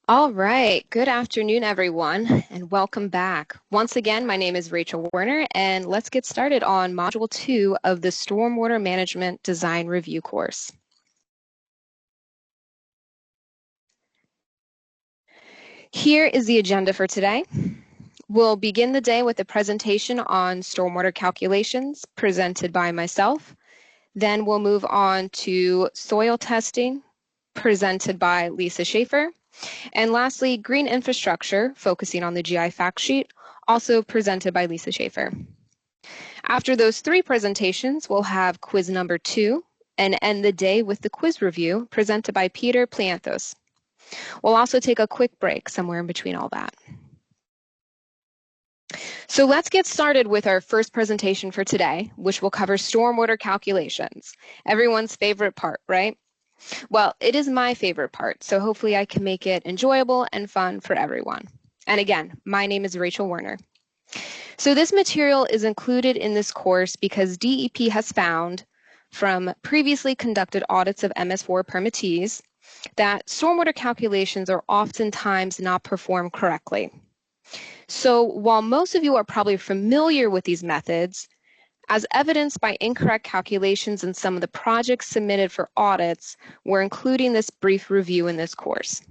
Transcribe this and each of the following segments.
All right, good afternoon, everyone, and welcome back. Once again, my name is Rachel Werner, and let's get started on Module 2 of the Stormwater Management Design Review course. Here is the agenda for today. We'll begin the day with a presentation on stormwater calculations presented by myself. Then we'll move on to soil testing presented by Lisa Schaefer. And lastly, green infrastructure, focusing on the GI fact sheet, also presented by Lisa Schaefer. After those three presentations, we'll have quiz number 2 and end the day with the quiz review presented by Peter Plianthos. We'll also take a quick break somewhere in between all that. So let's get started with our first presentation for today, which will cover stormwater calculations. Everyone's favorite part, right? Well, it is my favorite part, so hopefully I can make it enjoyable and fun for everyone. And again, my name is Rachel Werner. So this material is included in this course because DEP has found from previously conducted audits of MS4 permittees that stormwater calculations are oftentimes not performed correctly. So while most of you are probably familiar with these methods, as evidenced by incorrect calculations in some of the projects submitted for audits, we're including this brief review in this course.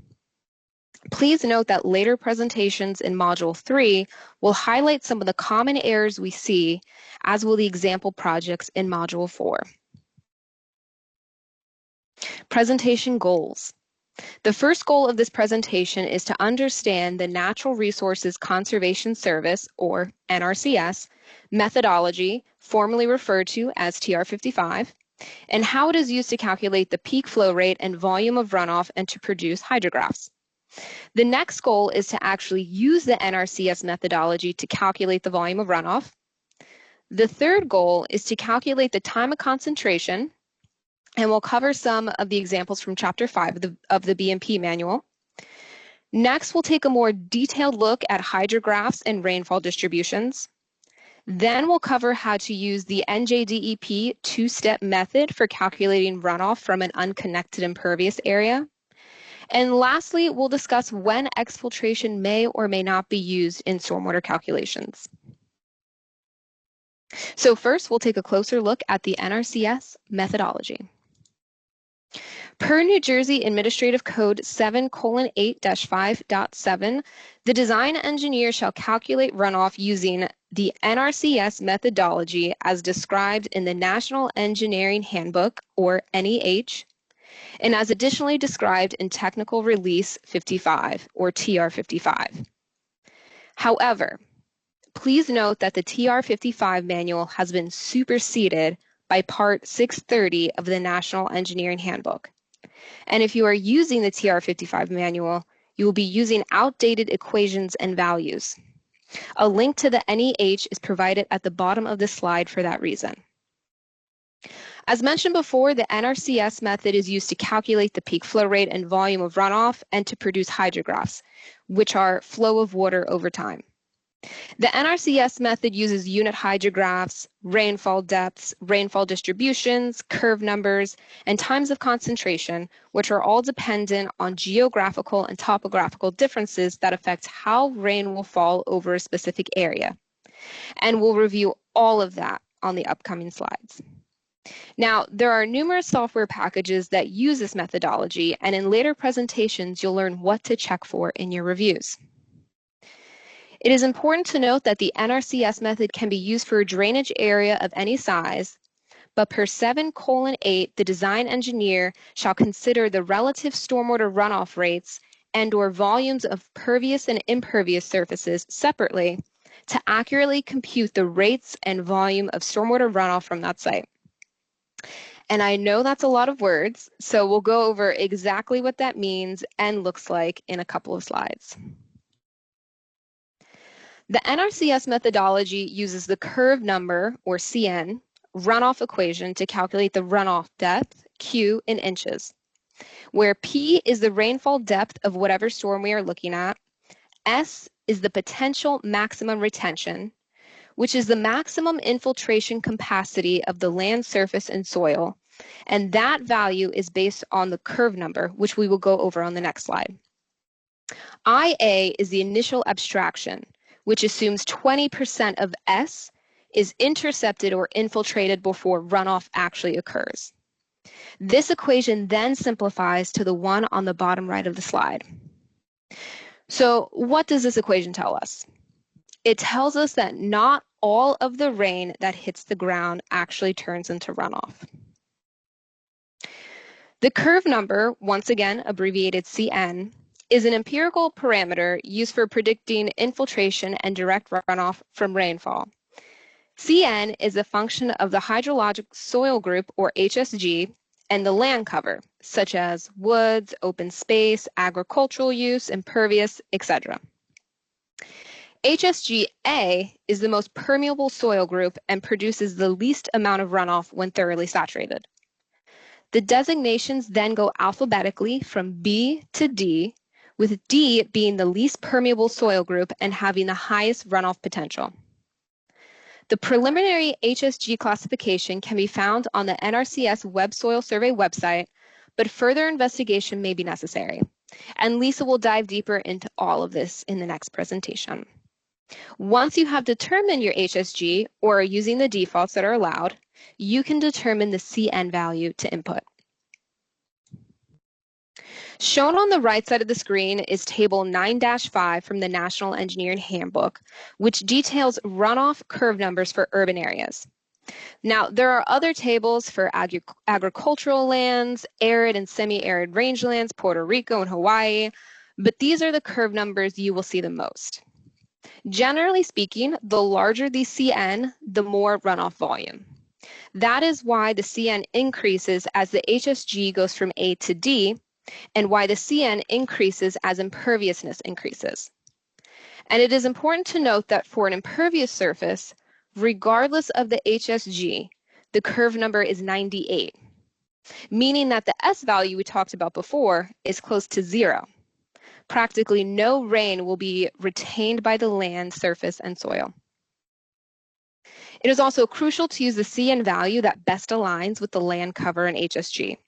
Please note that later presentations in Module 3 will highlight some of the common errors we see, as will the example projects in Module 4. Presentation goals. The first goal of this presentation is to understand the Natural Resources Conservation Service, or NRCS, methodology, formerly referred to as TR55, and how it is used to calculate the peak flow rate and volume of runoff and to produce hydrographs. The next goal is to actually use the NRCS methodology to calculate the volume of runoff. The third goal is to calculate the time of concentration, and we'll cover some of the examples from Chapter 5 of the BMP manual. Next, we'll take a more detailed look at hydrographs and rainfall distributions. Then we'll cover how to use the NJDEP two-step method for calculating runoff from an unconnected impervious area. And lastly, we'll discuss when exfiltration may or may not be used in stormwater calculations. So first, we'll take a closer look at the NRCS methodology. Per New Jersey Administrative Code 7:8-5.7, the design engineer shall calculate runoff using the NRCS methodology as described in the National Engineering Handbook, or NEH, and as additionally described in Technical Release 55, or TR55. However, please note that the TR55 manual has been superseded by Part 630 of the National Engineering Handbook. And if you are using the TR55 manual, you will be using outdated equations and values. A link to the NEH is provided at the bottom of the slide for that reason. As mentioned before, the NRCS method is used to calculate the peak flow rate and volume of runoff and to produce hydrographs, which are flow of water over time. The NRCS method uses unit hydrographs, rainfall depths, rainfall distributions, curve numbers, and times of concentration, which are all dependent on geographical and topographical differences that affect how rain will fall over a specific area. And we'll review all of that on the upcoming slides. Now, there are numerous software packages that use this methodology, and in later presentations, you'll learn what to check for in your reviews. It is important to note that the NRCS method can be used for a drainage area of any size, but per 7:8, the design engineer shall consider the relative stormwater runoff rates and/or volumes of pervious and impervious surfaces separately to accurately compute the rates and volume of stormwater runoff from that site. And I know that's a lot of words, so we'll go over exactly what that means and looks like in a couple of slides. The NRCS methodology uses the curve number, or CN, runoff equation to calculate the runoff depth, Q, in inches, where P is the rainfall depth of whatever storm we are looking at, S is the potential maximum retention, which is the maximum infiltration capacity of the land surface and soil, and that value is based on the curve number, which we will go over on the next slide. IA is the initial abstraction, which assumes 20% of S is intercepted or infiltrated before runoff actually occurs. This equation then simplifies to the one on the bottom right of the slide. So what does this equation tell us? It tells us that not all of the rain that hits the ground actually turns into runoff. The curve number, once again abbreviated CN, is an empirical parameter used for predicting infiltration and direct runoff from rainfall. CN is a function of the hydrologic soil group, or HSG, and the land cover, such as woods, open space, agricultural use, impervious, etc. HSG-A is the most permeable soil group and produces the least amount of runoff when thoroughly saturated. The designations then go alphabetically from B to D, with D being the least permeable soil group and having the highest runoff potential. The preliminary HSG classification can be found on the NRCS Web Soil Survey website, but further investigation may be necessary. And Lisa will dive deeper into all of this in the next presentation. Once you have determined your HSG, or are using the defaults that are allowed, you can determine the CN value to input. Shown on the right side of the screen is Table 9-5 from the National Engineering Handbook, which details runoff curve numbers for urban areas. Now, there are other tables for agricultural lands, arid and semi-arid rangelands, Puerto Rico and Hawaii, but these are the curve numbers you will see the most. Generally speaking, the larger the CN, the more runoff volume. That is why the CN increases as the HSG goes from A to D, and why the CN increases as imperviousness increases. And it is important to note that for an impervious surface, regardless of the HSG, the curve number is 98, meaning that the S value we talked about before is close to 0. Practically no rain will be retained by the land, surface, and soil. It is also crucial to use the CN value that best aligns with the land cover and HSG.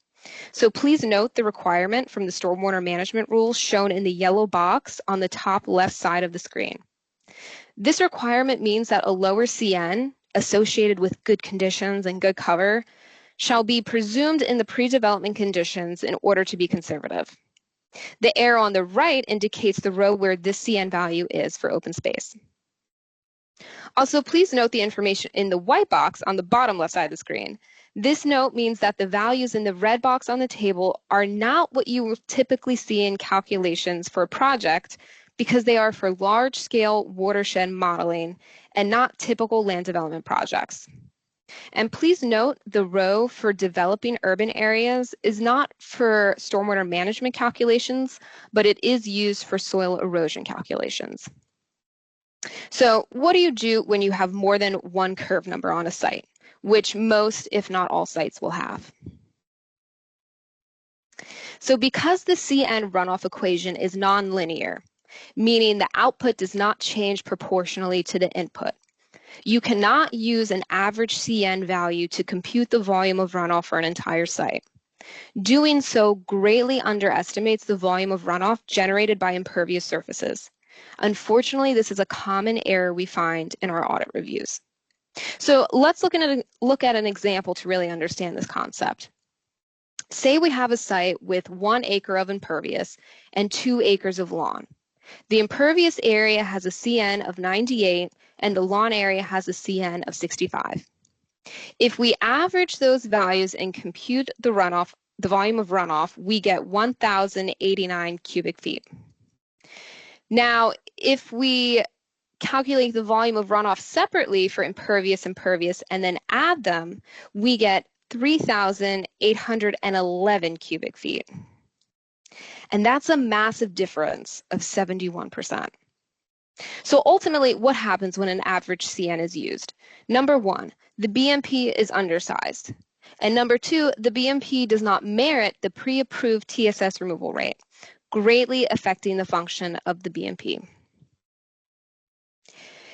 So please note the requirement from the Stormwater Management Rules shown in the yellow box on the top left side of the screen. This requirement means that a lower CN associated with good conditions and good cover shall be presumed in the pre-development conditions in order to be conservative. The arrow on the right indicates the row where this CN value is for open space. Also, please note the information in the white box on the bottom left side of the screen. This note means that the values in the red box on the table are not what you will typically see in calculations for a project, because they are for large-scale watershed modeling and not typical land development projects. And please note the row for developing urban areas is not for stormwater management calculations, but it is used for soil erosion calculations. So what do you do when you have more than one curve number on a site, which most, if not all, sites will have? So because the CN runoff equation is nonlinear, meaning the output does not change proportionally to the input, you cannot use an average CN value to compute the volume of runoff for an entire site. Doing so greatly underestimates the volume of runoff generated by impervious surfaces. Unfortunately, this is a common error we find in our audit reviews. So let's look at an example to really understand this concept. Say we have a site with 1 acre of impervious and 2 acres of lawn. The impervious area has a CN of 98 and the lawn area has a CN of 65. If we average those values and compute the volume of runoff, we get 1,089 cubic feet. Now, if we calculate the volume of runoff separately for impervious, and then add them, we get 3,811 cubic feet. And that's a massive difference of 71%. So ultimately, what happens when an average CN is used? Number one, the BMP is undersized. And number two, the BMP does not merit the pre-approved TSS removal rate, greatly affecting the function of the BMP.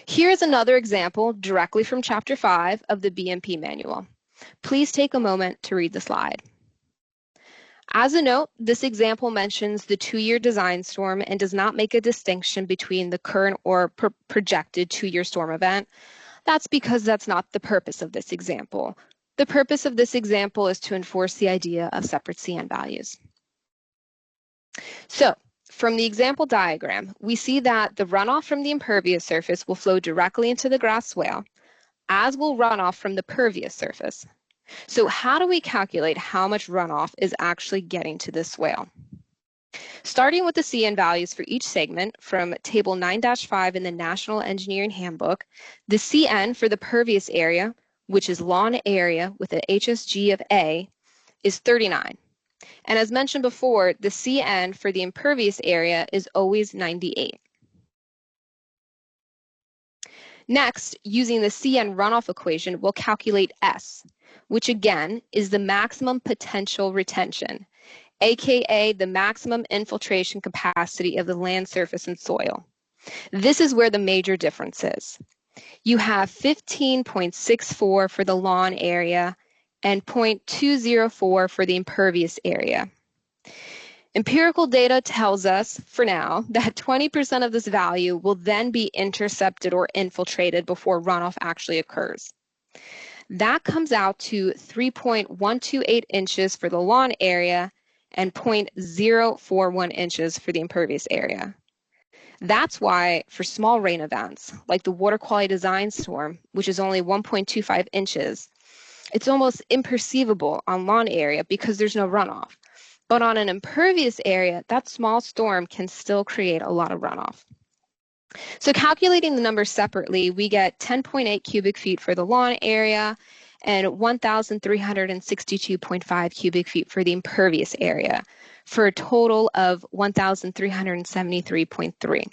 Here's another example directly from Chapter 5 of the BMP manual. Please take a moment to read the slide. As a note, this example mentions the 2-year design storm and does not make a distinction between the current or projected 2-year storm event. That's because that's not the purpose of this example. The purpose of this example is to enforce the idea of separate CN values. So, from the example diagram, we see that the runoff from the impervious surface will flow directly into the grass swale, as will runoff from the pervious surface. So how do we calculate how much runoff is actually getting to this swale? Starting with the CN values for each segment from Table 9-5 in the National Engineering Handbook, the CN for the pervious area, which is lawn area with an HSG of A, is 39. And as mentioned before, the CN for the impervious area is always 98. Next, using the CN runoff equation, we'll calculate S, which again is the maximum potential retention, aka the maximum infiltration capacity of the land surface and soil. This is where the major difference is. You have 15.64 for the lawn area and 0.204 for the impervious area. Empirical data tells us, for now, that 20% of this value will then be intercepted or infiltrated before runoff actually occurs. That comes out to 3.128 inches for the lawn area and 0.041 inches for the impervious area. That's why for small rain events, like the water quality design storm, which is only 1.25 inches, it's almost imperceivable on lawn area because there's no runoff. But on an impervious area, that small storm can still create a lot of runoff. So calculating the numbers separately, we get 10.8 cubic feet for the lawn area and 1,362.5 cubic feet for the impervious area, for a total of 1,373.3.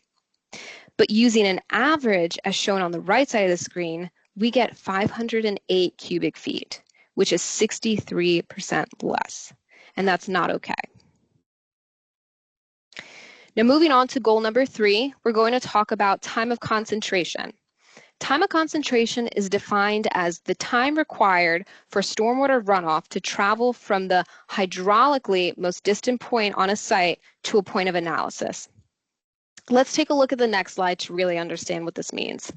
But using an average, as shown on the right side of the screen, we get 508 cubic feet, which is 63% less. And that's not okay. Now moving on to goal number 3, we're going to talk about time of concentration. Time of concentration is defined as the time required for stormwater runoff to travel from the hydraulically most distant point on a site to a point of analysis. Let's take a look at the next slide to really understand what this means.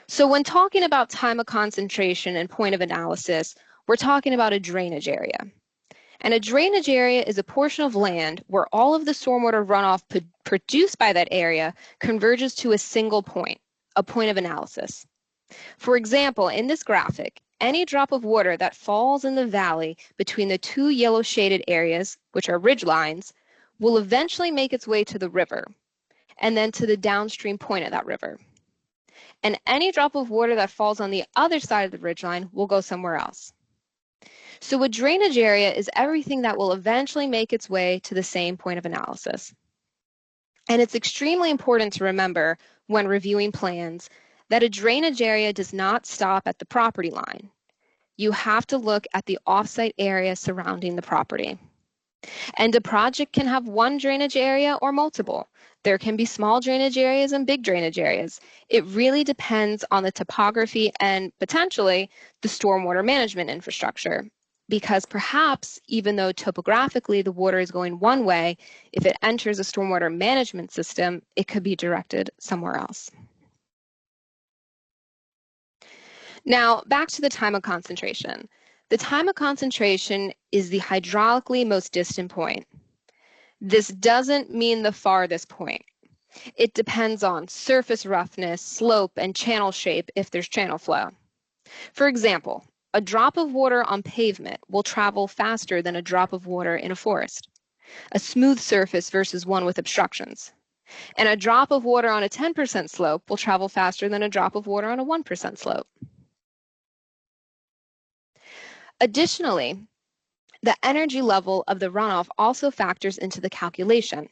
So when talking about time of concentration and point of analysis, we're talking about a drainage area. And a drainage area is a portion of land where all of the stormwater runoff produced by that area converges to a single point, a point of analysis. For example, in this graphic, any drop of water that falls in the valley between the 2 yellow shaded areas, which are ridge lines, will eventually make its way to the river, and then to the downstream point of that river. And any drop of water that falls on the other side of the ridgeline will go somewhere else. So a drainage area is everything that will eventually make its way to the same point of analysis. And it's extremely important to remember when reviewing plans that a drainage area does not stop at the property line. You have to look at the offsite area surrounding the property. And a project can have one drainage area or multiple. There can be small drainage areas and big drainage areas. It really depends on the topography and potentially the stormwater management infrastructure. Because perhaps, even though topographically the water is going one way, if it enters a stormwater management system, it could be directed somewhere else. Now, back to the time of concentration. The time of concentration is the hydraulically most distant point. This doesn't mean the farthest point. It depends on surface roughness, slope, and channel shape if there's channel flow. For example, a drop of water on pavement will travel faster than a drop of water in a forest, a smooth surface versus one with obstructions. And a drop of water on a 10% slope will travel faster than a drop of water on a 1% slope. Additionally, the energy level of the runoff also factors into the calculation.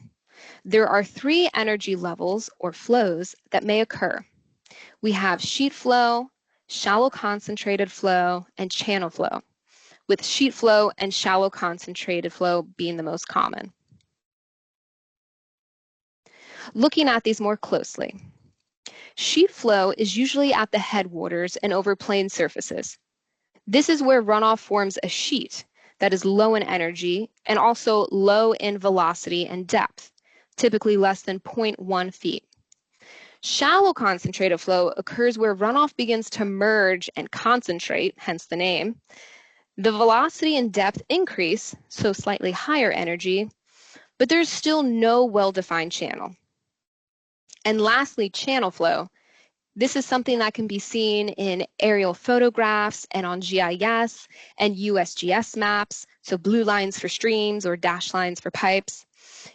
There are 3 energy levels or flows that may occur. We have sheet flow, shallow concentrated flow, and channel flow, with sheet flow and shallow concentrated flow being the most common. Looking at these more closely, sheet flow is usually at the headwaters and over plain surfaces. This is where runoff forms a sheet that is low in energy and also low in velocity and depth, typically less than 0.1 feet. Shallow concentrated flow occurs where runoff begins to merge and concentrate, hence the name. The velocity and depth increase, so slightly higher energy, but there's still no well-defined channel. And lastly, channel flow. This is something that can be seen in aerial photographs and on GIS and USGS maps, so blue lines for streams or dashed lines for pipes.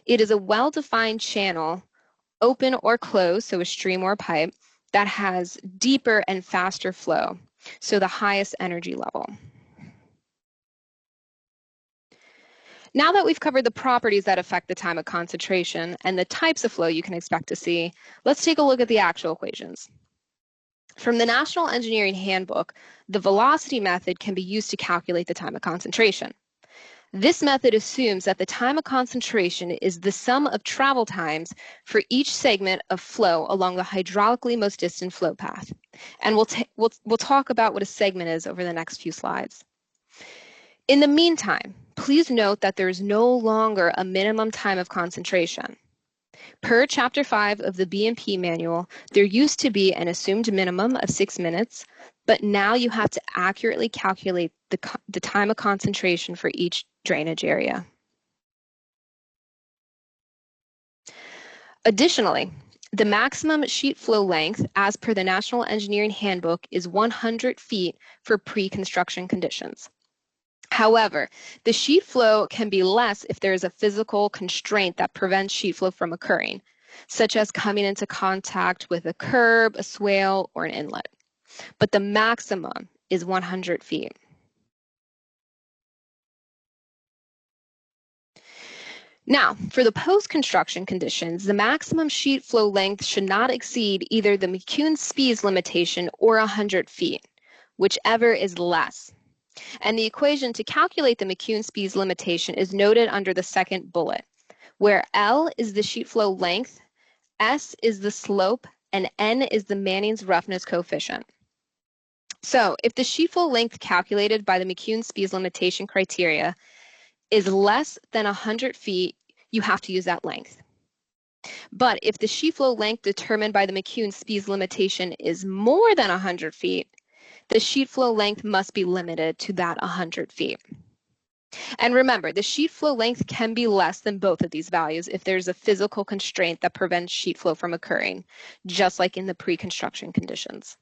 It is a well-defined channel, open or closed, so a stream or a pipe, that has deeper and faster flow, so the highest energy level. Now that we've covered the properties that affect the time of concentration and the types of flow you can expect to see, let's take a look at the actual equations. From the National Engineering Handbook, the velocity method can be used to calculate the time of concentration. This method assumes that the time of concentration is the sum of travel times for each segment of flow along the hydraulically most distant flow path. And we'll talk about what a segment is over the next few slides. In the meantime, please note that there is no longer a minimum time of concentration. Per Chapter 5 of the B&P manual, there used to be an assumed minimum of 6 minutes, but now you have to accurately calculate the time of concentration for each drainage area. Additionally, the maximum sheet flow length, as per the National Engineering Handbook, is 100 feet for pre-construction conditions. However, the sheet flow can be less if there is a physical constraint that prevents sheet flow from occurring, such as coming into contact with a curb, a swale, or an inlet. But the maximum is 100 feet. Now, for the post-construction conditions, the maximum sheet flow length should not exceed either the McCune-Spies limitation or 100 feet, whichever is less. And the equation to calculate the McCune-Spies limitation is noted under the second bullet, where L is the sheet flow length, S is the slope, and N is the Manning's roughness coefficient. So if the sheet flow length calculated by the McCune-Spies limitation criteria is less than 100 feet, you have to use that length. But if the sheet flow length determined by the McCune-Spies limitation is more than 100 feet, the sheet flow length must be limited to that 100 feet. And remember, the sheet flow length can be less than both of these values if there's a physical constraint that prevents sheet flow from occurring, just like in the pre-construction conditions.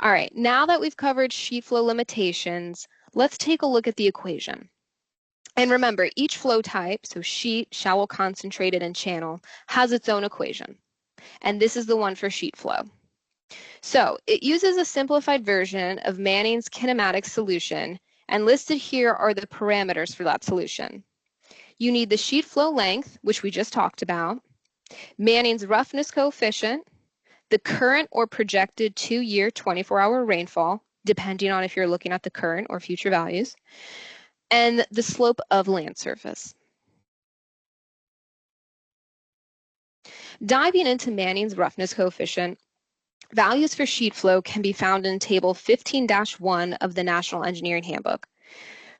All right, now that we've covered sheet flow limitations, let's take a look at the equation. And remember, each flow type, so sheet, shallow concentrated, and channel, has its own equation. And this is the one for sheet flow. So it uses a simplified version of Manning's kinematic solution, and listed here are the parameters for that solution. You need the sheet flow length, which we just talked about, Manning's roughness coefficient, the current or projected 2-year 24-hour rainfall, depending on if you're looking at the current or future values, and the slope of land surface. Diving into Manning's roughness coefficient, values for sheet flow can be found in Table 15-1 of the National Engineering Handbook.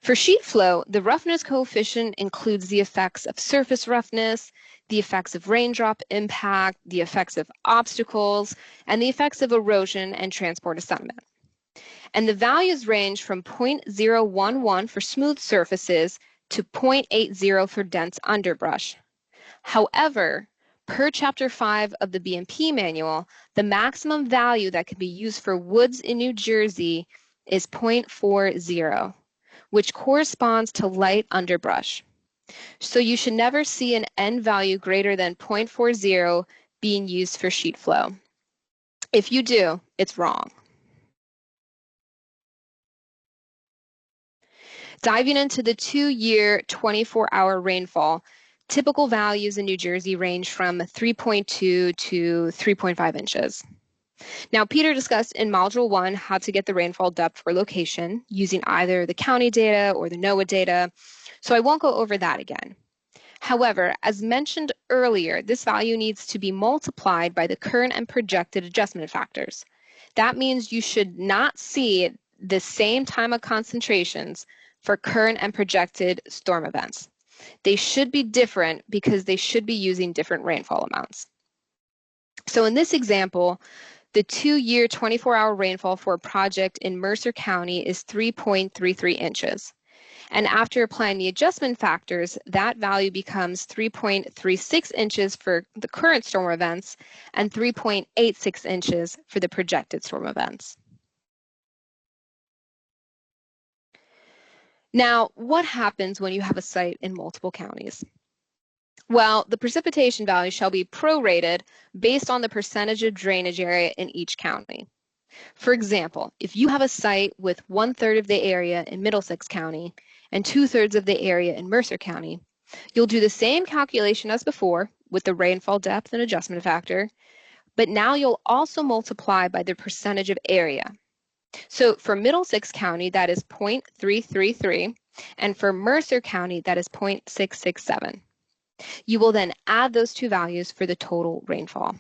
For sheet flow, the roughness coefficient includes the effects of surface roughness, the effects of raindrop impact, the effects of obstacles, and the effects of erosion and transport of sediment. And the values range from 0.011 for smooth surfaces to 0.80 for dense underbrush. However, per Chapter 5 of the B&P manual, the maximum value that can be used for woods in New Jersey is 0.40, which corresponds to light underbrush. So you should never see an N value greater than 0.40 being used for sheet flow. If you do, it's wrong. Diving into the 2-year 24-hour rainfall, typical values in New Jersey range from 3.2 to 3.5 inches. Now, Peter discussed in Module 1 how to get the rainfall depth for location using either the county data or the NOAA data, so I won't go over that again. However, as mentioned earlier, this value needs to be multiplied by the current and projected adjustment factors. That means you should not see the same time of concentrations for current and projected storm events. They should be different because they should be using different rainfall amounts. So in this example, the 2-year 24-hour rainfall for a project in Mercer County is 3.33 inches. And after applying the adjustment factors, that value becomes 3.36 inches for the current storm events and 3.86 inches for the projected storm events. Now, what happens when you have a site in multiple counties? Well, the precipitation value shall be prorated based on the percentage of drainage area in each county. For example, if you have a site with 1/3 of the area in Middlesex County and 2/3 of the area in Mercer County, you'll do the same calculation as before with the rainfall depth and adjustment factor, but now you'll also multiply by the percentage of area. So for Middlesex County, that is 0.333, and for Mercer County, that is 0.667. You will then add those two values for the total rainfall.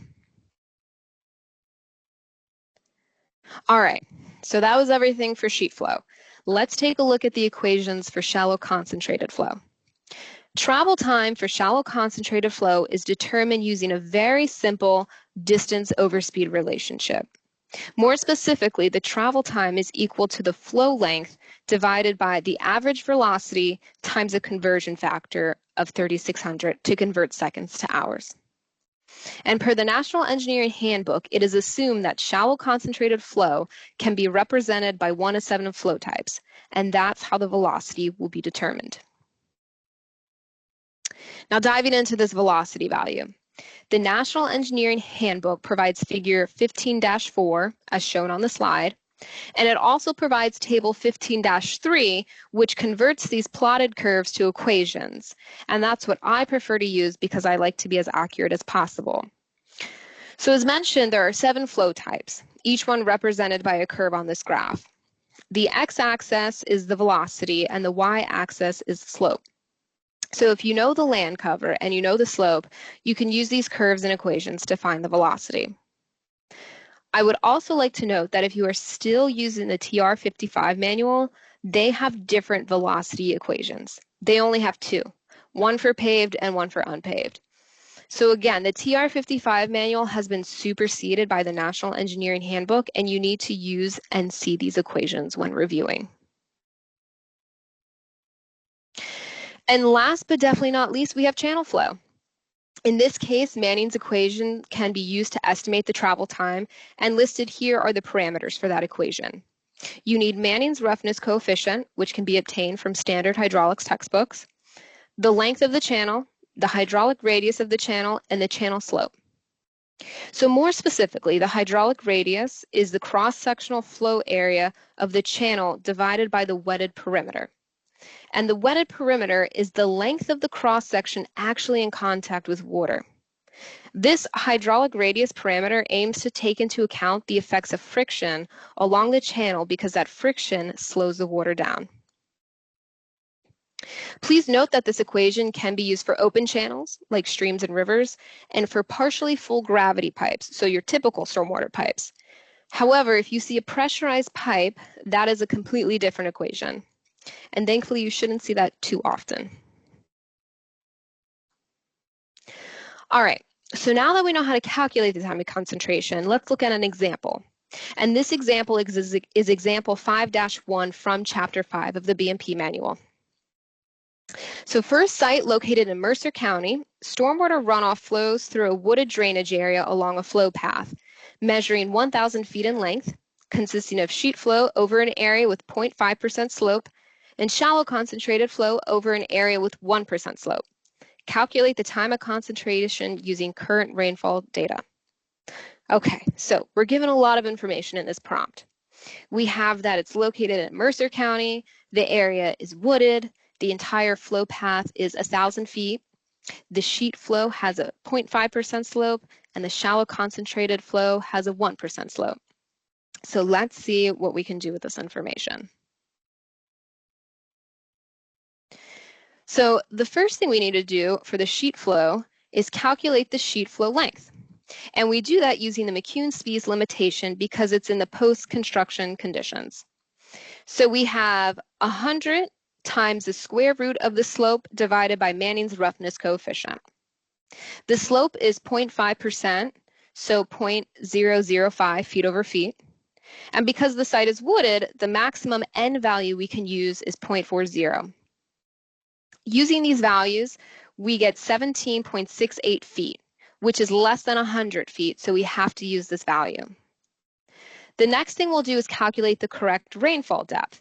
All right, so that was everything for sheet flow. Let's take a look at the equations for shallow concentrated flow. Travel time for shallow concentrated flow is determined using a very simple distance over speed relationship. More specifically, the travel time is equal to the flow length divided by the average velocity times a conversion factor of 3,600 to convert seconds to hours. And per the National Engineering Handbook, it is assumed that shallow concentrated flow can be represented by 1 of 7 flow types, and that's how the velocity will be determined. Now diving into this velocity value. The National Engineering Handbook provides figure 15-4, as shown on the slide, and it also provides table 15-3, which converts these plotted curves to equations, and that's what I prefer to use because I like to be as accurate as possible. So as mentioned, there are 7 flow types, each one represented by a curve on this graph. The x-axis is the velocity and the y-axis is the slope. So if you know the land cover and you know the slope, you can use these curves and equations to find the velocity. I would also like to note that if you are still using the TR55 manual, they have different velocity equations. They only have 2, one for paved and one for unpaved. So again, the TR55 manual has been superseded by the National Engineering Handbook, and you need to use and see these equations when reviewing. And last but definitely not least, we have channel flow. In this case, Manning's equation can be used to estimate the travel time, and listed here are the parameters for that equation. You need Manning's roughness coefficient, which can be obtained from standard hydraulics textbooks, the length of the channel, the hydraulic radius of the channel, and the channel slope. So more specifically, the hydraulic radius is the cross-sectional flow area of the channel divided by the wetted perimeter. And the wetted perimeter is the length of the cross-section actually in contact with water. This hydraulic radius parameter aims to take into account the effects of friction along the channel because that friction slows the water down. Please note that this equation can be used for open channels, like streams and rivers, and for partially full gravity pipes, so your typical stormwater pipes. However, if you see a pressurized pipe, that is a completely different equation. And thankfully, you shouldn't see that too often. All right, so now that we know how to calculate the time of concentration, let's look at an example. And this example is example 5-1 from Chapter 5 of the BMP manual. So first site located in Mercer County, stormwater runoff flows through a wooded drainage area along a flow path, measuring 1,000 feet in length, consisting of sheet flow over an area with 0.5% slope, and shallow concentrated flow over an area with 1% slope. Calculate the time of concentration using current rainfall data. Okay, so we're given a lot of information in this prompt. We have that it's located in Mercer County, the area is wooded, the entire flow path is 1,000 feet, the sheet flow has a 0.5% slope, and the shallow concentrated flow has a 1% slope. So let's see what we can do with this information. So the first thing we need to do for the sheet flow is calculate the sheet flow length. And we do that using the McCune-Spees limitation because it's in the post-construction conditions. So we have 100 times the square root of the slope divided by Manning's roughness coefficient. The slope is 0.5%, so 0.005 feet over feet. And because the site is wooded, the maximum N value we can use is 0.40. Using these values, we get 17.68 feet, which is less than 100 feet, so we have to use this value. The next thing we'll do is calculate the correct rainfall depth.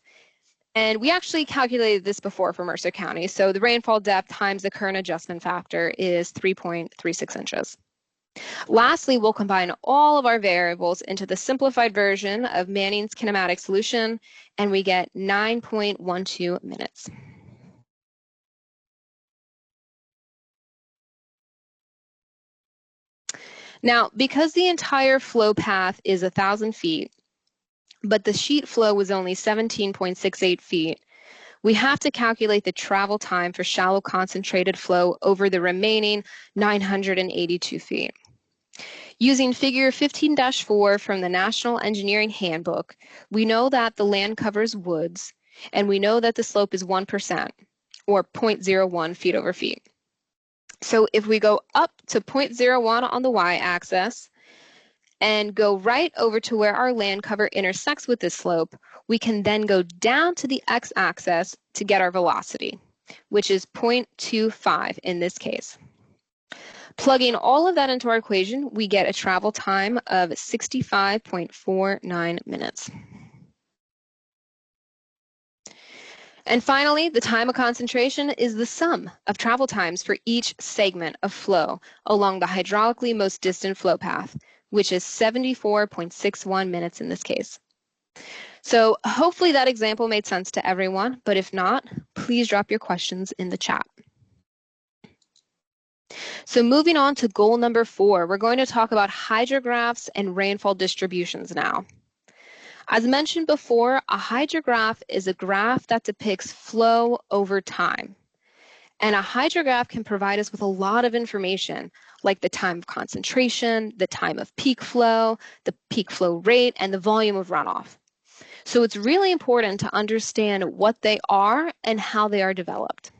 And we actually calculated this before for Mercer County. So the rainfall depth times the current adjustment factor is 3.36 inches. Lastly, we'll combine all of our variables into the simplified version of Manning's kinematic solution, and we get 9.12 minutes. Now, because the entire flow path is 1,000 feet, but the sheet flow was only 17.68 feet, we have to calculate the travel time for shallow concentrated flow over the remaining 982 feet. Using figure 15-4 from the National Engineering Handbook, we know that the land covers woods, and we know that the slope is 1%, or 0.01 feet over feet. So if we go up to 0.01 on the y-axis and go right over to where our land cover intersects with this slope, we can then go down to the x-axis to get our velocity, which is 0.25 in this case. Plugging all of that into our equation, we get a travel time of 65.49 minutes. And finally, the time of concentration is the sum of travel times for each segment of flow along the hydraulically most distant flow path, which is 74.61 minutes in this case. So hopefully that example made sense to everyone, but if not, please drop your questions in the chat. So moving on to goal number 4, we're going to talk about hydrographs and rainfall distributions now. As mentioned before, a hydrograph is a graph that depicts flow over time. And a hydrograph can provide us with a lot of information, like the time of concentration, the time of peak flow, the peak flow rate, and the volume of runoff. So it's really important to understand what they are and how they are developed.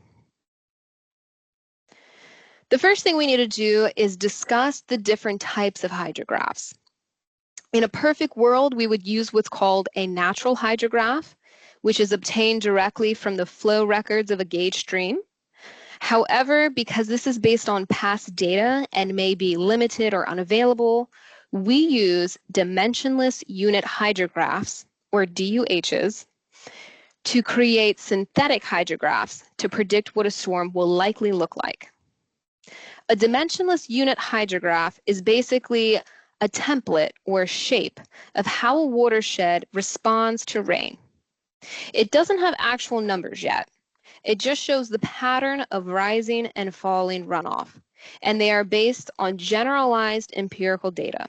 The first thing we need to do is discuss the different types of hydrographs. In a perfect world, we would use what's called a natural hydrograph, which is obtained directly from the flow records of a gauge stream. However, because this is based on past data and may be limited or unavailable, we use dimensionless unit hydrographs, or DUHs, to create synthetic hydrographs to predict what a storm will likely look like. A dimensionless unit hydrograph is basically a template or shape of how a watershed responds to rain. It doesn't have actual numbers yet. It just shows the pattern of rising and falling runoff, and they are based on generalized empirical data.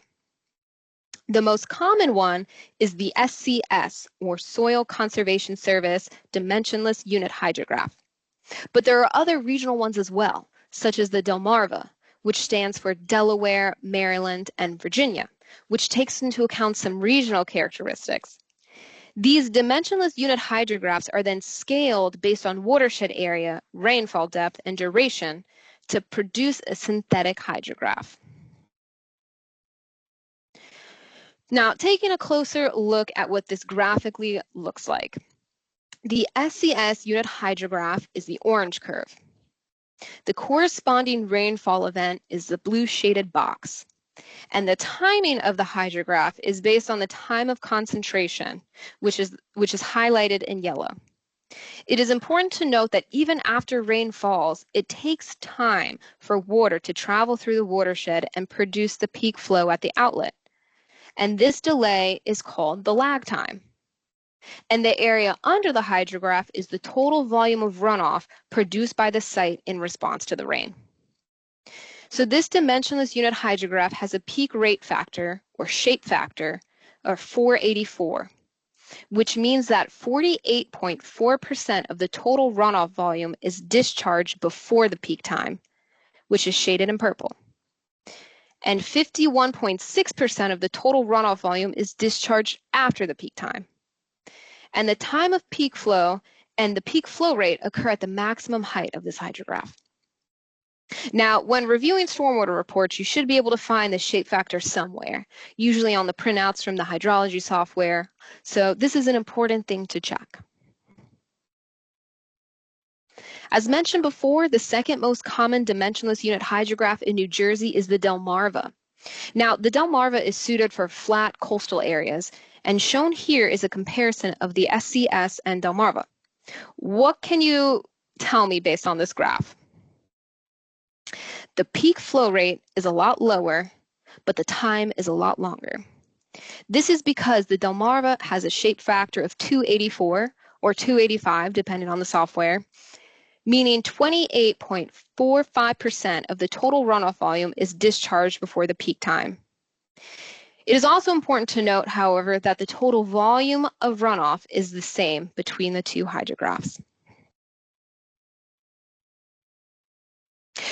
The most common one is the SCS, or Soil Conservation Service Dimensionless Unit Hydrograph. But there are other regional ones as well, such as the Delmarva, which stands for Delaware, Maryland, and Virginia, which takes into account some regional characteristics. These dimensionless unit hydrographs are then scaled based on watershed area, rainfall depth, and duration to produce a synthetic hydrograph. Now, taking a closer look at what this graphically looks like. The SCS unit hydrograph is the orange curve. The corresponding rainfall event is the blue shaded box. And the timing of the hydrograph is based on the time of concentration, which is highlighted in yellow. It is important to note that even after rain falls, it takes time for water to travel through the watershed and produce the peak flow at the outlet. And this delay is called the lag time. And the area under the hydrograph is the total volume of runoff produced by the site in response to the rain. So this dimensionless unit hydrograph has a peak rate factor, or shape factor, of 484, which means that 48.4% of the total runoff volume is discharged before the peak time, which is shaded in purple. And 51.6% of the total runoff volume is discharged after the peak time. and the time of peak flow and the peak flow rate occur at the maximum height of this hydrograph. Now, when reviewing stormwater reports, you should be able to find the shape factor somewhere, usually on the printouts from the hydrology software. So this is an important thing to check. As mentioned before, the second most common dimensionless unit hydrograph in New Jersey is the Delmarva. Now, the Delmarva is suited for flat coastal areas, and shown here is a comparison of the SCS and Delmarva. What can you tell me based on this graph? The peak flow rate is a lot lower, but the time is a lot longer. This is because the Delmarva has a shape factor of 284 or 285, depending on the software, meaning 28.45% of the total runoff volume is discharged before the peak time. It is also important to note, however, that the total volume of runoff is the same between the two hydrographs.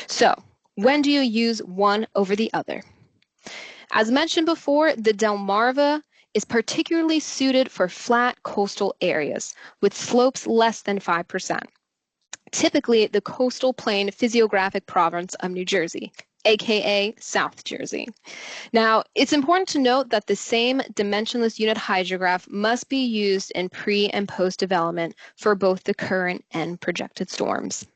So, when do you use one over the other? As mentioned before, the Delmarva is particularly suited for flat coastal areas with slopes less than 5%, typically the coastal plain physiographic province of New Jersey, aka South Jersey. Now, it's important to note that the same dimensionless unit hydrograph must be used in pre- and post-development for both the current and projected storms.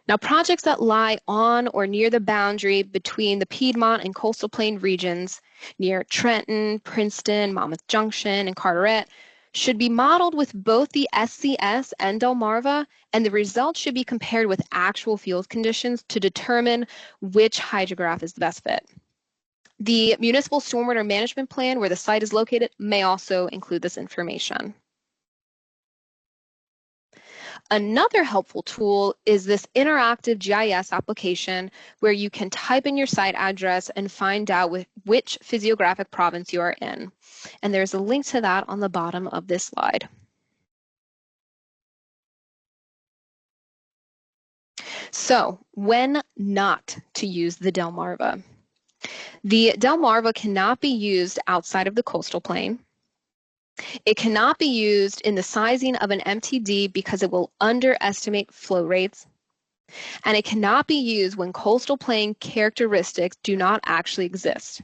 Now, projects that lie on or near the boundary between the Piedmont and coastal plain regions, near Trenton, Princeton, Monmouth Junction, and Carteret, should be modeled with both the SCS and Delmarva, and the results should be compared with actual field conditions to determine which hydrograph is the best fit. The Municipal Stormwater Management Plan, where the site is located, may also include this information. Another helpful tool is this interactive GIS application where you can type in your site address and find out which physiographic province you are in. And there's a link to that on the bottom of this slide. So, when not to use the Delmarva? The Delmarva cannot be used outside of the coastal plain. It cannot be used in the sizing of an MTD because it will underestimate flow rates. And it cannot be used when coastal plain characteristics do not actually exist.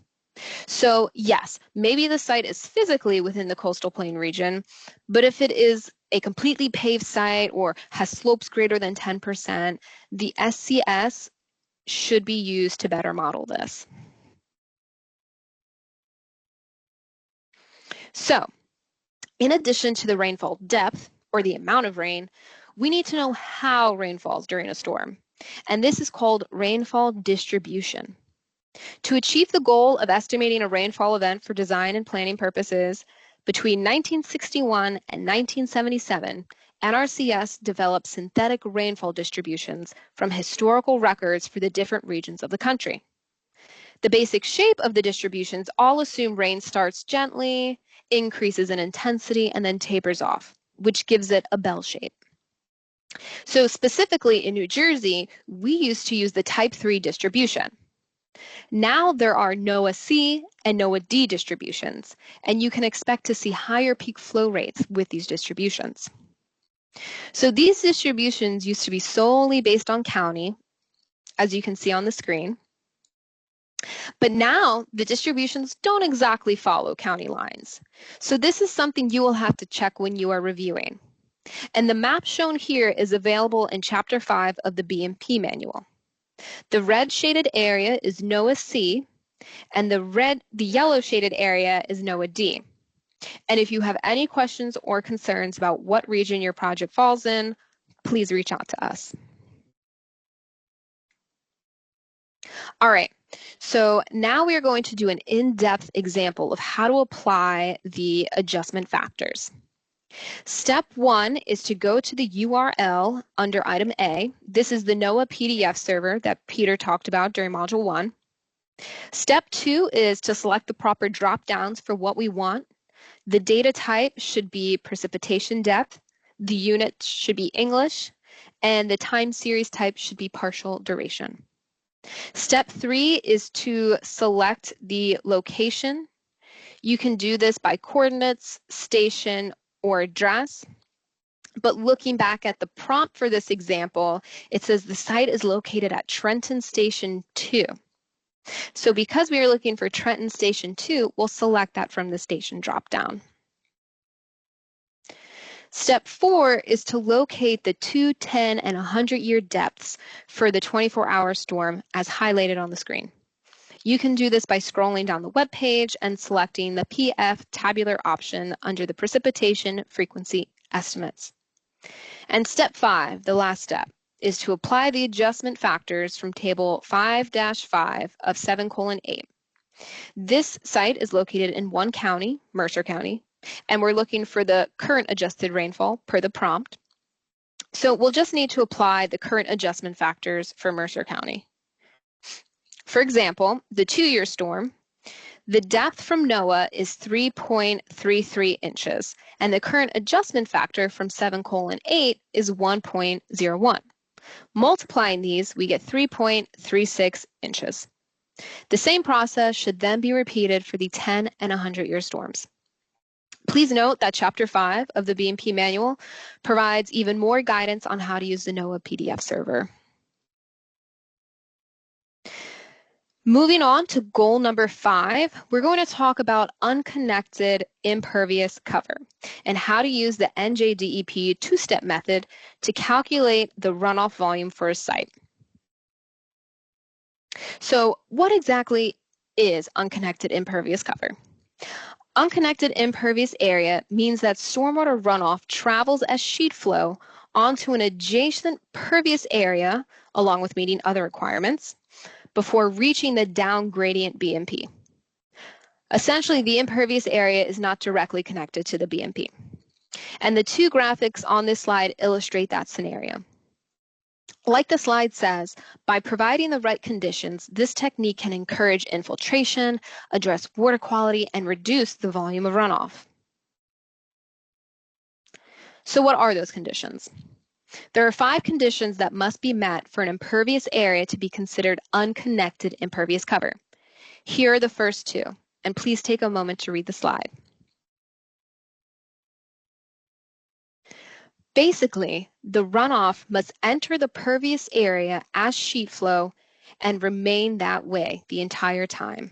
So yes, maybe the site is physically within the coastal plain region, but if it is a completely paved site or has slopes greater than 10%, the SCS should be used to better model this. So, in addition to the rainfall depth, or the amount of rain, we need to know how rain falls during a storm. And this is called rainfall distribution. To achieve the goal of estimating a rainfall event for design and planning purposes, between 1961 and 1977, NRCS developed synthetic rainfall distributions from historical records for the different regions of the country. The basic shape of the distributions all assume rain starts gently, increases in intensity, and then tapers off, which gives it a bell shape. So specifically in New Jersey, we used to use the type 3 distribution. Now there are NOAA C and NOAA D distributions, and you can expect to see higher peak flow rates with these distributions. So these distributions used to be solely based on county, as you can see on the screen. But now the distributions don't exactly follow county lines. So this is something you will have to check when you are reviewing. And the map shown here is available in Chapter 5 of the B&P manual. The red shaded area is NOAA C, and the yellow shaded area is NOAA D. And if you have any questions or concerns about what region your project falls in, please reach out to us. All right, so now we are going to do an in-depth example of how to apply the adjustment factors. Step 1 is to go to the URL under item A. This is the NOAA PDF server that Peter talked about during Module 1. Step 2 is to select the proper drop-downs for what we want. The data type should be precipitation depth, the unit should be English, and the time series type should be partial duration. Step 3 is to select the location. You can do this by coordinates, station, or address. But looking back at the prompt for this example, it says the site is located at Trenton Station 2. So because we are looking for Trenton Station 2, we'll select that from the station dropdown. Step 4 is to locate the 2, 10, and 100-year depths for the 24-hour storm as highlighted on the screen. You can do this by scrolling down the web page and selecting the PF tabular option under the precipitation frequency estimates. And step 5, the last step, is to apply the adjustment factors from table 5-5 of 7:8. This site is located in one county, Mercer County, and we're looking for the current adjusted rainfall per the prompt. So we'll just need to apply the current adjustment factors for Mercer County. For example, the 2-year storm, the depth from NOAA is 3.33 inches, and the current adjustment factor from 7:8 is 1.01. Multiplying these, we get 3.36 inches. The same process should then be repeated for the 10 and 100-year storms. Please note that Chapter 5 of the BMP manual provides even more guidance on how to use the NOAA PDF server. Moving on to goal number 5, we're going to talk about unconnected impervious cover and how to use the NJDEP two-step method to calculate the runoff volume for a site. So what exactly is unconnected impervious cover? Unconnected impervious area means that stormwater runoff travels as sheet flow onto an adjacent pervious area, along with meeting other requirements, before reaching the down gradient BMP. Essentially, the impervious area is not directly connected to the BMP. And the two graphics on this slide illustrate that scenario. Like the slide says, by providing the right conditions, this technique can encourage infiltration, address water quality, and reduce the volume of runoff. So what are those conditions? There are 5 conditions that must be met for an impervious area to be considered unconnected impervious cover. Here are the first 2, and please take a moment to read the slide. Basically, the runoff must enter the pervious area as sheet flow and remain that way the entire time.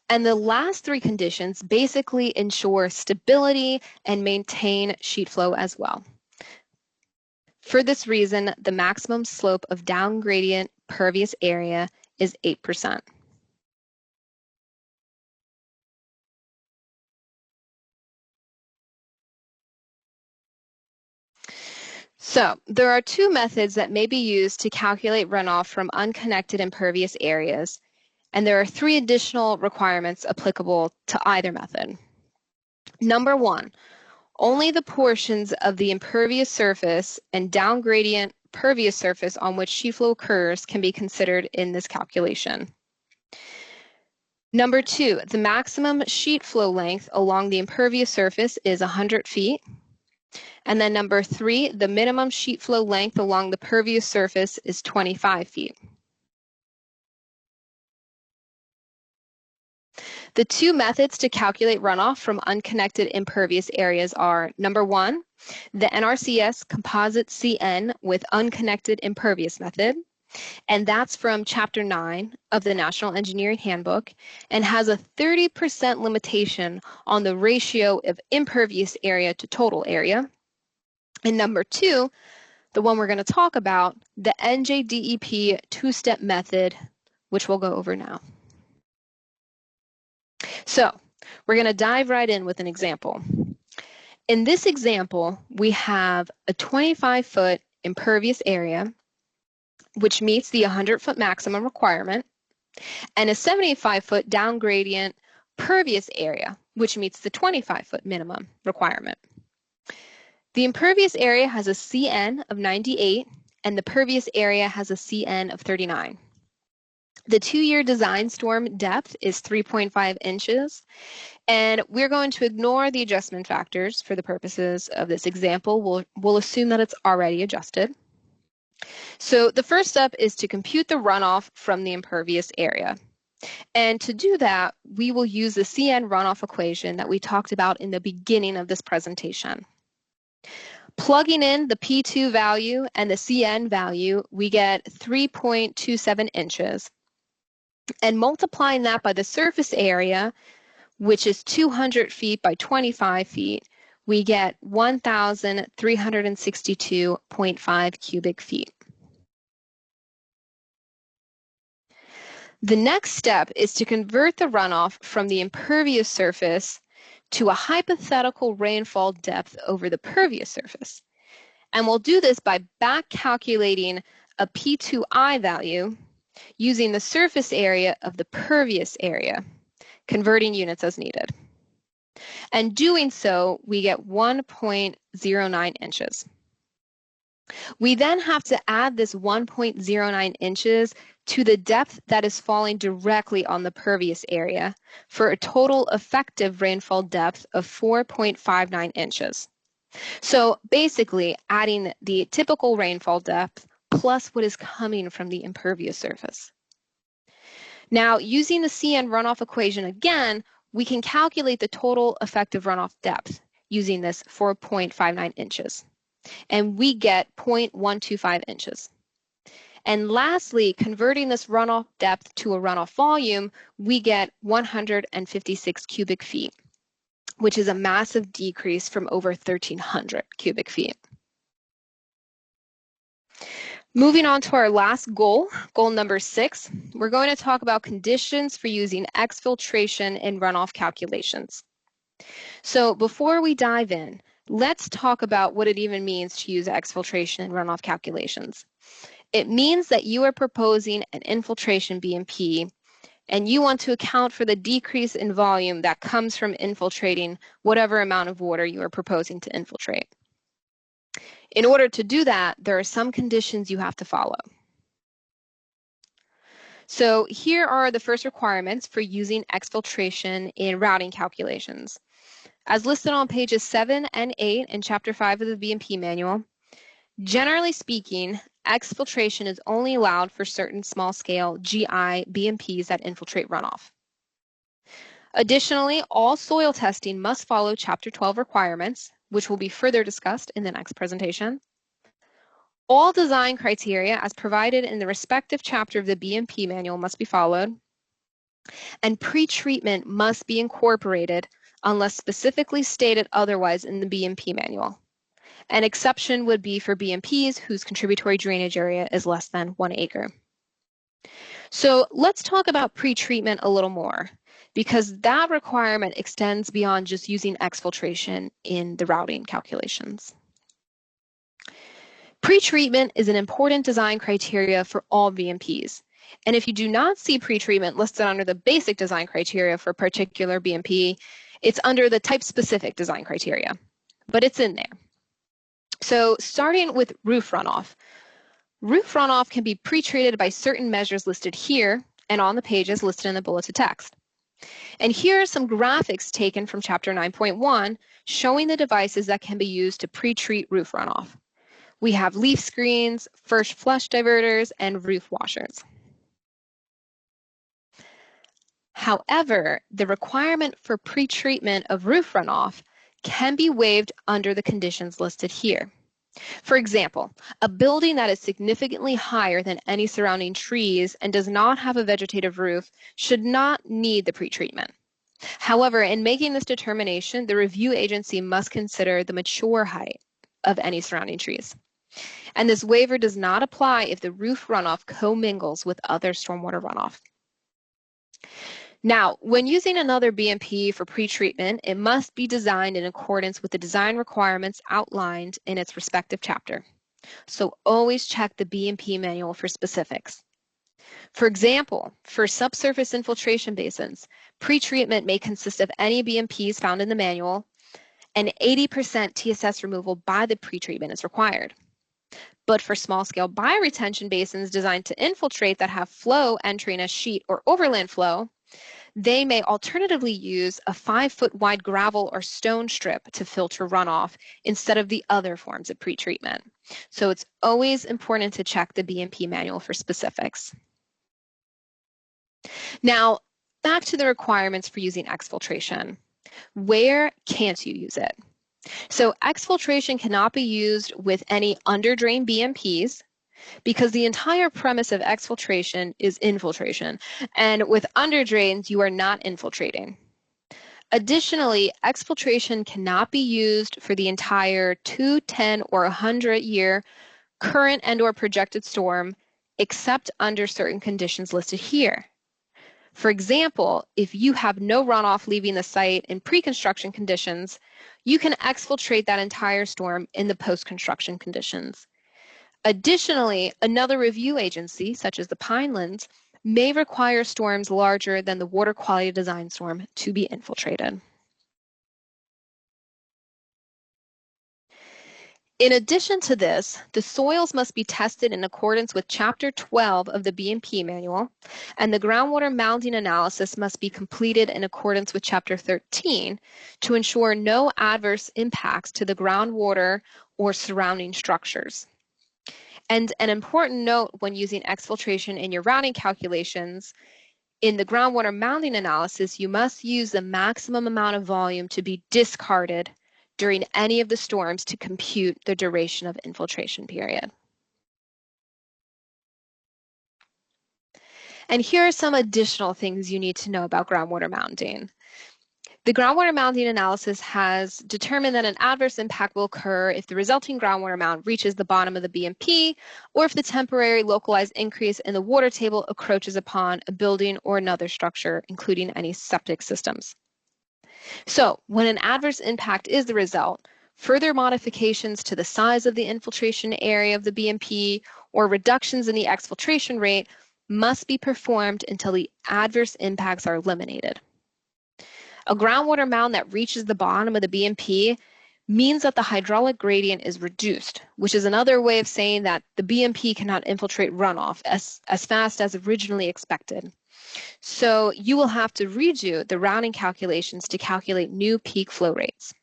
And the last 3 conditions basically ensure stability and maintain sheet flow as well. For this reason, the maximum slope of down gradient pervious area is 8%. So there are 2 methods that may be used to calculate runoff from unconnected impervious areas, and there are 3 additional requirements applicable to either method. Number 1, only the portions of the impervious surface and down gradient pervious surface on which sheet flow occurs can be considered in this calculation. Number 2, the maximum sheet flow length along the impervious surface is 100 feet. And then number 3, the minimum sheet flow length along the pervious surface is 25 feet. The 2 methods to calculate runoff from unconnected impervious areas are, number 1, the NRCS composite CN with unconnected impervious method, and that's from Chapter 9 of the National Engineering Handbook and has a 30% limitation on the ratio of impervious area to total area. And number 2, the one we're going to talk about, the NJDEP two-step method, which we'll go over now. So we're going to dive right in with an example. In this example, we have a 25-foot impervious area, which meets the 100-foot maximum requirement, and a 75-foot down gradient pervious area, which meets the 25-foot minimum requirement. The impervious area has a CN of 98, and the pervious area has a CN of 39. The 2-year design storm depth is 3.5 inches, and we're going to ignore the adjustment factors for the purposes of this example. We'll assume that it's already adjusted. So the first step is to compute the runoff from the impervious area. And to do that, we will use the CN runoff equation that we talked about in the beginning of this presentation. Plugging in the P2 value and the CN value, we get 3.27 inches. And multiplying that by the surface area, which is 200 feet by 25 feet, we get 1,362.5 cubic feet. The next step is to convert the runoff from the impervious surface to a hypothetical rainfall depth over the pervious surface. And we'll do this by back calculating a P2I value using the surface area of the pervious area, converting units as needed. And doing so, we get 1.09 inches. We then have to add this 1.09 inches to the depth that is falling directly on the pervious area for a total effective rainfall depth of 4.59 inches. So basically adding the typical rainfall depth plus what is coming from the impervious surface. Now, using the CN runoff equation again, we can calculate the total effective runoff depth using this 4.59 inches. And we get 0.125 inches. And lastly, converting this runoff depth to a runoff volume, we get 156 cubic feet, which is a massive decrease from over 1,300 cubic feet. Moving on to our last goal, goal number 6, we're going to talk about conditions for using exfiltration in runoff calculations. So before we dive in, let's talk about what it even means to use exfiltration in runoff calculations. It means that you are proposing an infiltration BMP, and you want to account for the decrease in volume that comes from infiltrating whatever amount of water you are proposing to infiltrate. In order to do that, there are some conditions you have to follow. So here are the first requirements for using exfiltration in routing calculations. As listed on pages 7 and 8 in Chapter 5 of the BMP manual, generally speaking, exfiltration is only allowed for certain small-scale GI BMPs that infiltrate runoff. Additionally, all soil testing must follow Chapter 12 requirements, which will be further discussed in the next presentation. All design criteria as provided in the respective chapter of the BMP manual must be followed, and pre-treatment must be incorporated unless specifically stated otherwise in the BMP manual. An exception would be for BMPs whose contributory drainage area is less than 1 acre. So let's talk about pre-treatment a little more, because that requirement extends beyond just using exfiltration in the routing calculations. Pre-treatment is an important design criteria for all BMPs. And if you do not see pre-treatment listed under the basic design criteria for a particular BMP, it's under the type-specific design criteria, but it's in there. So starting with roof runoff. Roof runoff can be pre-treated by certain measures listed here and on the pages listed in the bulleted text. And here are some graphics taken from Chapter 9.1 showing the devices that can be used to pre-treat roof runoff. We have leaf screens, first flush diverters, and roof washers. However, the requirement for pre-treatment of roof runoff can be waived under the conditions listed here. For example, a building that is significantly higher than any surrounding trees and does not have a vegetative roof should not need the pre-treatment. However, in making this determination, the review agency must consider the mature height of any surrounding trees. And this waiver does not apply if the roof runoff commingles with other stormwater runoff. Now, when using another BMP for pre-treatment, it must be designed in accordance with the design requirements outlined in its respective chapter. So always check the BMP manual for specifics. For example, for subsurface infiltration basins, pre-treatment may consist of any BMPs found in the manual, and 80% TSS removal by the pre-treatment is required. But for small-scale bioretention basins designed to infiltrate that have flow entering as sheet or overland flow, they may alternatively use a 5-foot wide gravel or stone strip to filter runoff instead of the other forms of pretreatment. So it's always important to check the BMP manual for specifics. Now, back to the requirements for using exfiltration. Where can't you use it? So exfiltration cannot be used with any underdrain BMPs because the entire premise of exfiltration is infiltration. And with underdrains, you are not infiltrating. Additionally, exfiltration cannot be used for the entire 2, 10, or 100-year current and/or projected storm, except under certain conditions listed here. For example, if you have no runoff leaving the site in pre-construction conditions, you can exfiltrate that entire storm in the post-construction conditions. Additionally, another review agency, such as the Pinelands, may require storms larger than the water quality design storm to be infiltrated. In addition to this, the soils must be tested in accordance with Chapter 12 of the BMP manual, and the groundwater mounding analysis must be completed in accordance with Chapter 13 to ensure no adverse impacts to the groundwater or surrounding structures. And an important note when using exfiltration in your routing calculations, in the groundwater mounding analysis, you must use the maximum amount of volume to be discarded during any of the storms to compute the duration of infiltration period. And here are some additional things you need to know about groundwater mounding. The groundwater mounding analysis has determined that an adverse impact will occur if the resulting groundwater mound reaches the bottom of the BMP, or if the temporary localized increase in the water table encroaches upon a building or another structure, including any septic systems. So when an adverse impact is the result, further modifications to the size of the infiltration area of the BMP or reductions in the exfiltration rate must be performed until the adverse impacts are eliminated. A groundwater mound that reaches the bottom of the BMP means that the hydraulic gradient is reduced, which is another way of saying that the BMP cannot infiltrate runoff as fast as originally expected. So you will have to redo the routing calculations to calculate new peak flow rates.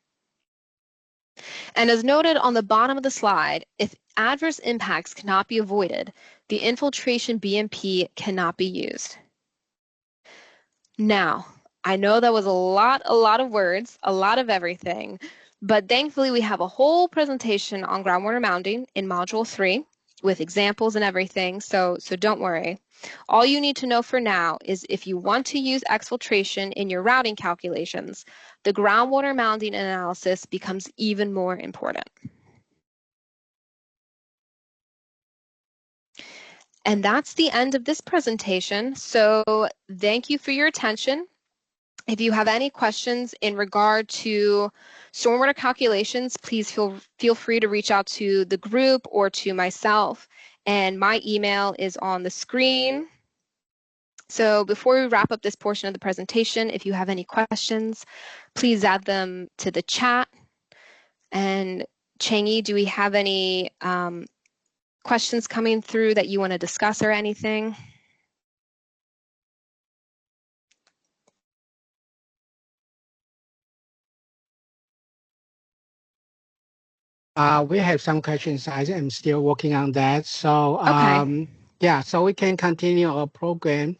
And as noted on the bottom of the slide, if adverse impacts cannot be avoided, the infiltration BMP cannot be used. Now, I know that was a lot of words, a lot of everything, but thankfully we have a whole presentation on groundwater mounding in Module 3 with examples and everything, so don't worry. All you need to know for now is if you want to use exfiltration in your routing calculations, the groundwater mounding analysis becomes even more important. And that's the end of this presentation, so thank you for your attention. If you have any questions in regard to stormwater calculations, please feel free to reach out to the group or to myself. And my email is on the screen. So before we wrap up this portion of the presentation, if you have any questions, please add them to the chat. And Changi, do we have any questions coming through that you want to discuss or anything? We have some questions. I am still working on that. So Okay. yeah, so we can continue our program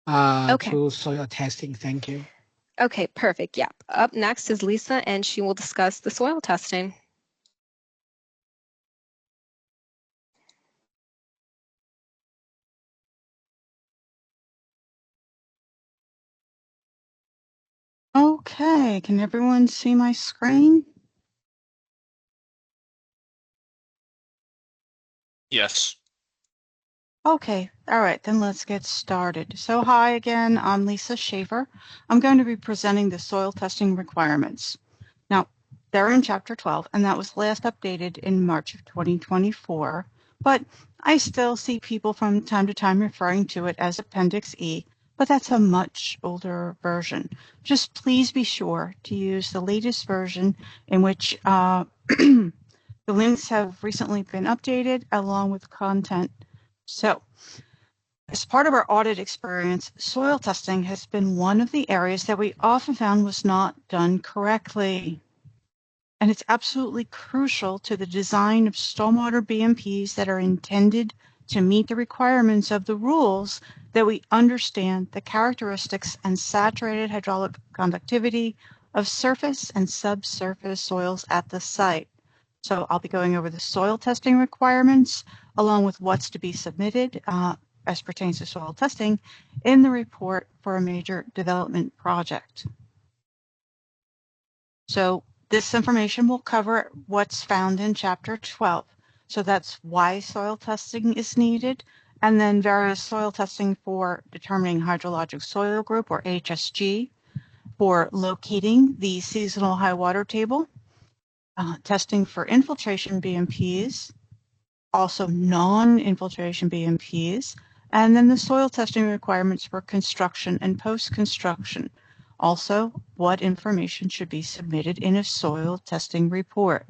Okay. to soil testing. Thank you. Okay, perfect. Yeah. Up next is Lisa, and she will discuss the soil testing. Okay, can everyone see my screen? Yes. Okay, all right, then let's get started. So hi again, I'm Lisa Schaefer. I'm going to be presenting the soil testing requirements. Now, they're in Chapter 12, and that was last updated in March of 2024, but I still see people from time to time referring to it as Appendix E, but that's a much older version. Just please be sure to use the latest version in which The links have recently been updated along with content. So, as part of our audit experience, soil testing has been one of the areas that we often found was not done correctly. And it's absolutely crucial to the design of stormwater BMPs that are intended to meet the requirements of the rules that we understand the characteristics and saturated hydraulic conductivity of surface and subsurface soils at the site. So I'll be going over the soil testing requirements along with what's to be submitted as pertains to soil testing in the report for a major development project. So this information will cover what's found in Chapter 12. So that's why soil testing is needed, and then various soil testing for determining hydrologic soil group, or HSG, for locating the seasonal high water table, testing for infiltration BMPs, also non-infiltration BMPs, and then the soil testing requirements for construction and post-construction. Also, what information should be submitted in a soil testing report.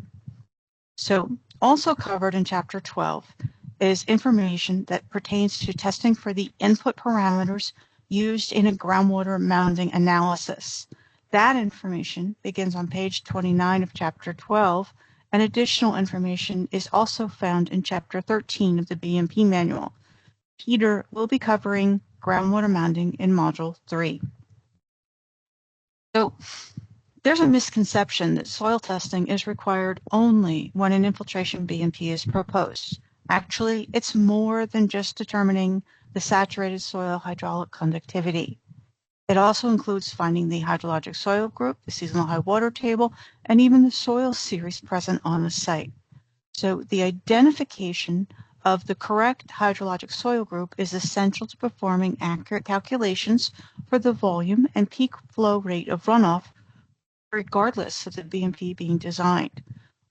So, also covered in Chapter 12 is information that pertains to testing for the input parameters used in a groundwater mounding analysis. That information begins on page 29 of Chapter 12, and additional information is also found in Chapter 13 of the BMP manual. Peter will be covering groundwater mounding in Module 3. So there's a misconception that soil testing is required only when an infiltration BMP is proposed. Actually, it's more than just determining the saturated soil hydraulic conductivity. It also includes finding the hydrologic soil group, the seasonal high water table, and even the soil series present on the site. So the identification of the correct hydrologic soil group is essential to performing accurate calculations for the volume and peak flow rate of runoff, regardless of the BMP being designed.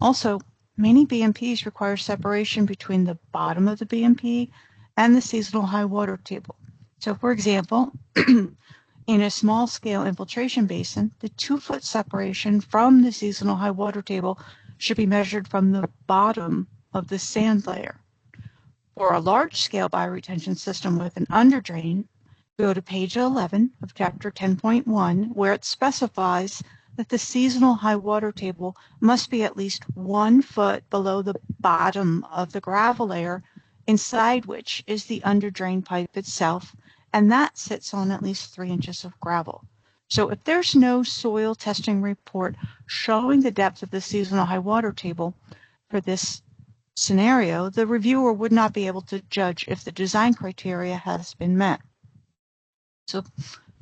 Also, many BMPs require separation between the bottom of the BMP and the seasonal high water table. So, for example, in a small-scale infiltration basin, the 2-foot separation from the seasonal high water table should be measured from the bottom of the sand layer. For a large-scale bioretention system with an underdrain, go to page 11 of Chapter 10.1, where it specifies that the seasonal high water table must be at least 1 foot below the bottom of the gravel layer, inside which is the underdrain pipe itself, and that sits on at least 3 inches of gravel. So if there's no soil testing report showing the depth of the seasonal high water table for this scenario, the reviewer would not be able to judge if the design criteria has been met. So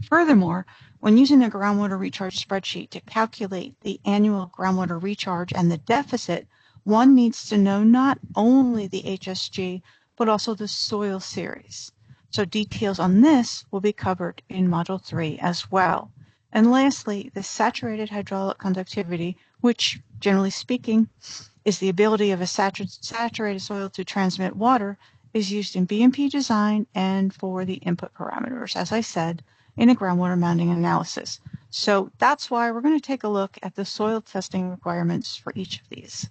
furthermore, when using a groundwater recharge spreadsheet to calculate the annual groundwater recharge and the deficit, one needs to know not only the HSG, but also the soil series. So details on this will be covered in Module 3 as well. And lastly, the saturated hydraulic conductivity, which, generally speaking, is the ability of a saturated soil to transmit water, is used in BMP design and for the input parameters, as I said, in a groundwater mounding analysis. So that's why we're going to take a look at the soil testing requirements for each of these.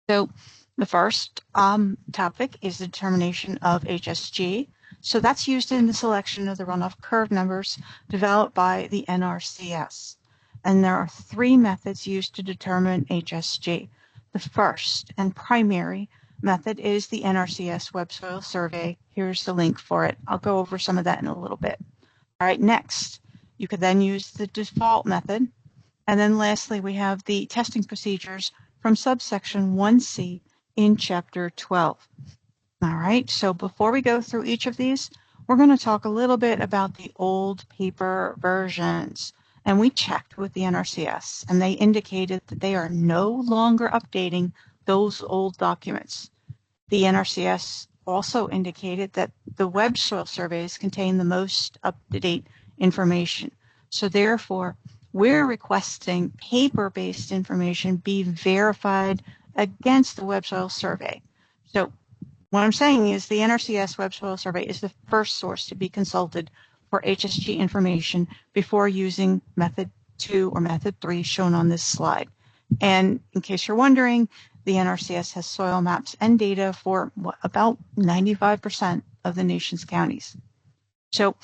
So the first topic is the determination of HSG. So that's used in the selection of the runoff curve numbers developed by the NRCS. And there are 3 methods used to determine HSG. The first and primary method is the NRCS Web Soil Survey. Here's the link for it. I'll go over some of that in a little bit. All right, next, you could then use the default method. And then lastly, we have the testing procedures from subsection 1C in Chapter 12. All right, so before we go through each of these, we're going to talk a little bit about the old paper versions. And we checked with the NRCS, and they indicated that they are no longer updating those old documents. The NRCS also indicated that the web soil surveys contain the most up-to-date information. So therefore, we're requesting paper-based information be verified against the web soil survey. So what I'm saying is the NRCS Web Soil Survey is the first source to be consulted for HSG information before using Method 2 or Method 3 shown on this slide. And in case you're wondering, the NRCS has soil maps and data for about 95% of the nation's counties. So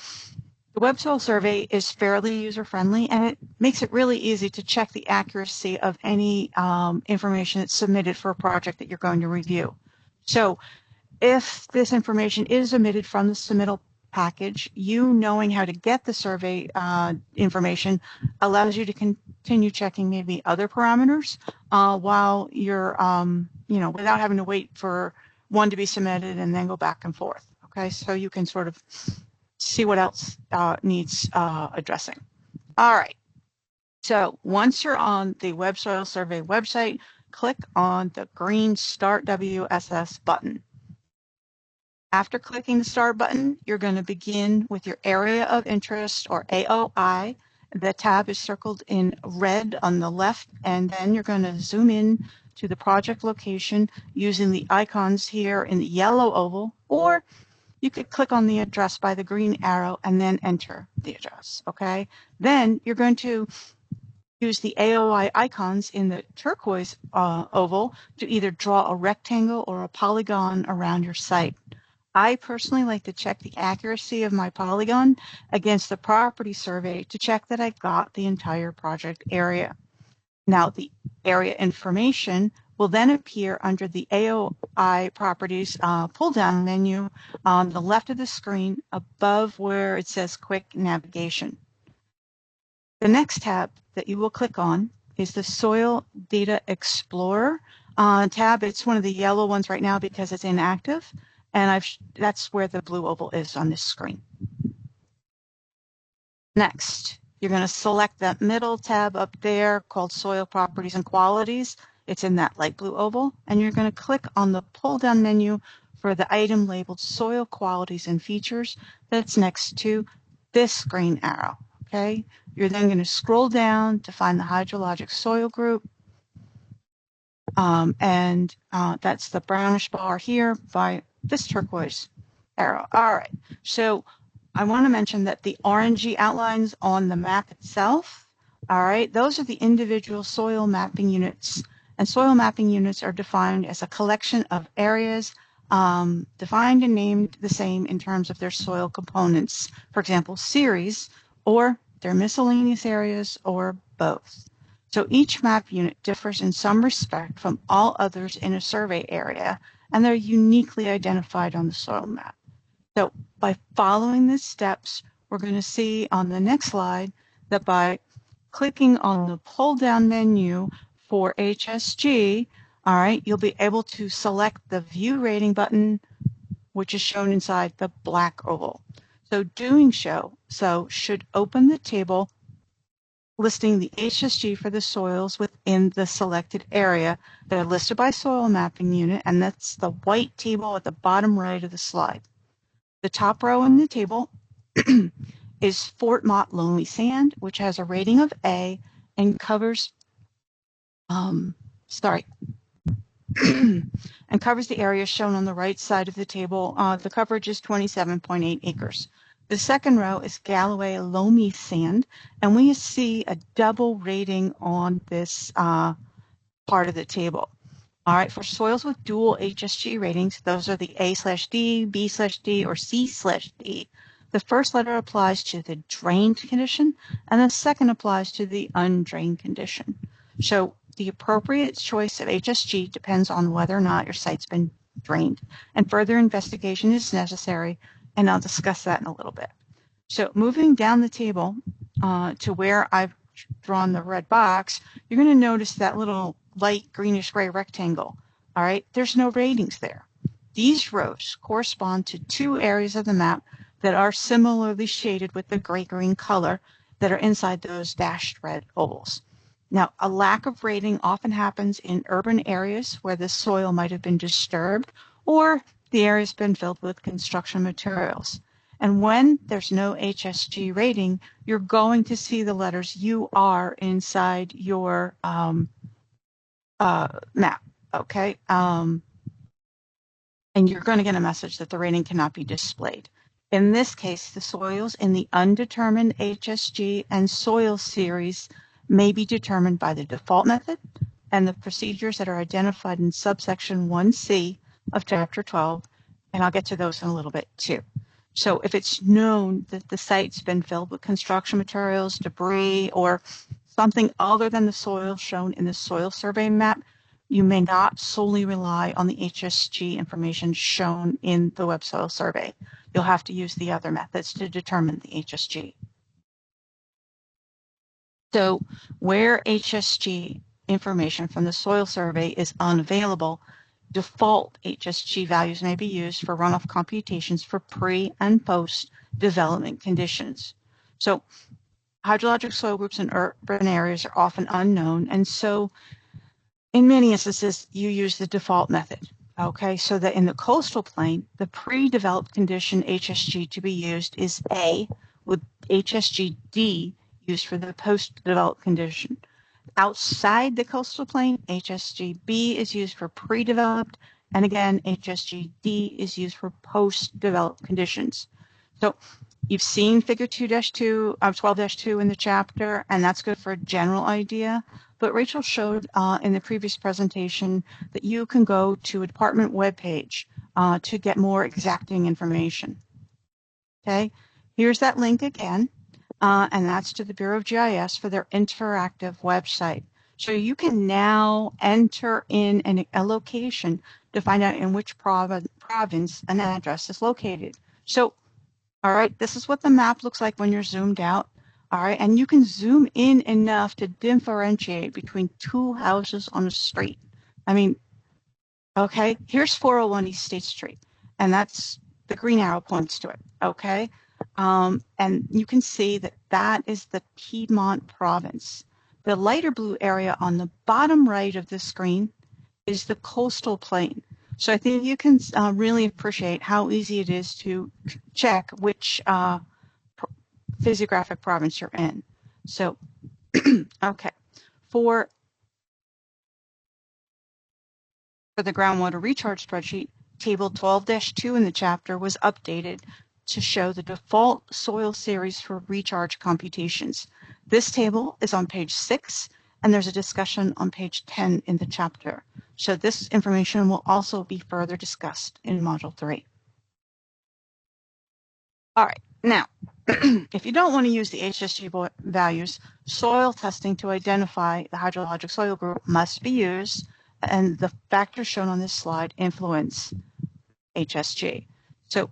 the web soil survey is fairly user-friendly, and it makes it really easy to check the accuracy of any information that's submitted for a project that you're going to review. So if this information is omitted from the submittal package, you knowing how to get the survey information allows you to continue checking maybe other parameters while you're, without having to wait for one to be submitted and then go back and forth. Okay, so you can sort of see what else needs addressing. All right. So once you're on the Web Soil Survey website, click on the green Start WSS button. After clicking the Start button, you're going to begin with your Area of Interest, or AOI. The tab is circled in red on the left, and then you're going to zoom in to the project location using the icons here in the yellow oval, or you could click on the address by the green arrow and then enter the address, okay? Then you're going to use the AOI icons in the turquoise oval to either draw a rectangle or a polygon around your site. I personally like to check the accuracy of my polygon against the property survey to check that I got the entire project area. Now, the area information will then appear under the AOI properties pull-down menu on the left of the screen above where it says Quick Navigation. The next tab that you will click on is the Soil Data Explorer tab. It's one of the yellow ones right now because it's inactive, and that's where the blue oval is on this screen. Next, you're going to select that middle tab up there called Soil Properties and Qualities. It's in that light blue oval, and you're going to click on the pull-down menu for the item labeled Soil Qualities and Features that's next to this green arrow, okay? You're then going to scroll down to find the hydrologic soil group, and that's the brownish bar here by this turquoise arrow. All right, so I want to mention that the orangey outlines on the map itself, all right, those are the individual soil mapping units. And soil mapping units are defined as a collection of areas defined and named the same in terms of their soil components. For example, series, or their miscellaneous areas, or both. So each map unit differs in some respect from all others in a survey area, and they're uniquely identified on the soil map. So by following the steps, we're going to see on the next slide that by clicking on the pull-down menu for HSG, all right, you'll be able to select the View Rating button, which is shown inside the black oval. So doing so should open the table listing the HSG for the soils within the selected area that are listed by soil mapping unit, and that's the white table at the bottom right of the slide. The top row in the table is Fort Mott Loamy Sand, which has a rating of A and covers, and covers the area shown on the right side of the table. The coverage is 27.8 acres. The second row is Galloway Loamy Sand, and we see a double rating on this part of the table. All right, for soils with dual HSG ratings, those are the A/D, B/D, or C/D. The first letter applies to the drained condition, and the second applies to the undrained condition. So the appropriate choice of HSG depends on whether or not your site's been drained, and further investigation is necessary, and I'll discuss that in a little bit. So moving down the table to where I've drawn the red box, you're going to notice that little light greenish gray rectangle. All right, there's no ratings there. These rows correspond to two areas of the map that are similarly shaded with the gray-green color that are inside those dashed red ovals. Now, a lack of rating often happens in urban areas where the soil might have been disturbed or the area's been filled with construction materials. And when there's no HSG rating, you're going to see the letters UR inside your map, okay? And you're going to get a message that the rating cannot be displayed. In this case, the soils in the undetermined HSG and soil series may be determined by the default method, and the procedures that are identified in subsection 1C of Chapter 12, and I'll get to those in a little bit too. So if it's known that the site's been filled with construction materials, debris, or something other than the soil shown in the soil survey map, you may not solely rely on the HSG information shown in the web soil survey. You'll have to use the other methods to determine the HSG. So where HSG information from the soil survey is unavailable, default HSG values may be used for runoff computations for pre and post development conditions. So hydrologic soil groups in urban areas are often unknown, and so in many instances you use the default method. Okay, so that in the coastal plain, the pre-developed condition HSG to be used is A, with HSG D used for the post-developed condition. Outside the coastal plain, HSG B is used for pre-developed, and again, HSG D is used for post-developed conditions. So you've seen figure 2-2, 12-2 in the chapter, and that's good for a general idea. But Rachel showed in the previous presentation that you can go to a department webpage to get more exacting information. Okay, here's that link again. And that's to the Bureau of GIS for their interactive website. So you can now enter in a location to find out in which province an address is located. So, all right, this is what the map looks like when you're zoomed out. All right, and you can zoom in enough to differentiate between two houses on a street. I mean, okay, here's 401 East State Street, and that's the green arrow points to it, okay? And you can see that that is the Piedmont province. The lighter blue area on the bottom right of the screen is the coastal plain. So I think you can really appreciate how easy it is to check which physiographic province you're in. So, okay, for the groundwater recharge spreadsheet, table 12-2 in the chapter was updated to show the default soil series for recharge computations. This table is on page 6, and there's a discussion on page 10 in the chapter. So this information will also be further discussed in Module 3. All right, now, if you don't want to use the HSG values, soil testing to identify the hydrologic soil group must be used, and the factors shown on this slide influence HSG. So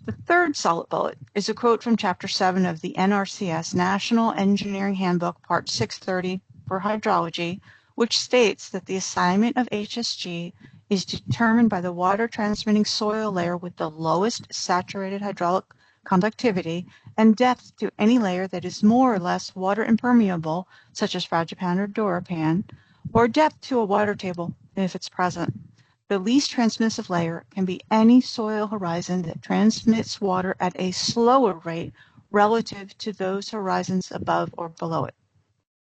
the third solid bullet is a quote from Chapter 7 of the NRCS National Engineering Handbook, Part 630 for Hydrology, which states that the assignment of HSG is determined by the water transmitting soil layer with the lowest saturated hydraulic conductivity and depth to any layer that is more or less water impermeable, such as fragipan or durapan, or depth to a water table if it's present. The least transmissive layer can be any soil horizon that transmits water at a slower rate relative to those horizons above or below it.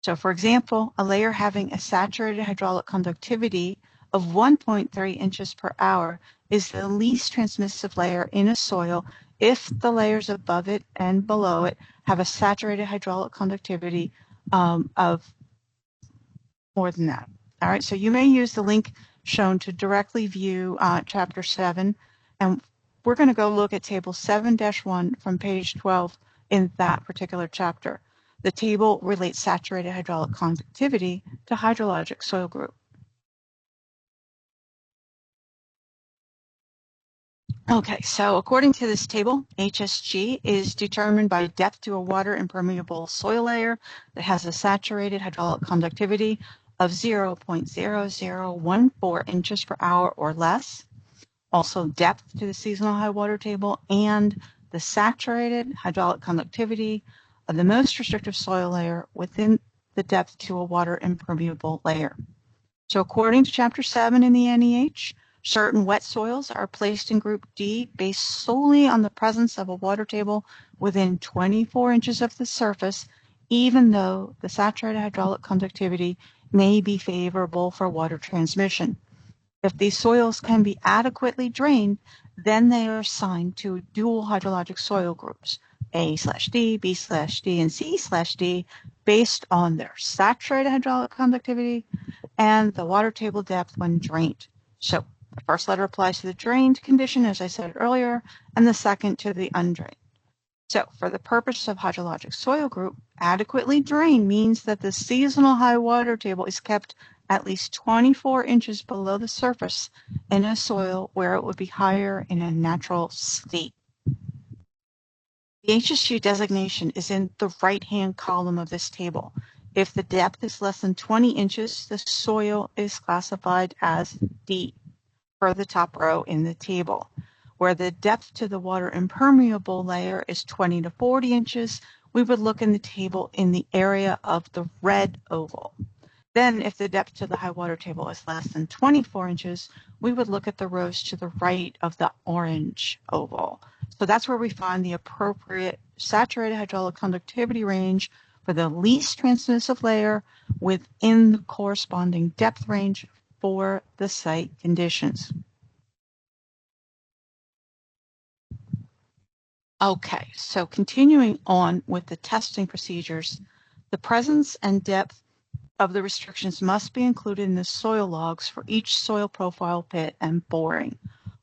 So for example, a layer having a saturated hydraulic conductivity of 1.3 inches per hour is the least transmissive layer in a soil if the layers above it and below it have a saturated hydraulic conductivity of more than that. All right, so you may use the link shown to directly view Chapter 7, and we're going to go look at Table 7-1 from page 12 in that particular chapter. The table relates saturated hydraulic conductivity to hydrologic soil group. Okay, so according to this table, HSG is determined by depth to a water impermeable soil layer that has a saturated hydraulic conductivity of 0.0014 inches per hour or less. Also depth to the seasonal high water table and the saturated hydraulic conductivity of the most restrictive soil layer within the depth to a water impermeable layer. So according to Chapter 7 in the NEH, certain wet soils are placed in Group D based solely on the presence of a water table within 24 inches of the surface, even though the saturated hydraulic conductivity may be favorable for water transmission. If these soils can be adequately drained, then they are assigned to dual hydrologic soil groups, A/D, B/D, and C/D based on their saturated hydraulic conductivity and the water table depth when drained. So the first letter applies to the drained condition, as I said earlier, and the second to the undrained. So for the purpose of hydrologic soil group, adequately drained means that the seasonal high water table is kept at least 24 inches below the surface in a soil where it would be higher in a natural state. The HSU designation is in the right-hand column of this table. If the depth is less than 20 inches, the soil is classified as D per the top row in the table. Where the depth to the water impermeable layer is 20 to 40 inches, we would look in the table in the area of the red oval. Then if the depth to the high water table is less than 24 inches, we would look at the rows to the right of the orange oval. So that's where we find the appropriate saturated hydraulic conductivity range for the least transmissive layer within the corresponding depth range for the site conditions. Okay, so continuing on with the testing procedures, the presence and depth of the restrictions must be included in the soil logs for each soil profile pit and boring.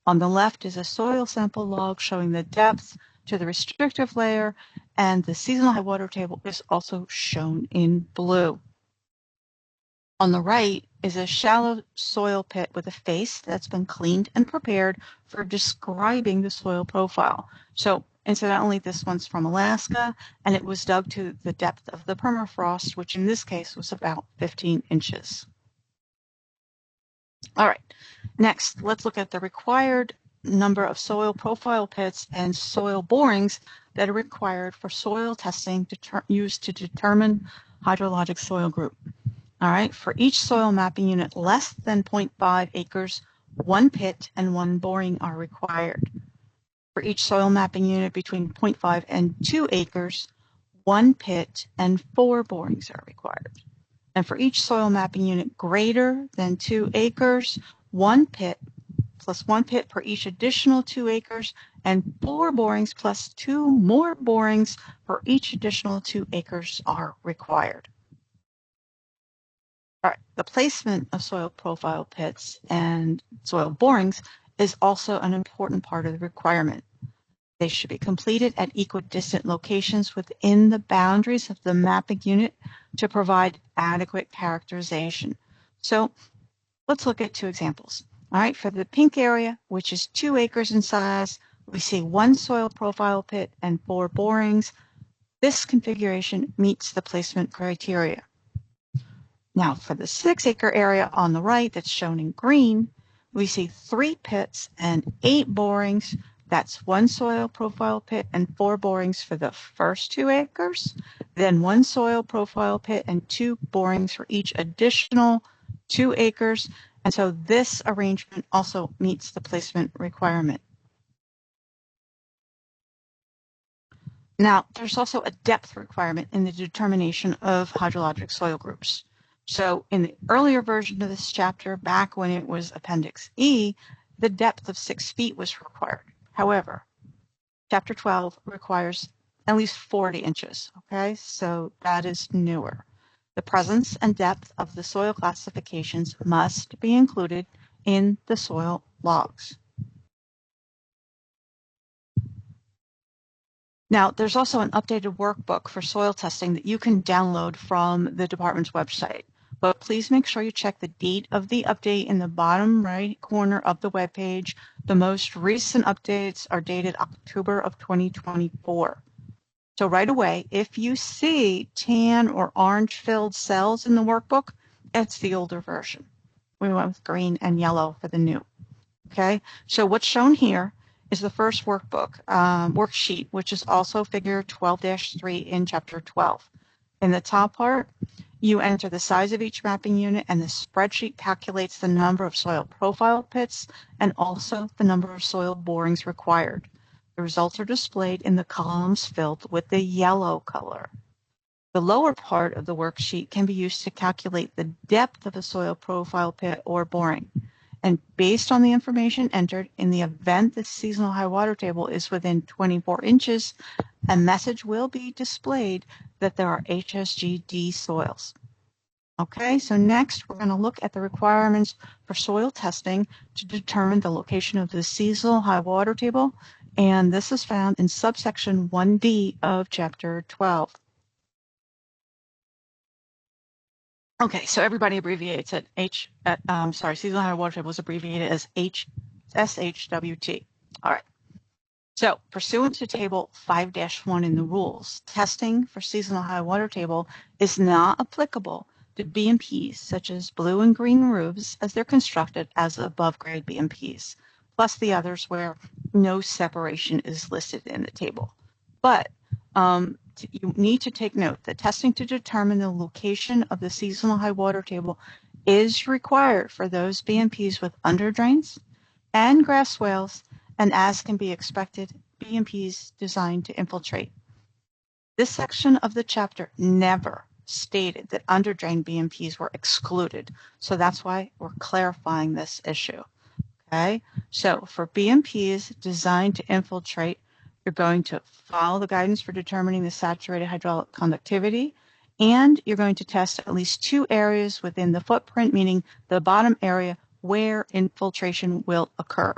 On the left is a soil sample log showing the depth to the restrictive layer, and the seasonal high water table is also shown in blue. On the right is a shallow soil pit with a face that's been cleaned and prepared for describing the soil profile. So incidentally, this one's from Alaska, and it was dug to the depth of the permafrost, which in this case was about 15 inches. All right, next, let's look at the required number of soil profile pits and soil borings that are required for soil testing used to determine hydrologic soil group. All right, for each soil mapping unit less than 0.5 acres, 1 pit and 1 boring are required. For each soil mapping unit between 0.5 and 2 acres, 1 pit and 4 borings are required. And for each soil mapping unit greater than 2 acres, 1 pit plus 1 pit per each additional 2 acres, and 4 borings plus 2 more borings for each additional 2 acres are required. All right, the placement of soil profile pits and soil borings is also an important part of the requirement. They should be completed at equidistant locations within the boundaries of the mapping unit to provide adequate characterization. So let's look at 2 examples. All right, for the pink area, which is 2 acres in size, we see 1 soil profile pit and 4 borings. This configuration meets the placement criteria. Now, for the 6-acre area on the right that's shown in green, we see 3 pits and 8 borings. That's 1 soil profile pit and 4 borings for the first 2 acres, then 1 soil profile pit and 2 borings for each additional 2 acres. And so this arrangement also meets the placement requirement. Now, there's also a depth requirement in the determination of hydrologic soil groups. So in the earlier version of this chapter, back when it was Appendix E, the depth of 6 feet was required. However, Chapter 12 requires at least 40 inches, okay? So that is newer. The presence and depth of the soil classifications must be included in the soil logs. Now, there's also an updated workbook for soil testing that you can download from the department's website. But please make sure you check the date of the update in the bottom right corner of the webpage. The most recent updates are dated October of 2024. So right away, if you see tan or orange filled cells in the workbook, it's the older version. We went with green and yellow for the new. Okay, so what's shown here is the first worksheet, which is also figure 12-3 in chapter 12. In the top part, you enter the size of each mapping unit, and the spreadsheet calculates the number of soil profile pits and also the number of soil borings required. The results are displayed in the columns filled with the yellow color. The lower part of the worksheet can be used to calculate the depth of a soil profile pit or boring. And based on the information entered, in the event the seasonal high water table is within 24 inches, a message will be displayed that there are HSGD soils. Okay, so next we're going to look at the requirements for soil testing to determine the location of the seasonal high water table, and this is found in subsection 1D of chapter 12. Okay, so everybody abbreviates it. Seasonal high water table is abbreviated as SHWT. All right. So, pursuant to Table 5-1 in the rules, testing for seasonal high water table is not applicable to BMPs such as blue and green roofs as they're constructed as above-grade BMPs, plus the others where no separation is listed in the table. But you need to take note that testing to determine the location of the seasonal high water table is required for those BMPs with underdrains and grass swales, and as can be expected, BMPs designed to infiltrate. This section of the chapter never stated that underdrain BMPs were excluded, so that's why we're clarifying this issue. Okay, so for BMPs designed to infiltrate, you're going to follow the guidance for determining the saturated hydraulic conductivity, and you're going to test at least 2 areas within the footprint, meaning the bottom area where infiltration will occur.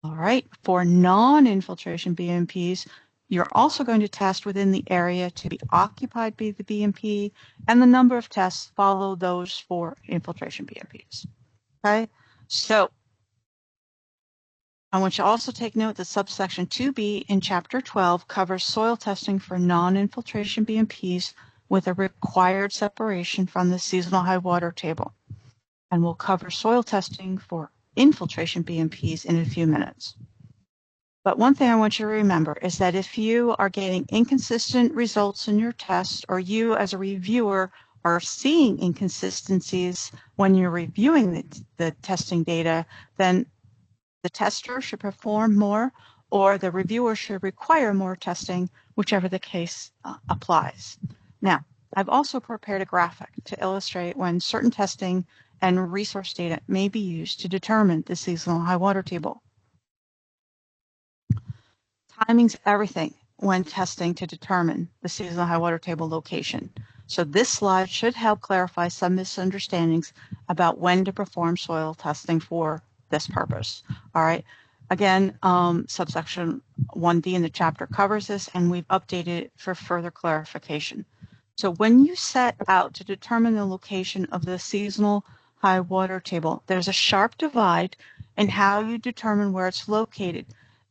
All right, for non-infiltration BMPs, you're also going to test within the area to be occupied by the BMP, and the number of tests follow those for infiltration BMPs. Okay, so I want you to also take note that subsection 2B in Chapter 12 covers soil testing for non-infiltration BMPs with a required separation from the seasonal high water table. And we'll cover soil testing for infiltration BMPs in a few minutes. But one thing I want you to remember is that if you are getting inconsistent results in your test, or you as a reviewer are seeing inconsistencies when you're reviewing the testing data, then the tester should perform more, or the reviewer should require more testing, whichever the case applies. Now, I've also prepared a graphic to illustrate when certain testing and resource data may be used to determine the seasonal high water table. Timing's everything when testing to determine the seasonal high water table location. So this slide should help clarify some misunderstandings about when to perform soil testing for this purpose. All right. Again, subsection 1D in the chapter covers this, and we've updated it for further clarification. So when you set out to determine the location of the seasonal high water table, there's a sharp divide in how you determine where it's located,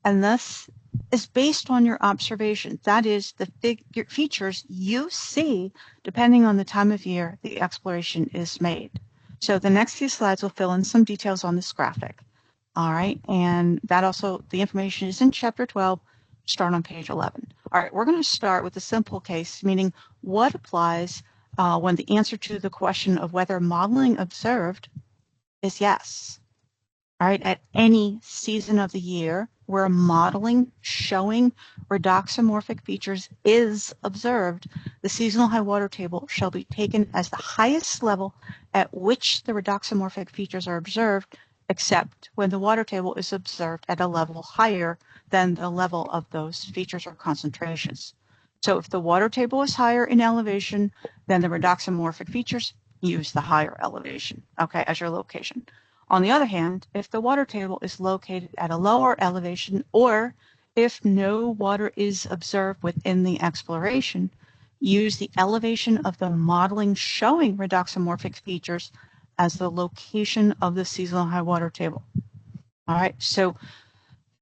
and this is based on your observation. That is, the features you see depending on the time of year the exploration is made. So the next few slides will fill in some details on this graphic. All right, and that also, the information is in Chapter 12, start on page 11. All right, we're going to start with the simple case, meaning what applies when the answer to the question of whether modeling observed is yes. All right, at any season of the year where modeling showing redoxamorphic features is observed, the seasonal high water table shall be taken as the highest level at which the redoxamorphic features are observed, except when the water table is observed at a level higher than the level of those features or concentrations. So if the water table is higher in elevation than the redoxamorphic features, use the higher elevation, okay, as your location. On the other hand, if the water table is located at a lower elevation, or if no water is observed within the exploration, use the elevation of the modeling showing redoxamorphic features as the location of the seasonal high water table. All right, so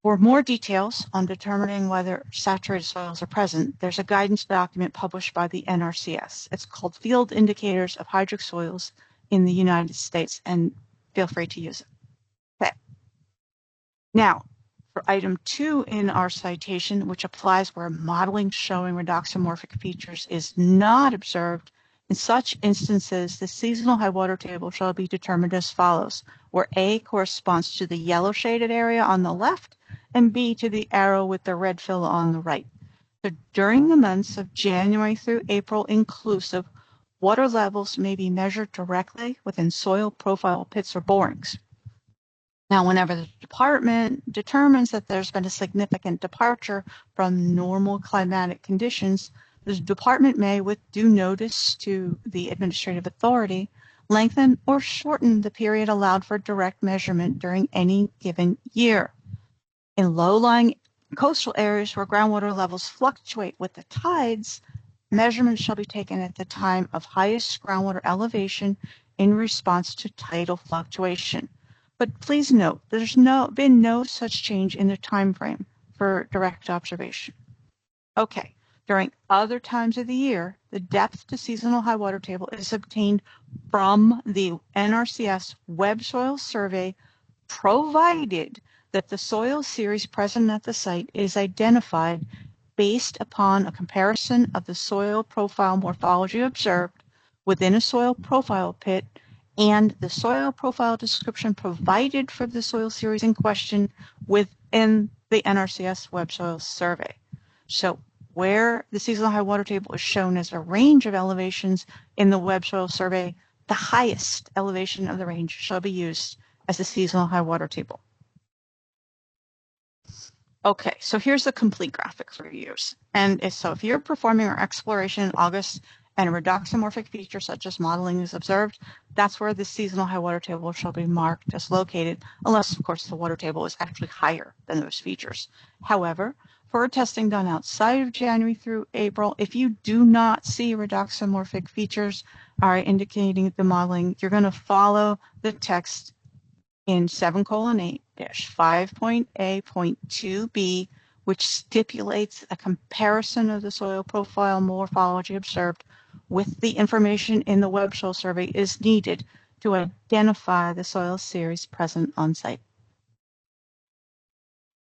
for more details on determining whether saturated soils are present, there's a guidance document published by the NRCS. It's called Field Indicators of Hydric Soils in the United States, and feel free to use it. Okay. Now, for item 2 in our citation, which applies where modeling showing redoxamorphic features is not observed, in such instances, the seasonal high water table shall be determined as follows, where A corresponds to the yellow shaded area on the left and B to the arrow with the red fill on the right. So during the months of January through April inclusive, water levels may be measured directly within soil profile pits or borings. Now, whenever the department determines that there's been a significant departure from normal climatic conditions, the department may, with due notice to the administrative authority, lengthen or shorten the period allowed for direct measurement during any given year. In low-lying coastal areas where groundwater levels fluctuate with the tides, measurements shall be taken at the time of highest groundwater elevation in response to tidal fluctuation. But please note, there's been no such change in the time frame for direct observation. Okay, during other times of the year, the depth to seasonal high water table is obtained from the NRCS Web Soil Survey, provided that the soil series present at the site is identified based upon a comparison of the soil profile morphology observed within a soil profile pit and the soil profile description provided for the soil series in question within the NRCS Web Soil Survey. So where the seasonal high water table is shown as a range of elevations in the Web Soil Survey, the highest elevation of the range shall be used as the seasonal high water table. Okay, so here's the complete graphic for use. And so if you're performing our exploration in August and a redoxomorphic feature such as modeling is observed, that's where the seasonal high water table shall be marked as located, unless, of course, the water table is actually higher than those features. However, for testing done outside of January through April, if you do not see redoxomorphic features are indicating the modeling, you're going to follow the text in 7:8-5.A.2b, which stipulates a comparison of the soil profile morphology observed with the information in the Web Soil Survey is needed to identify the soil series present on site.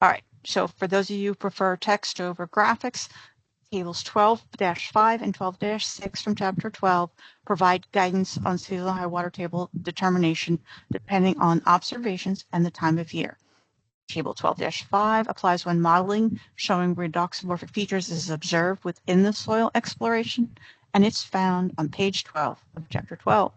All right, so for those of you who prefer text over graphics, tables 12-5 and 12-6 from Chapter 12 provide guidance on seasonal high water table determination depending on observations and the time of year. Table 12-5 applies when modeling showing redoxomorphic features is observed within the soil exploration, and it's found on page 12 of Chapter 12.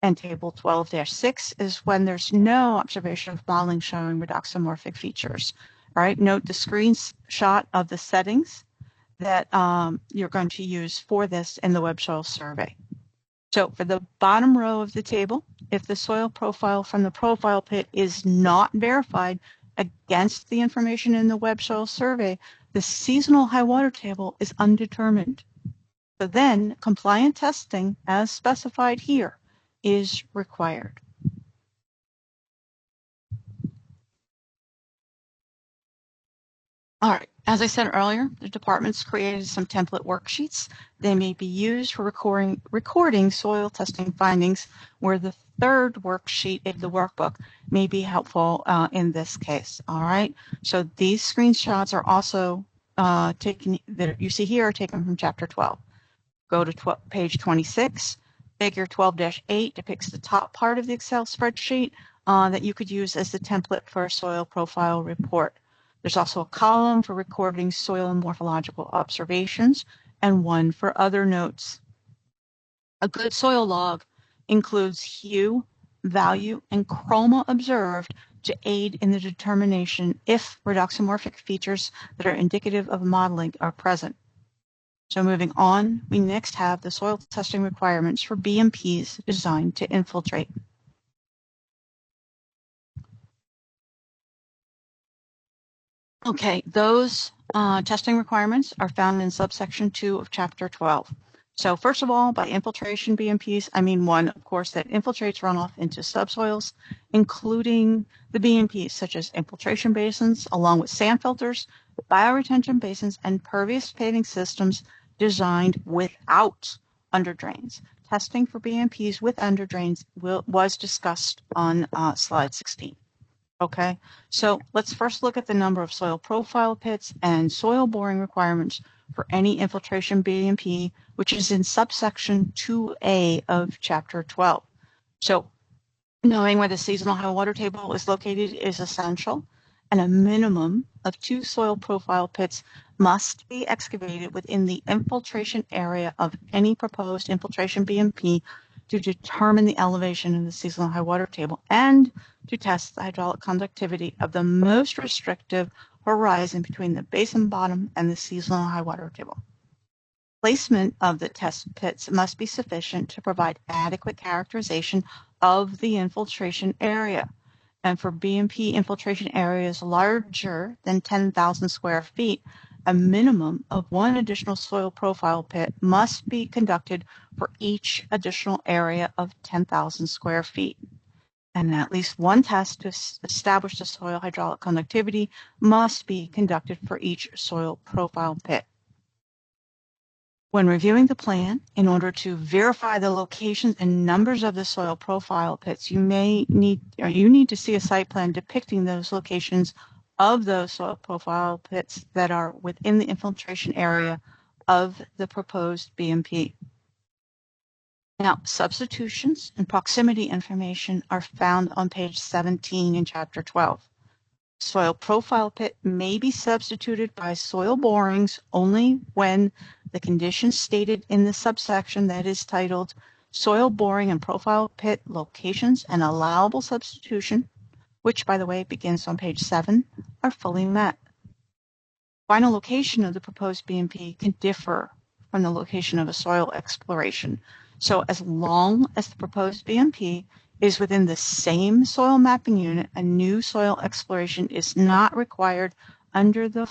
And Table 12-6 is when there's no observation of modeling showing redoxomorphic features. All right, note the screenshot of the settings that you're going to use for this in the Web Soil Survey. So for the bottom row of the table, if the soil profile from the profile pit is not verified against the information in the Web Soil Survey, the seasonal high water table is undetermined. So then compliant testing, as specified here, is required. All right, as I said earlier, the department's created some template worksheets. They may be used for recording soil testing findings, where the third worksheet of the workbook may be helpful in this case. All right, so these screenshots are also taken, that you see here, are taken from Chapter 12. Go to page 26. Figure 12-8 depicts the top part of the Excel spreadsheet that you could use as the template for a soil profile report. There's also a column for recording soil and morphological observations and one for other notes. A good soil log includes hue, value, and chroma observed to aid in the determination if redoxomorphic features that are indicative of modeling are present. So moving on, we next have the soil testing requirements for BMPs designed to infiltrate. Okay, those testing requirements are found in subsection 2 of Chapter 12. So first of all, by infiltration BMPs, I mean one, of course, that infiltrates runoff into subsoils, including the BMPs such as infiltration basins, along with sand filters, bioretention basins, and pervious paving systems designed without underdrains. Testing for BMPs with underdrains was discussed on slide 16. Okay, so let's first look at the number of soil profile pits and soil boring requirements for any infiltration BMP, which is in subsection 2A of Chapter 12. So knowing where the seasonal high water table is located is essential, and a minimum of 2 soil profile pits must be excavated within the infiltration area of any proposed infiltration BMP to determine the elevation of the seasonal high water table and to test the hydraulic conductivity of the most restrictive horizon between the basin bottom and the seasonal high water table. Placement of the test pits must be sufficient to provide adequate characterization of the infiltration area. And for BMP infiltration areas larger than 10,000 square feet, a minimum of one additional soil profile pit must be conducted for each additional area of 10,000 square feet. And at least one test to establish the soil hydraulic conductivity must be conducted for each soil profile pit. When reviewing the plan, in order to verify the locations and numbers of the soil profile pits, you need to see a site plan depicting those locations of those soil profile pits that are within the infiltration area of the proposed BMP. Now, substitutions and proximity information are found on page 17 in Chapter 12. Soil profile pit may be substituted by soil borings only when the conditions stated in the subsection that is titled Soil Boring and Profile Pit Locations and Allowable Substitution, which, by the way, begins on page 7, are fully met. Final location of the proposed BMP can differ from the location of a soil exploration. So as long as the proposed BMP is within the same soil mapping unit, a new soil exploration is not required under the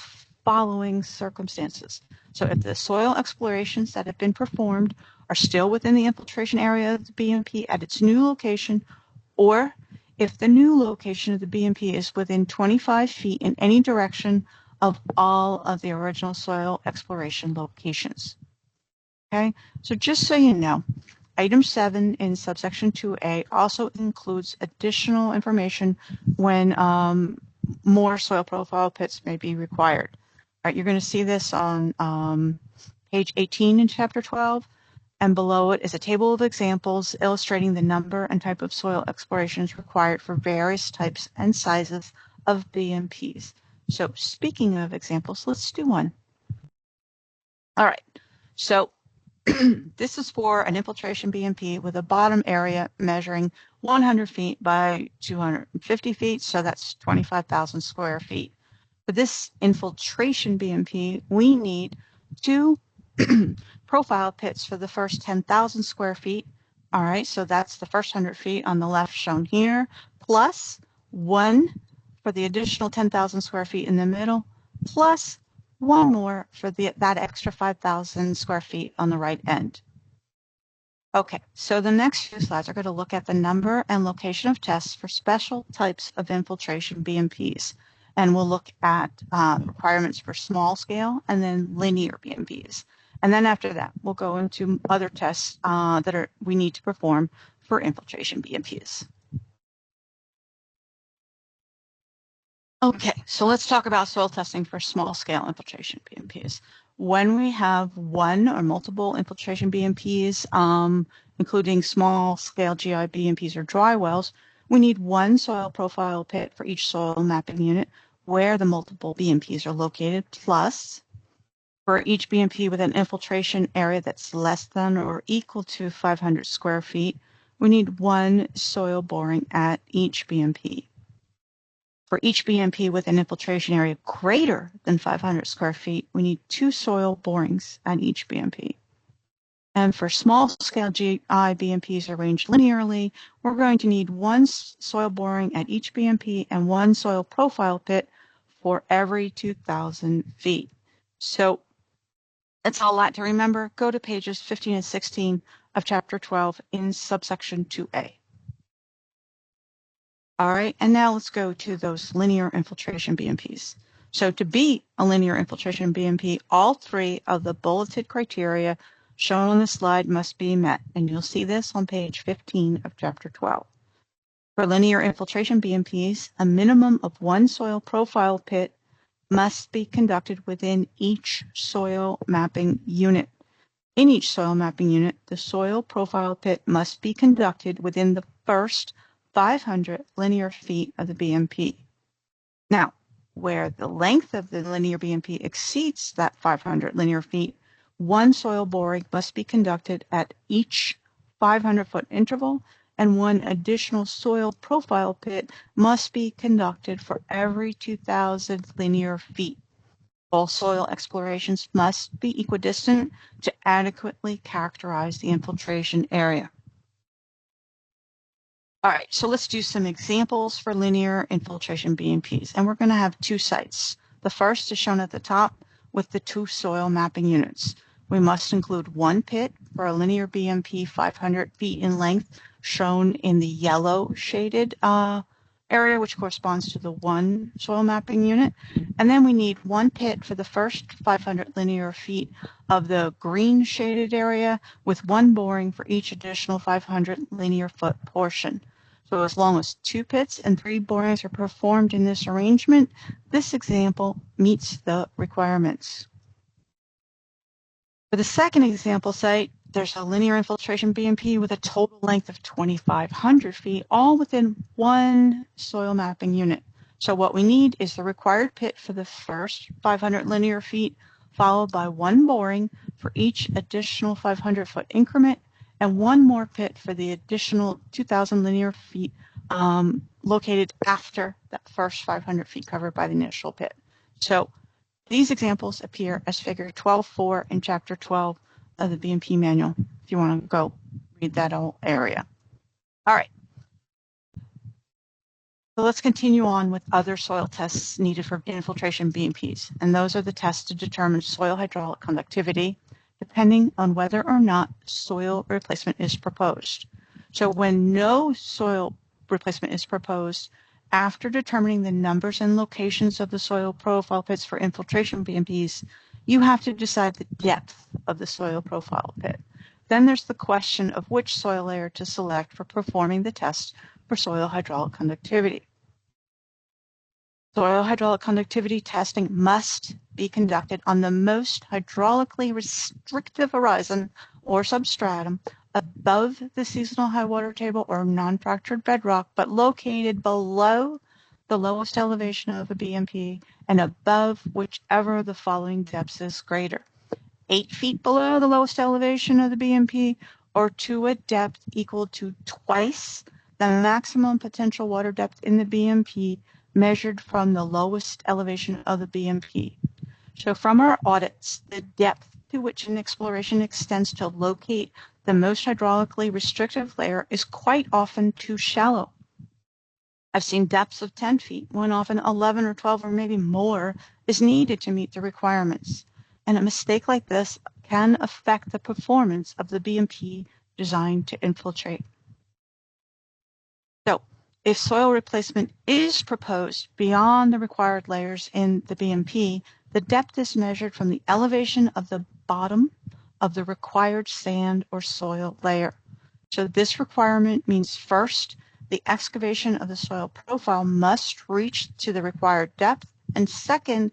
following circumstances. So if the soil explorations that have been performed are still within the infiltration area of the BMP at its new location, or if the new location of the BMP is within 25 feet in any direction of all of the original soil exploration locations. Okay, so just so you know, Item 7 in subsection 2A also includes additional information when more soil profile pits may be required. All right, you're going to see this on page 18 in Chapter 12, and below it is a table of examples illustrating the number and type of soil explorations required for various types and sizes of BMPs. So speaking of examples, let's do one. All right, so this is for an infiltration BMP with a bottom area measuring 100 feet by 250 feet, so that's 25,000 square feet. For this infiltration BMP, we need 2 profile pits for the first 10,000 square feet. All right, so that's the first 100 feet on the left shown here, plus 1 for the additional 10,000 square feet in the middle, plus 1 more for that extra 5,000 square feet on the right end. Okay, so the next few slides are going to look at the number and location of tests for special types of infiltration BMPs. And we'll look at requirements for small scale and then linear BMPs. And then after that, we'll go into other tests that we need to perform for infiltration BMPs. Okay, so let's talk about soil testing for small-scale infiltration BMPs. When we have one or multiple infiltration BMPs, including small-scale GI BMPs or dry wells, we need one soil profile pit for each soil mapping unit where the multiple BMPs are located, plus for each BMP with an infiltration area that's less than or equal to 500 square feet, we need one soil boring at each BMP. For each BMP with an infiltration area greater than 500 square feet, we need 2 soil borings at each BMP. And for small-scale GI BMPs arranged linearly, we're going to need 1 soil boring at each BMP and 1 soil profile pit for every 2,000 feet. So it's a lot to remember. Go to pages 15 and 16 of Chapter 12 in subsection 2A. All right, and now let's go to those linear infiltration BMPs. So to be a linear infiltration BMP, all 3 of the bulleted criteria shown on the slide must be met, and you'll see this on page 15 of Chapter 12. For linear infiltration BMPs, a minimum of 1 soil profile pit must be conducted within each soil mapping unit. In each soil mapping unit, the soil profile pit must be conducted within the first 500 linear feet of the BMP. Now, where the length of the linear BMP exceeds that 500 linear feet, 1 soil boring must be conducted at each 500-foot interval, and one additional soil profile pit must be conducted for every 2,000 linear feet. All soil explorations must be equidistant to adequately characterize the infiltration area. All right, so let's do some examples for linear infiltration BMPs, and we're going to have two sites. The first is shown at the top with the two soil mapping units. We must include one pit for a linear BMP 500 feet in length, shown in the yellow shaded area, which corresponds to the one soil mapping unit. And then we need one pit for the first 500 linear feet of the green shaded area, with one boring for each additional 500 linear foot portion. So as long as 2 pits and 3 borings are performed in this arrangement, this example meets the requirements. For the second example site, there's a linear infiltration BMP with a total length of 2,500 feet, all within one soil mapping unit. So what we need is the required pit for the first 500 linear feet, followed by one boring for each additional 500-foot increment, and one more pit for the additional 2,000 linear feet located after that first 500 feet covered by the initial pit. So these examples appear as figure 12.4 in chapter 12 of the BMP manual, if you want to go read that whole area. All right. So let's continue on with other soil tests needed for infiltration BMPs, and those are the tests to determine soil hydraulic conductivity, depending on whether or not soil replacement is proposed. So when no soil replacement is proposed, after determining the numbers and locations of the soil profile pits for infiltration BMPs, you have to decide the depth of the soil profile pit. Then there's the question of which soil layer to select for performing the test for soil hydraulic conductivity. Soil hydraulic conductivity testing must be conducted on the most hydraulically restrictive horizon or substratum above the seasonal high water table or non-fractured bedrock, but located below the lowest elevation of the BMP and above whichever of the following depths is greater: 8 feet below the lowest elevation of the BMP, or to a depth equal to twice the maximum potential water depth in the BMP measured from the lowest elevation of the BMP. So from our audits, the depth to which an exploration extends to locate the most hydraulically restrictive layer is quite often too shallow. I've seen depths of 10 feet when often 11 or 12 or maybe more is needed to meet the requirements. And a mistake like this can affect the performance of the BMP designed to infiltrate. So if soil replacement is proposed beyond the required layers in the BMP, the depth is measured from the elevation of the bottom of the required sand or soil layer. So this requirement means first, the excavation of the soil profile must reach to the required depth, and second,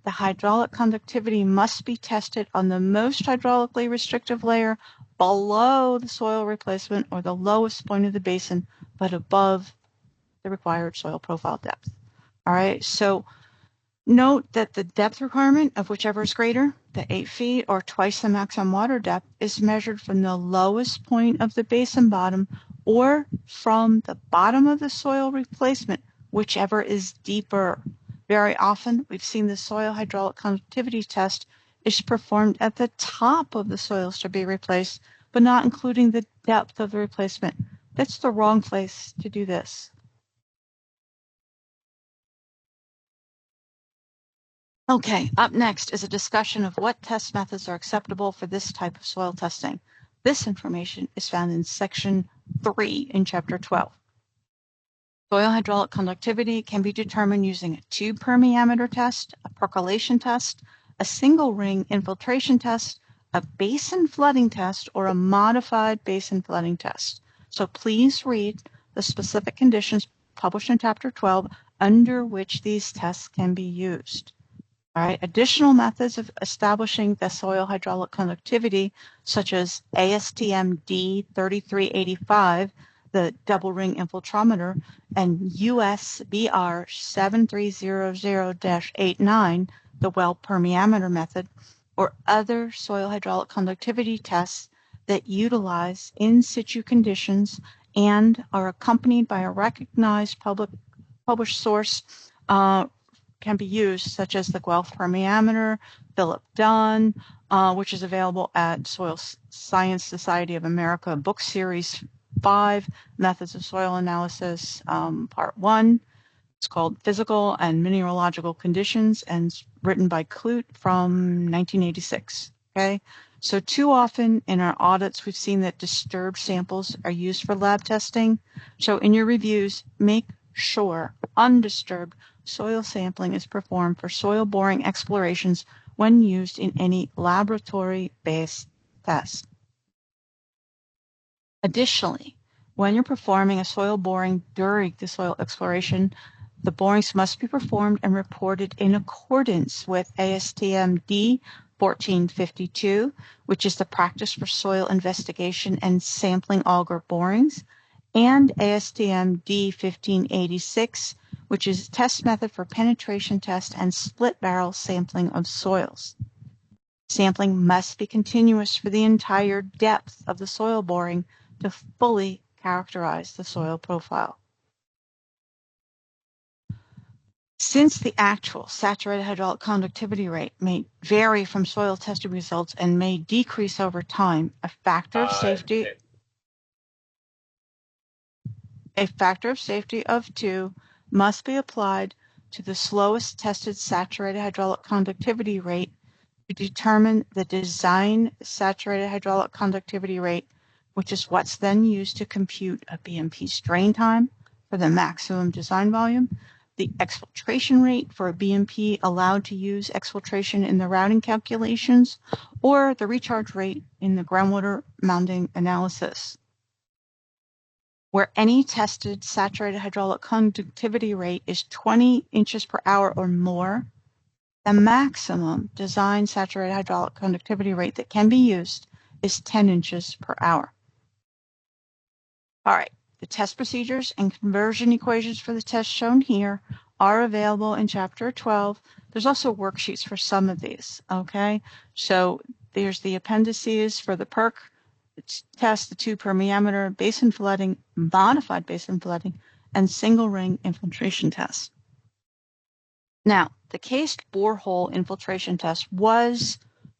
the hydraulic conductivity must be tested on the most hydraulically restrictive layer below the soil replacement or the lowest point of the basin, but above the required soil profile depth. All right, so note that the depth requirement of whichever is greater, the 8 feet or twice the maximum water depth, is measured from the lowest point of the basin bottom or from the bottom of the soil replacement, whichever is deeper. Very often, we've seen the soil hydraulic conductivity test is performed at the top of the soils to be replaced, but not including the depth of the replacement. That's the wrong place to do this. Okay, up next is a discussion of what test methods are acceptable for this type of soil testing. This information is found in section 3 in chapter 12. Soil hydraulic conductivity can be determined using a tube permeameter test, a percolation test, a single ring infiltration test, a basin flooding test, or a modified basin flooding test. So please read the specific conditions published in chapter 12 under which these tests can be used. All right, additional methods of establishing the soil hydraulic conductivity, such as ASTM D3385, the double ring infiltrometer, and USBR 7300-89, the well permeameter method, or other soil hydraulic conductivity tests, that utilize in situ conditions and are accompanied by a recognized published source can be used, such as the Guelph Permeameter, Philip Dunn, which is available at Soil Science Society of America Book Series 5, Methods of Soil Analysis, Part 1. It's called Physical and Mineralogical Conditions, and it's written by Clute from 1986. Okay, so too often in our audits, we've seen that disturbed samples are used for lab testing. So in your reviews, make sure undisturbed soil sampling is performed for soil boring explorations when used in any laboratory-based test. Additionally, when you're performing a soil boring during the soil exploration, the borings must be performed and reported in accordance with ASTM D 1452, which is the practice for soil investigation and sampling auger borings, and ASTM D 1586, which is a test method for penetration test and split barrel sampling of soils. Sampling must be continuous for the entire depth of the soil boring to fully characterize the soil profile. Since the actual saturated hydraulic conductivity rate may vary from soil testing results and may decrease over time, a factor of safety of 2 must be applied to the slowest tested saturated hydraulic conductivity rate to determine the design saturated hydraulic conductivity rate, which is what's then used to compute a BMP's drain time for the maximum design volume, the exfiltration rate for a BMP allowed to use exfiltration in the routing calculations, or the recharge rate in the groundwater mounding analysis. Where any tested saturated hydraulic conductivity rate is 20 inches per hour or more, the maximum design saturated hydraulic conductivity rate that can be used is 10 inches per hour. All right, the test procedures and conversion equations for the test shown here are available in Chapter 12. There's also worksheets for some of these, okay? So there's the appendices for the PERC test, the 2 permeameter, basin flooding, modified basin flooding, and single ring infiltration test. Now, the cased borehole infiltration test was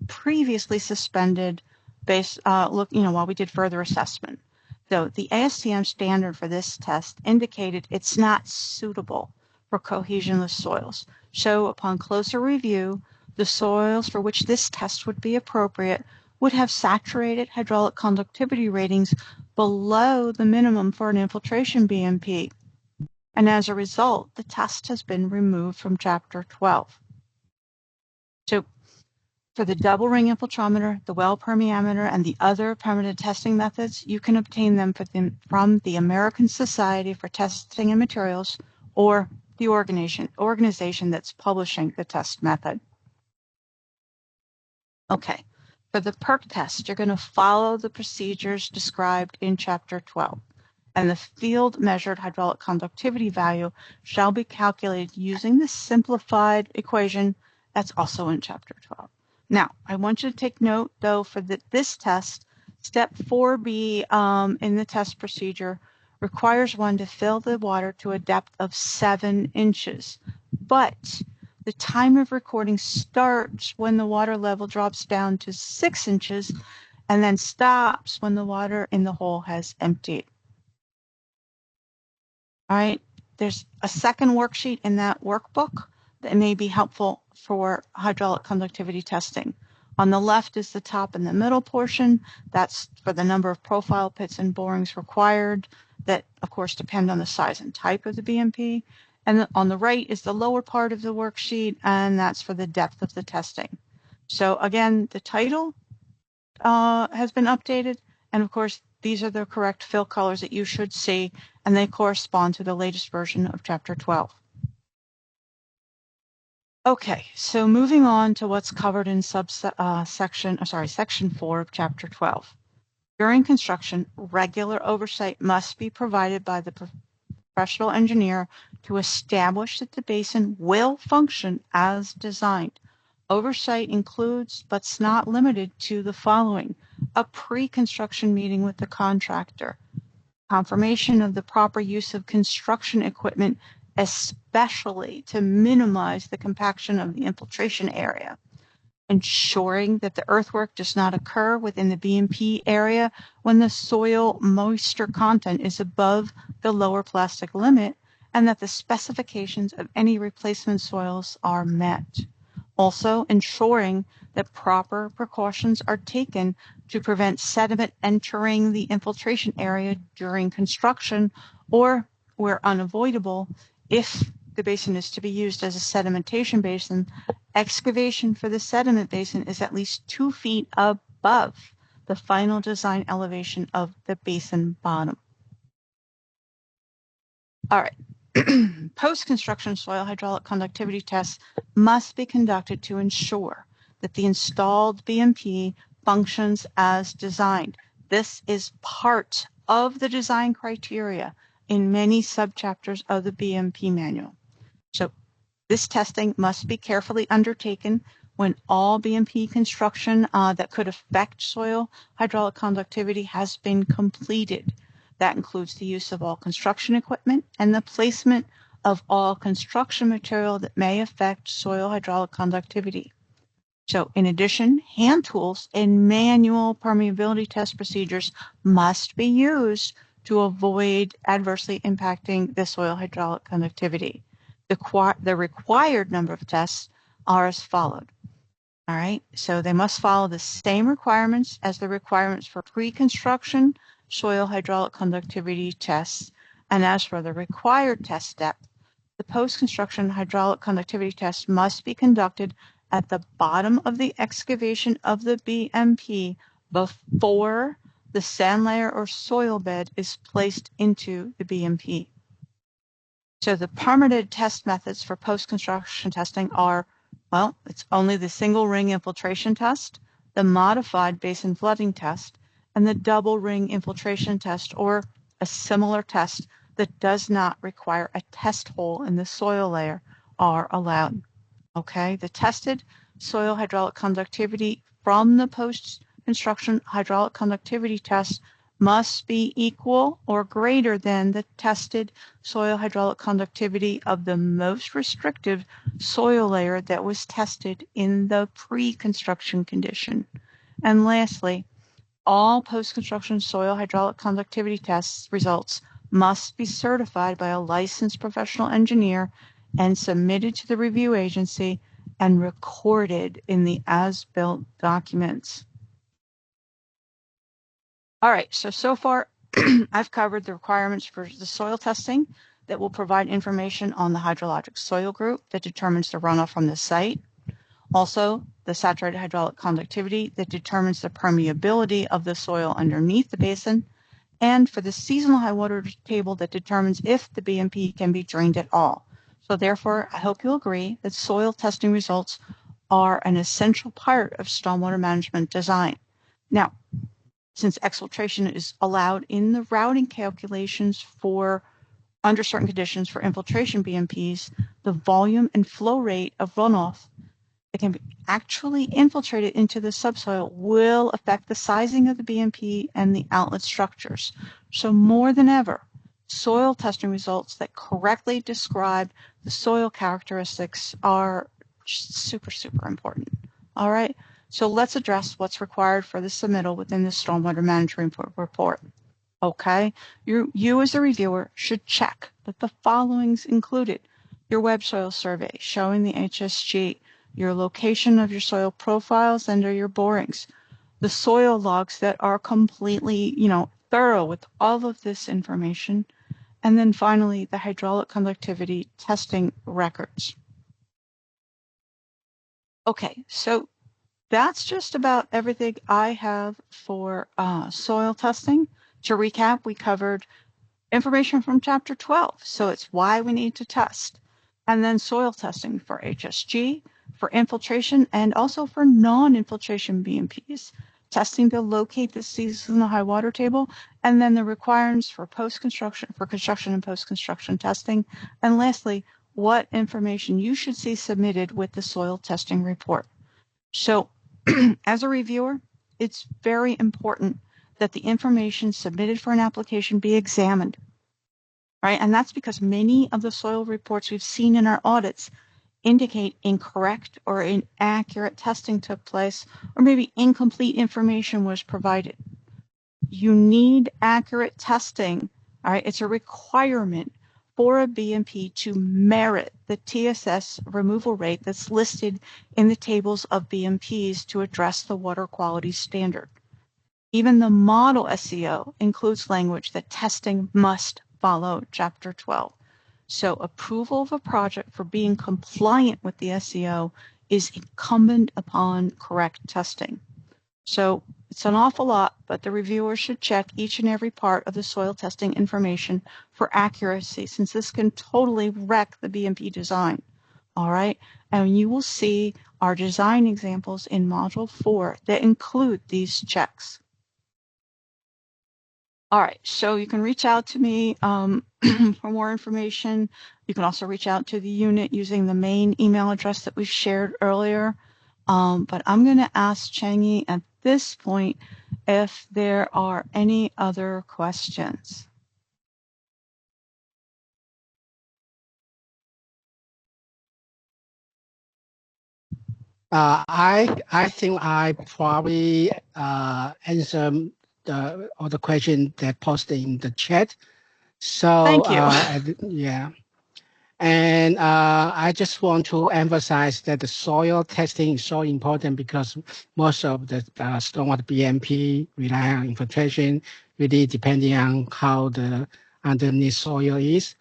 previously suspended while we did further assessment. So the ASTM standard for this test indicated it's not suitable for cohesionless soils. So upon closer review, the soils for which this test would be appropriate would have saturated hydraulic conductivity ratings below the minimum for an infiltration BMP. And as a result, the test has been removed from Chapter 12. So for the double ring infiltrometer, the well permeameter, and the other permanent testing methods, you can obtain them from the American Society for Testing and Materials, or the organization that's publishing the test method. Okay, for the PERC test, you're going to follow the procedures described in Chapter 12. And the field measured hydraulic conductivity value shall be calculated using the simplified equation that's also in Chapter 12. Now, I want you to take note, though, for this test, step 4B in the test procedure requires one to fill the water to a depth of 7 inches. But the time of recording starts when the water level drops down to 6 inches and then stops when the water in the hole has emptied. All right, there's a second worksheet in that workbook that may be helpful for hydraulic conductivity testing. On the left is the top and the middle portion. That's for the number of profile pits and borings required that, of course, depend on the size and type of the BMP. And on the right is the lower part of the worksheet, and that's for the depth of the testing. So again, the title has been updated, and of course, these are the correct fill colors that you should see, and they correspond to the latest version of Chapter 12. Okay, so moving on to what's covered in Section 4 of Chapter 12. During construction, regular oversight must be provided by the professional engineer to establish that the basin will function as designed. Oversight includes, but's not limited to, the following: a pre-construction meeting with the contractor, confirmation of the proper use of construction equipment, especially to minimize the compaction of the infiltration area, ensuring that the earthwork does not occur within the BMP area when the soil moisture content is above the lower plastic limit, and that the specifications of any replacement soils are met. Also, ensuring that proper precautions are taken to prevent sediment entering the infiltration area during construction, or, where unavoidable, if the basin is to be used as a sedimentation basin, excavation for the sediment basin is at least 2 feet above the final design elevation of the basin bottom. All right. Post-construction soil hydraulic conductivity tests must be conducted to ensure that the installed BMP functions as designed. This is part of the design criteria in many subchapters of the BMP manual. So this testing must be carefully undertaken when all BMP construction that could affect soil hydraulic conductivity has been completed. That includes the use of all construction equipment and the placement of all construction material that may affect soil hydraulic conductivity. So in addition, hand tools and manual permeability test procedures must be used to avoid adversely impacting the soil hydraulic conductivity. The required number of tests are as followed. All right, so they must follow the same requirements as the requirements for pre-construction soil hydraulic conductivity tests. And as for the required test depth, the post-construction hydraulic conductivity test must be conducted at the bottom of the excavation of the BMP before the sand layer or soil bed is placed into the BMP. So the permitted test methods for post-construction testing are, well, it's only the single ring infiltration test, the modified basin flooding test, and the double ring infiltration test, or a similar test that does not require a test hole in the soil layer, are allowed. Okay, the tested soil hydraulic conductivity from the post-construction hydraulic conductivity test must be equal or greater than the tested soil hydraulic conductivity of the most restrictive soil layer that was tested in the pre-construction condition. And lastly, all post-construction soil hydraulic conductivity tests results must be certified by a licensed professional engineer and submitted to the review agency and recorded in the as-built documents. All right, so far I've covered the requirements for the soil testing that will provide information on the hydrologic soil group that determines the runoff from the site. Also, the saturated hydraulic conductivity that determines the permeability of the soil underneath the basin, and for the seasonal high water table that determines if the BMP can be drained at all. So therefore, I hope you'll agree that soil testing results are an essential part of stormwater management design. Now, since exfiltration is allowed in the routing calculations for under certain conditions for infiltration BMPs, the volume and flow rate of runoff that can be actually infiltrated into the subsoil will affect the sizing of the BMP and the outlet structures. So more than ever, soil testing results that correctly describe the soil characteristics are super, super important. All right, so let's address what's required for the submittal within the Stormwater Management Report. Okay, you as a reviewer should check that the following's included: your web soil survey showing the HSG, your location of your soil profiles and your borings, the soil logs that are completely, thorough with all of this information, and then finally the hydraulic conductivity testing records. Okay, so that's just about everything I have for soil testing. To recap, we covered information from Chapter 12, so it's why we need to test, and then soil testing for HSG, for infiltration, and also for non-infiltration BMPs, testing to locate the seasonal high water table, and then the requirements for construction and post-construction testing, and lastly, what information you should see submitted with the soil testing report. So as a reviewer, it's very important that the information submitted for an application be examined, right? And that's because many of the soil reports we've seen in our audits indicate incorrect or inaccurate testing took place, or maybe incomplete information was provided. You need accurate testing, all right? It's a requirement for a BMP to merit the TSS removal rate that's listed in the tables of BMPs to address the water quality standard. Even the model SEO includes language that testing must follow Chapter 12. So approval of a project for being compliant with the SEO is incumbent upon correct testing. So it's an awful lot, but the reviewer should check each and every part of the soil testing information for accuracy, since this can totally wreck the BMP design. All right, and you will see our design examples in Module 4 that include these checks. All right, so you can reach out to me for more information. You can also reach out to the unit using the main email address that we shared earlier. But I'm going to ask Changyi at this point if there are any other questions. I think I probably answer all the questions that posted in the chat. So Thank you. yeah, and I just want to emphasize that the soil testing is so important because most of the stormwater BMP rely on infiltration, really depending on how the underneath soil is.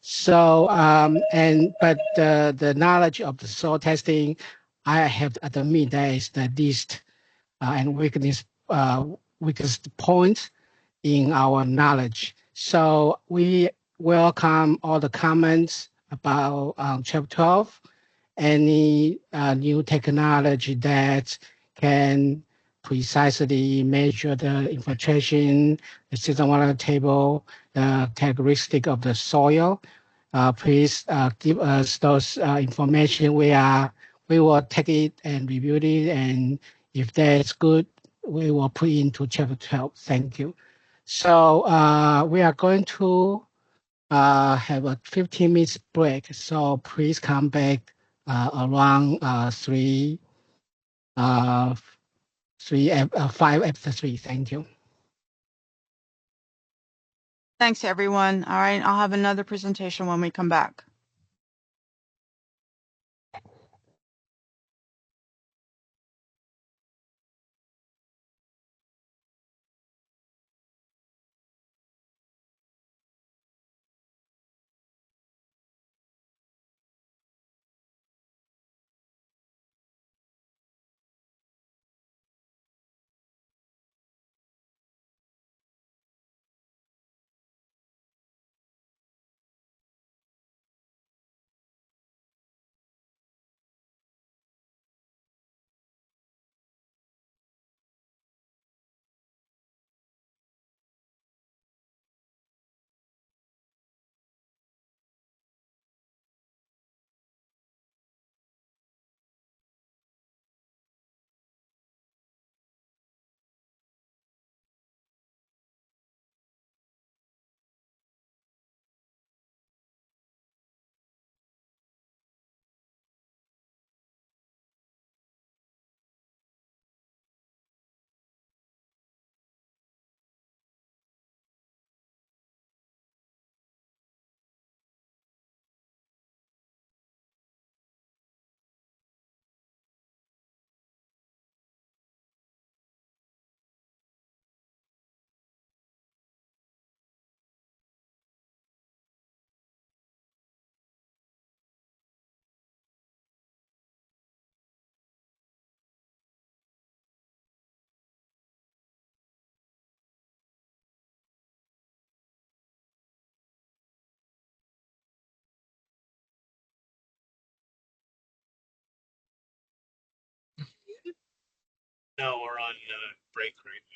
So but the knowledge of the soil testing, I have to admit that is the least and weakest point in our knowledge. So we welcome all the comments about Chapter 12, any new technology that can precisely measure the infiltration, the system water table, the characteristic of the soil. Please give us those information. We will take it and review it, and if that's good, we will put into Chapter 12. Thank you. So we are going to have a 15 minutes break. So please come back around 5 after 3. Thank you. Thanks, everyone. All right, I'll have another presentation when we come back. No, we're on break right now.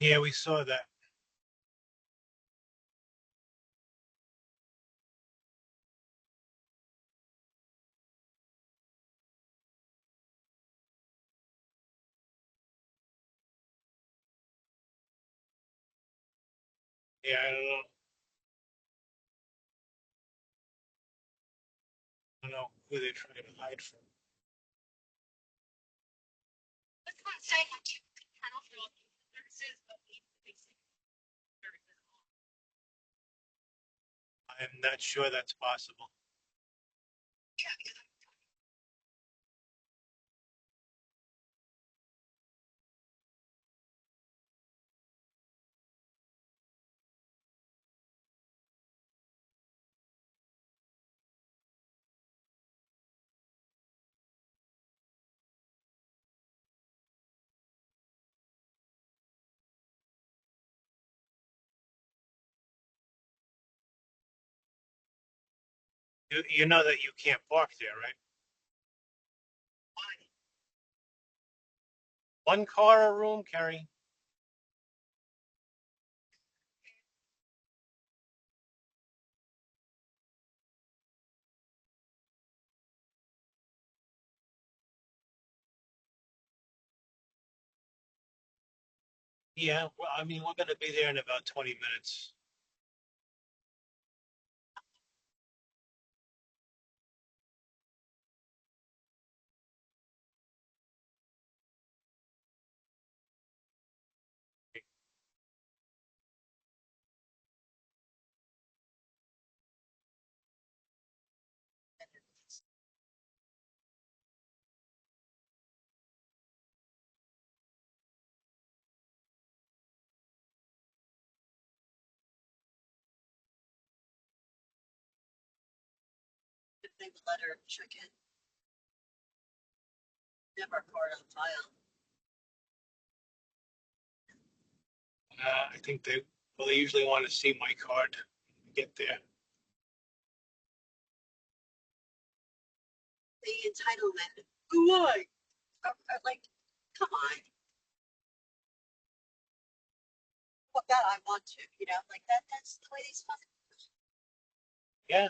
Yeah, we saw that. Yeah, I don't know who they're trying to hide from. I'm not sure that's possible. You know that you can't park there, right? One car a room, Carrie? Yeah, well, I mean, we're gonna be there in about 20 minutes. I think well, they usually want to see my card to get there. Yeah,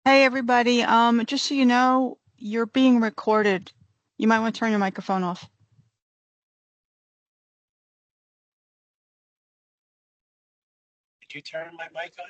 Hey, everybody. Just so you know, you're being recorded. You might want to turn your microphone off. did you turn my mic on?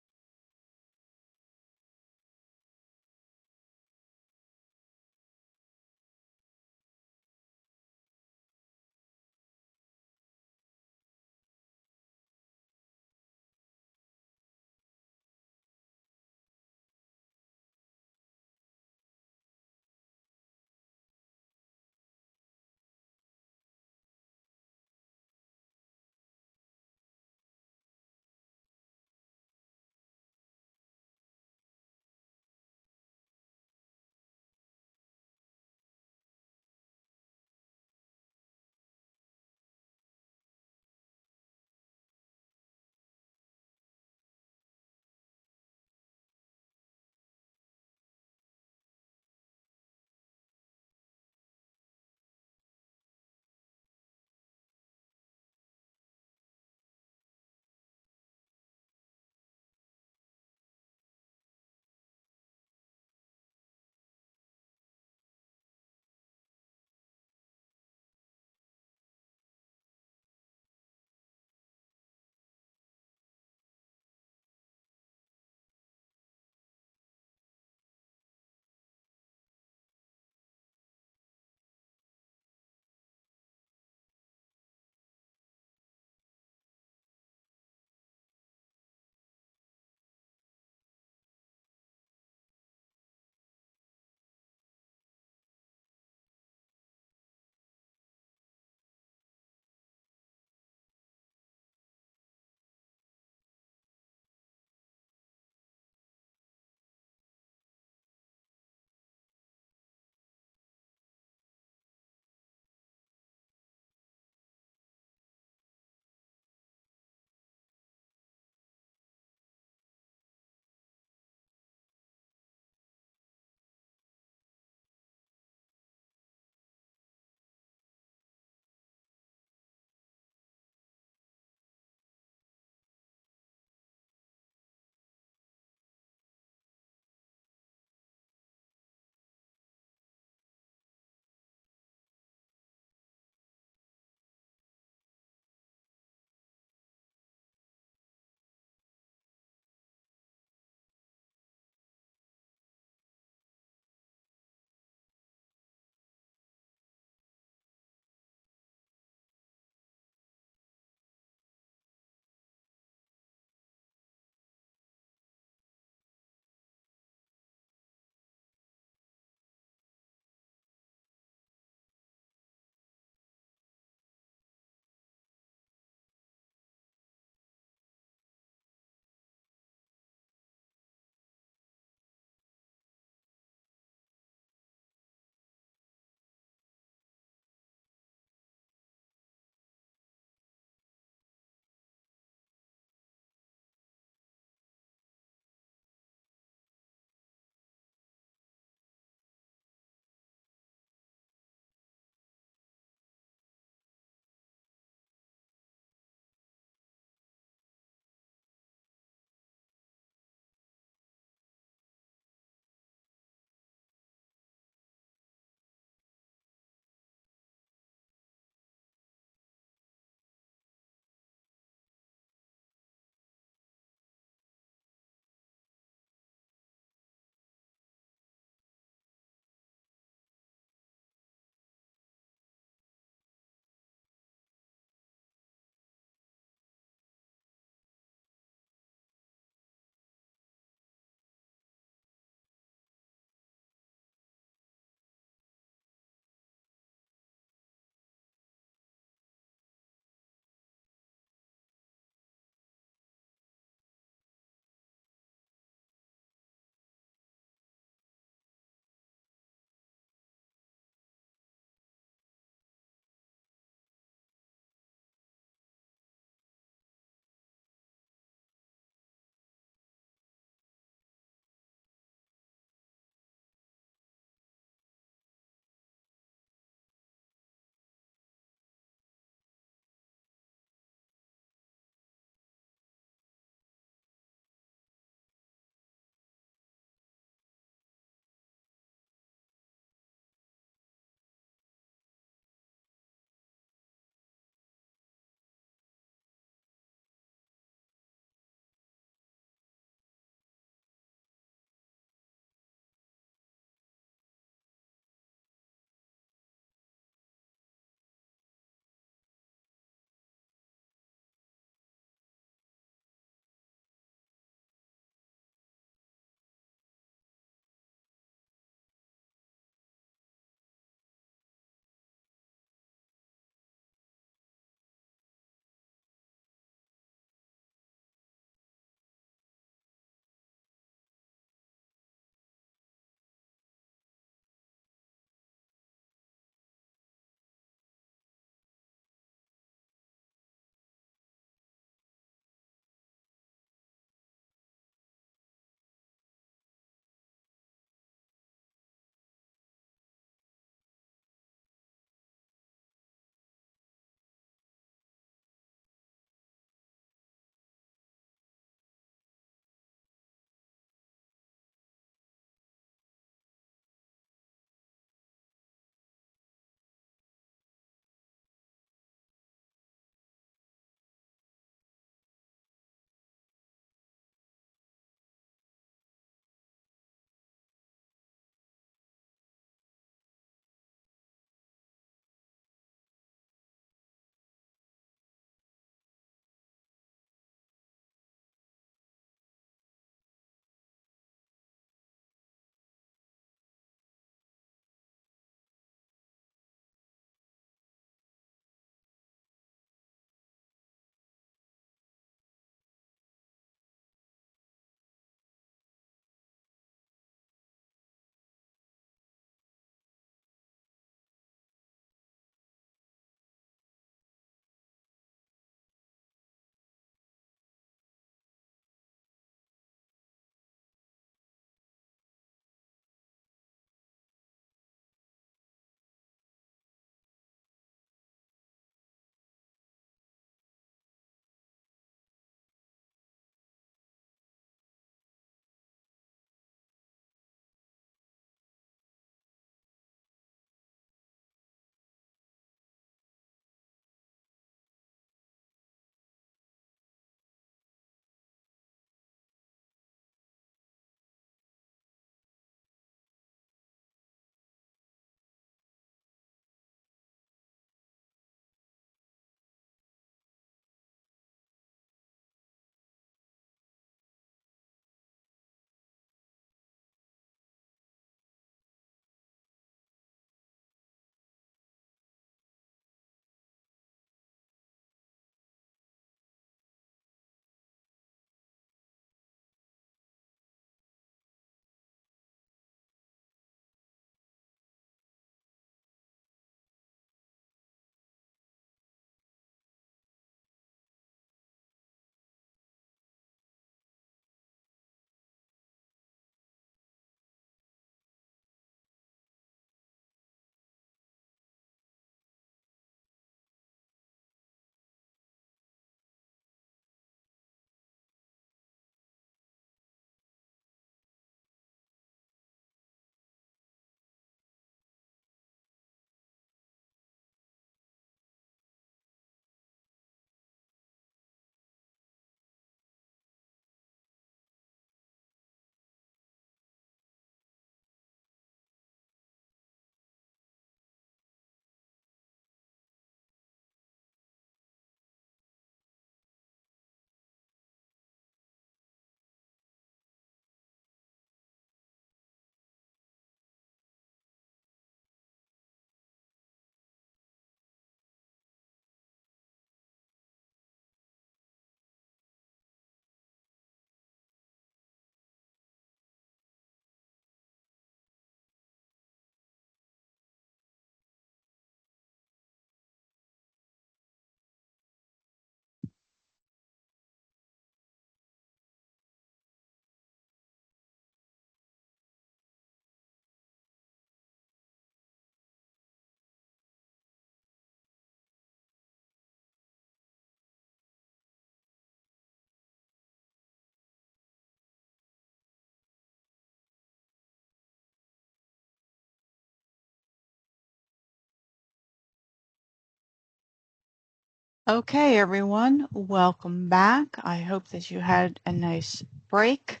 Okay, everyone, welcome back. I hope that you had a nice break,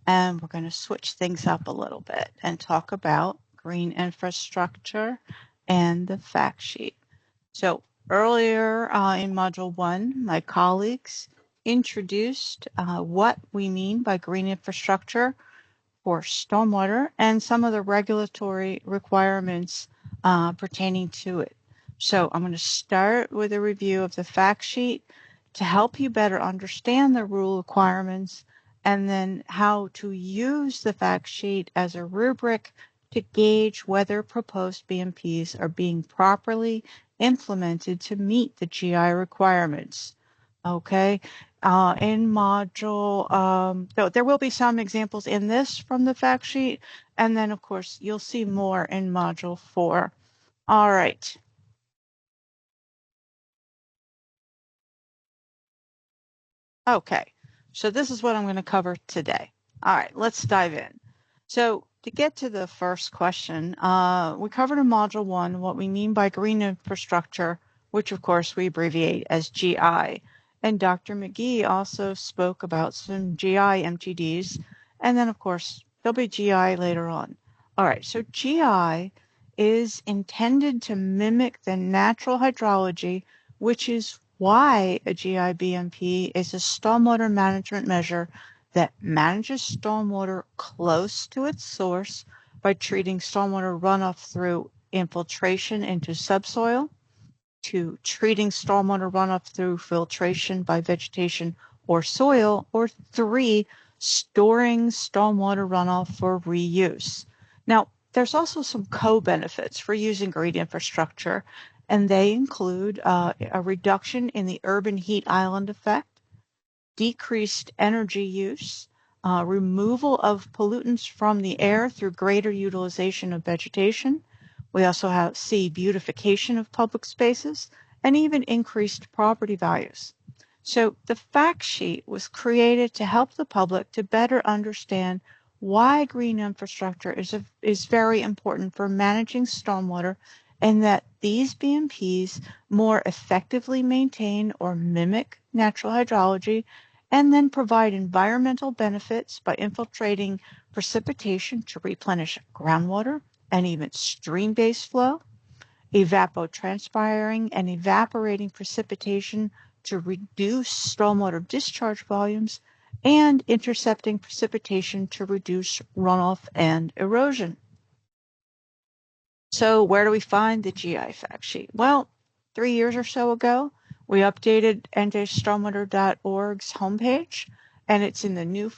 and we're going to switch things up a little bit and talk about green infrastructure and the fact sheet. So earlier in Module 1, my colleagues introduced what we mean by green infrastructure for stormwater and some of the regulatory requirements pertaining to it. So I'm going to start with a review of the fact sheet to help you better understand the rule requirements, and then how to use the fact sheet as a rubric to gauge whether proposed BMPs are being properly implemented to meet the GI requirements. Okay, in module, so there will be some examples in this from the fact sheet, and then of course you'll see more in module 4. All right. Okay, so this is what I'm going to cover today. All right, let's dive in. So to get to the first question, we covered in module 1 what we mean by green infrastructure, which of course we abbreviate as GI. And Dr. McGee also spoke about some GI MTDs, and then of course there'll be GI later on. All right, so GI is intended to mimic the natural hydrology, which is why a GIBMP is a stormwater management measure that manages stormwater close to its source by treating stormwater runoff through infiltration into subsoil, to treating stormwater runoff through filtration by vegetation or soil, or 3, storing stormwater runoff for reuse. Now, there's also some co-benefits for using green infrastructure, and they include a reduction in the urban heat island effect, decreased energy use, removal of pollutants from the air through greater utilization of vegetation. We also see beautification of public spaces, and even increased property values. So the fact sheet was created to help the public to better understand why green infrastructure is very important for managing stormwater, and that these BMPs more effectively maintain or mimic natural hydrology, and then provide environmental benefits by infiltrating precipitation to replenish groundwater and even stream-based flow, evapotranspiring and evaporating precipitation to reduce stormwater discharge volumes, and intercepting precipitation to reduce runoff and erosion. So where do we find the GI fact sheet? Well, 3 years or so ago, we updated njstormwater.org's homepage, and it's in the new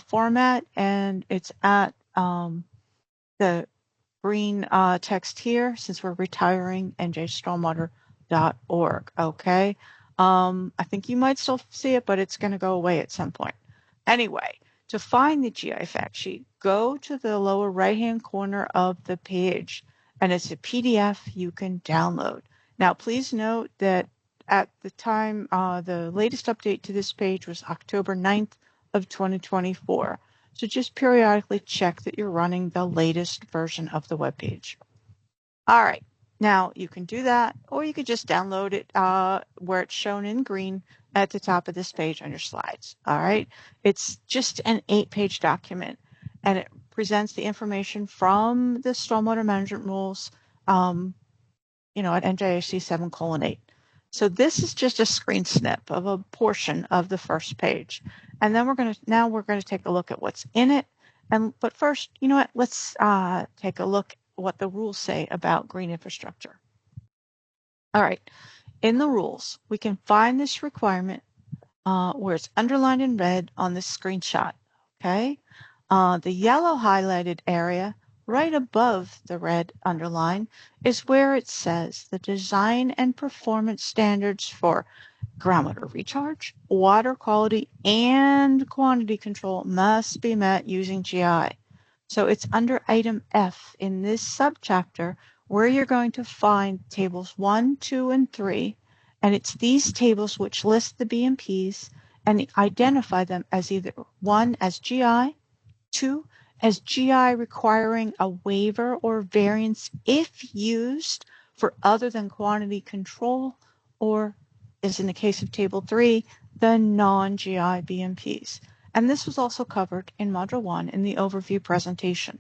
format, and it's at the green text here, since we're retiring njstormwater.org. Okay. I think you might still see it, but it's going to go away at some point. Anyway, to find the GI fact sheet, go to the lower right-hand corner of the page, and it's a PDF you can download. Now, please note that at the time, the latest update to this page was October 9th of 2024. So just periodically check that you're running the latest version of the web page. All right, now you can do that, or you could just download it where it's shown in green at the top of this page on your slides. All right, it's just an 8-page document, and it presents the information from the stormwater management rules, at NJIC 7:8. So this is just a screen snip of a portion of the first page. And then we're going to take a look at what's in it. But first, you know what? Let's take a look at what the rules say about green infrastructure. All right. In the rules, we can find this requirement where it's underlined in red on this screenshot. Okay. The yellow highlighted area right above the red underline is where it says the design and performance standards for groundwater recharge, water quality, and quantity control must be met using GI. So it's under item F in this subchapter where you're going to find tables 1, 2, and 3. And it's these tables which list the BMPs and identify them as either 1 as GI, 2 as GI requiring a waiver or variance if used for other than quantity control, or is, in the case of Table 3, the non-GI BMPs. And this was also covered in Module 1 in the overview presentation.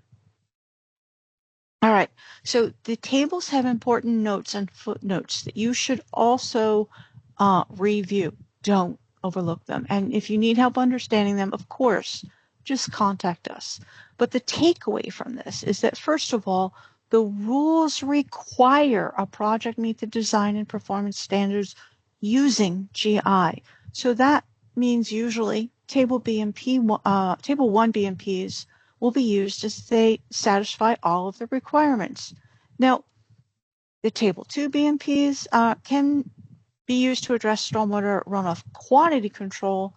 All right, so the tables have important notes and footnotes that you should also review. Don't overlook them. And if you need help understanding them, of course, just contact us. But the takeaway from this is that, first of all, the rules require a project meet the design and performance standards using GI. So that means usually Table 1 BMPs will be used as they satisfy all of the requirements. Now, the Table 2 BMPs can be used to address stormwater runoff quantity control,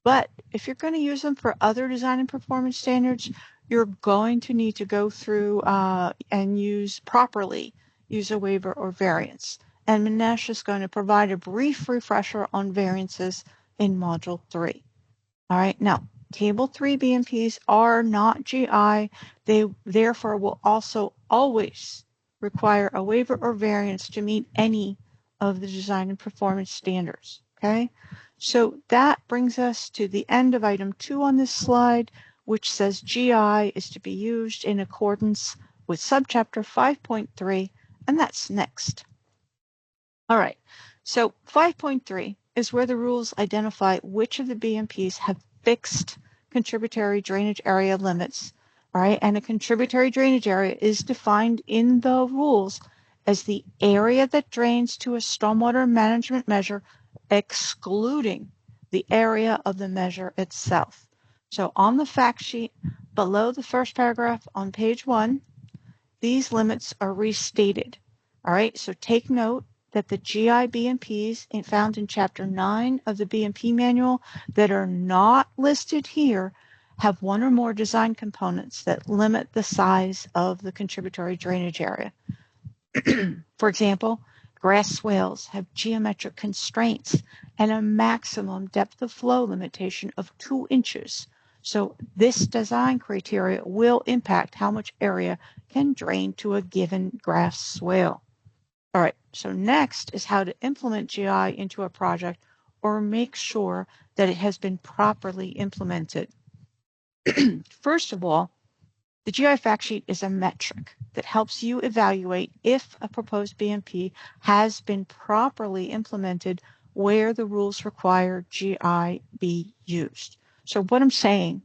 but if you're going to use them for other design and performance standards, you're going to need to go through and properly use a waiver or variance. And Manesh is going to provide a brief refresher on variances in Module 3. All right, now, Table 3 BMPs are not GI. They therefore will also always require a waiver or variance to meet any of the design and performance standards. Okay, so that brings us to the end of item 2 on this slide, which says GI is to be used in accordance with subchapter 5.3, and that's next. All right, so 5.3 is where the rules identify which of the BMPs have fixed contributory drainage area limits. All right, and a contributory drainage area is defined in the rules as the area that drains to a stormwater management measure, excluding the area of the measure itself. So on the fact sheet below the first paragraph on page 1, these limits are restated. All right, so take note that the GI BMPs found in Chapter 9 of the BMP manual that are not listed here have one or more design components that limit the size of the contributory drainage area. For example, grass swales have geometric constraints and a maximum depth of flow limitation of 2 inches. So this design criteria will impact how much area can drain to a given grass swale. All right, so next is how to implement GI into a project or make sure that it has been properly implemented. First of all, the GI fact sheet is a metric that helps you evaluate if a proposed BMP has been properly implemented where the rules require GI be used. So what I'm saying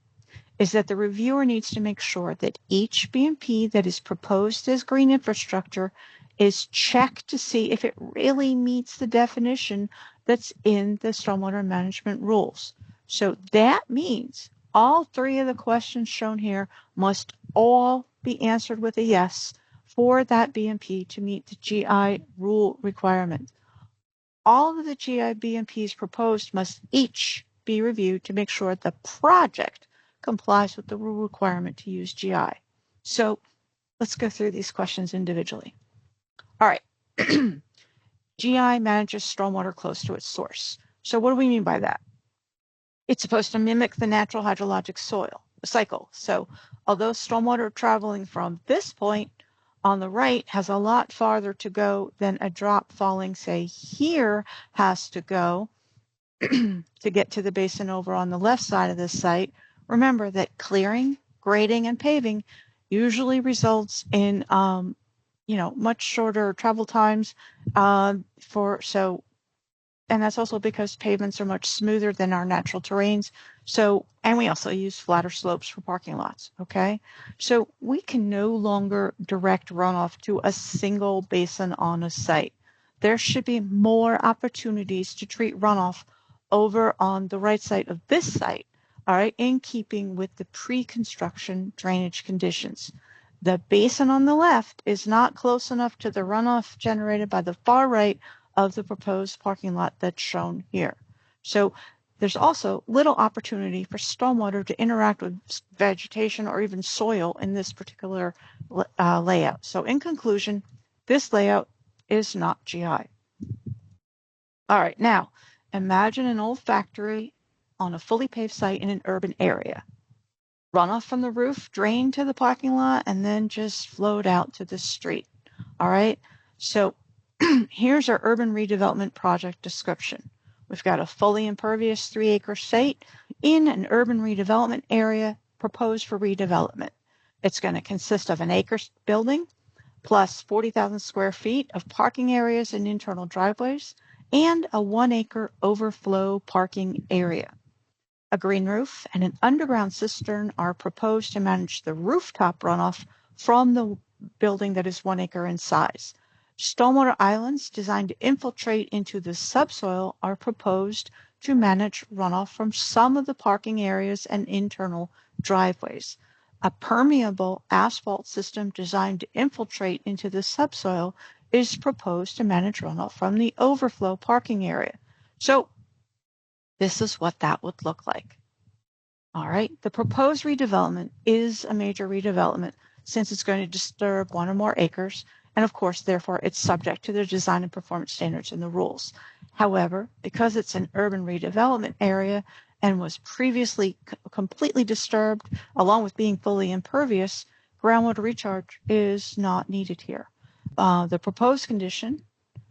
is that the reviewer needs to make sure that each BMP that is proposed as green infrastructure is checked to see if it really meets the definition that's in the stormwater management rules. So that means all 3 of the questions shown here must all be answered with a yes for that BMP to meet the GI rule requirement. All of the GI BMPs proposed must each be reviewed to make sure the project complies with the rule requirement to use GI. So let's go through these questions individually. All right. GI manages stormwater close to its source. So what do we mean by that? It's supposed to mimic the natural hydrologic soil cycle. So although stormwater traveling from this point on the right has a lot farther to go than a drop falling, say, here has to go to get to the basin over on the left side of this site, remember that clearing, grading, and paving usually results in much shorter travel times and that's also because pavements are much smoother than our natural terrains. So, and we also use flatter slopes for parking lots, okay? So we can no longer direct runoff to a single basin on a site. There should be more opportunities to treat runoff over on the right side of this site, all right, in keeping with the pre-construction drainage conditions. The basin on the left is not close enough to the runoff generated by the far right of the proposed parking lot that's shown here. So there's also little opportunity for stormwater to interact with vegetation or even soil in this particular layout. So in conclusion, this layout is not GI. All right, now imagine an old factory on a fully paved site in an urban area. Runoff from the roof drained to the parking lot and then just flowed out to the street. All right, so Here's our urban redevelopment project description. We've got a fully impervious 3-acre site in an urban redevelopment area proposed for redevelopment. It's going to consist of an acre building plus 40,000 square feet of parking areas and internal driveways and a 1-acre overflow parking area. A green roof and an underground cistern are proposed to manage the rooftop runoff from the building that is 1 acre in size. Stormwater islands designed to infiltrate into the subsoil are proposed to manage runoff from some of the parking areas and internal driveways. A permeable asphalt system designed to infiltrate into the subsoil is proposed to manage runoff from the overflow parking area. So this is what that would look like. All right, the proposed redevelopment is a major redevelopment since it's going to disturb 1 or more acres, and of course, therefore, it's subject to the design and performance standards and the rules. However, because it's an urban redevelopment area and was previously completely disturbed, along with being fully impervious, groundwater recharge is not needed here. The proposed condition,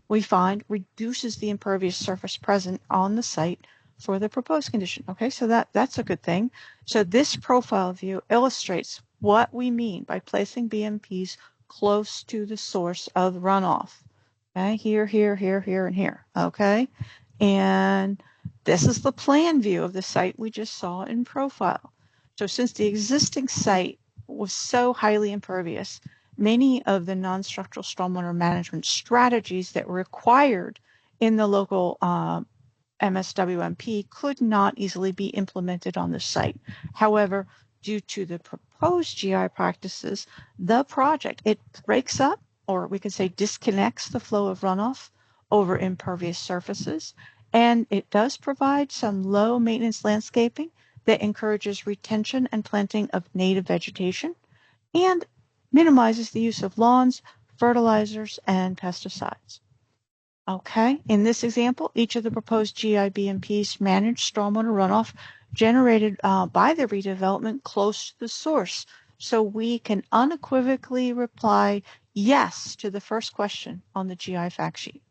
we find, reduces the impervious surface present on the site for the proposed condition. Okay, so that's a good thing. So this profile view illustrates what we mean by placing BMPs close to the source of runoff. Okay, here, here, here, here, and here. Okay, and this is the plan view of the site we just saw in profile. So since the existing site was so highly impervious, many of the non-structural stormwater management strategies that were required in the local MSWMP could not easily be implemented on the site. However, due to the proposed GI practices, the project, it breaks up, or we could say disconnects the flow of runoff over impervious surfaces, and it does provide some low maintenance landscaping that encourages retention and planting of native vegetation and minimizes the use of lawns, fertilizers, and pesticides. Okay, in this example, each of the proposed GIBMPs manage stormwater runoff generated by the redevelopment close to the source. So we can unequivocally reply yes to the first question on the GI fact sheet.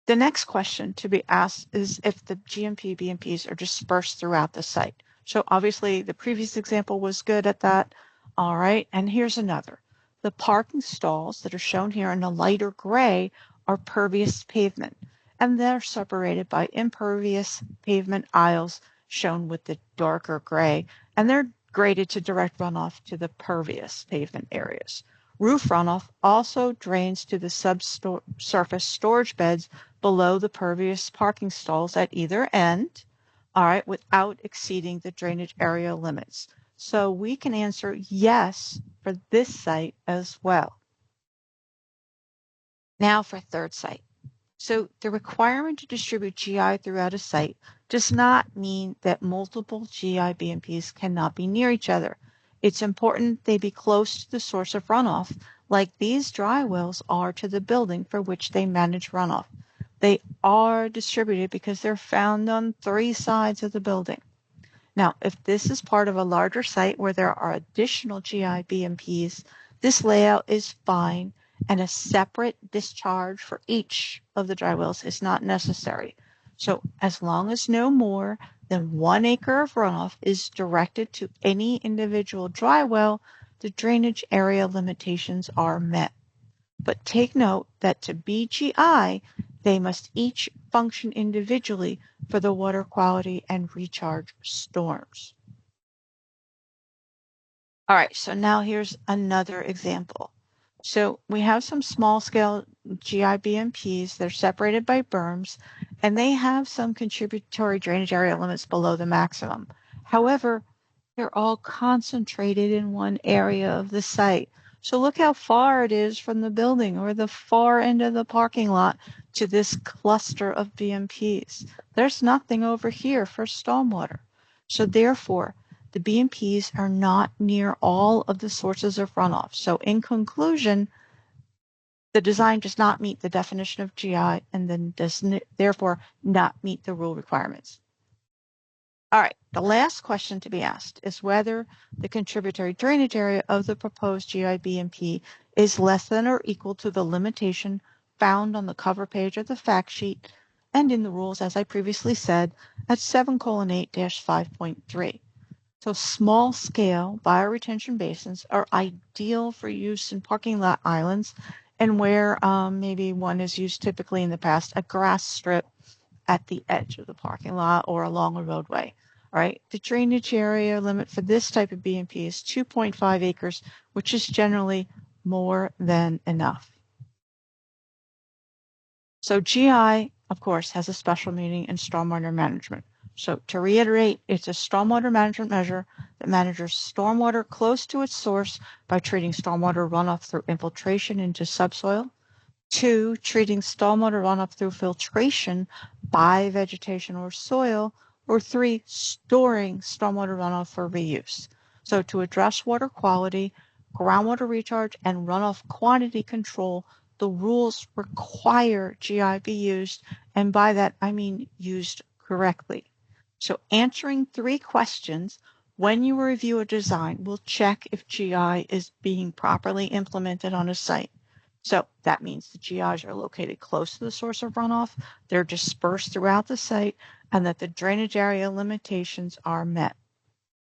The next question to be asked is if the GMP BMPs are dispersed throughout the site. So obviously the previous example was good at that. All right, and here's another. The parking stalls that are shown here in the lighter gray are pervious pavement, and they're separated by impervious pavement aisles shown with the darker gray, and they're graded to direct runoff to the pervious pavement areas. Roof runoff also drains to the subsurface storage beds below the pervious parking stalls at either end, all right, without exceeding the drainage area limits. So we can answer yes for this site as well. Now for third site. So the requirement to distribute GI throughout a site does not mean that multiple GI BMPs cannot be near each other. It's important they be close to the source of runoff, like these dry wells are to the building for which they manage runoff. They are distributed because they're found on 3 sides of the building. Now, if this is part of a larger site where there are additional GI BMPs, this layout is fine, and a separate discharge for each of the dry wells is not necessary. So as long as no more than 1 acre of runoff is directed to any individual dry well, the drainage area limitations are met. But take note that to be GI, they must each function individually for the water quality and recharge storms. All right, so now here's another example. So we have some small scale GI BMPs that are separated by berms, and they have some contributory drainage area limits below the maximum. However, they're all concentrated in one area of the site. So look how far it is from the building or the far end of the parking lot to this cluster of BMPs. There's nothing over here for stormwater. So therefore, the BMPs are not near all of the sources of runoff. So in conclusion, the design does not meet the definition of GI and then does therefore not meet the rule requirements. All right, The last question to be asked is whether the contributory drainage area of the proposed GIBMP is less than or equal to the limitation found on the cover page of the fact sheet and in the rules, as I previously said, at 7:8-5.3. So small scale bioretention basins are ideal for use in parking lot islands and where maybe one is used typically in the past, a grass strip at the edge of the parking lot or along a roadway. All right, the drainage area limit for this type of BMP is 2.5 acres, which is generally more than enough. So GI, of course, has a special meaning in stormwater management. So to reiterate, it's a stormwater management measure that manages stormwater close to its source by treating stormwater runoff through infiltration into subsoil. 2, treating stormwater runoff through filtration by vegetation or soil. Or 3, storing stormwater runoff for reuse. So to address water quality, groundwater recharge, and runoff quantity control, the rules require GI be used, and by that I mean used correctly. So answering 3 questions when you review a design will check if GI is being properly implemented on a site. So that means the GIs are located close to the source of runoff, they're dispersed throughout the site, and that the drainage area limitations are met.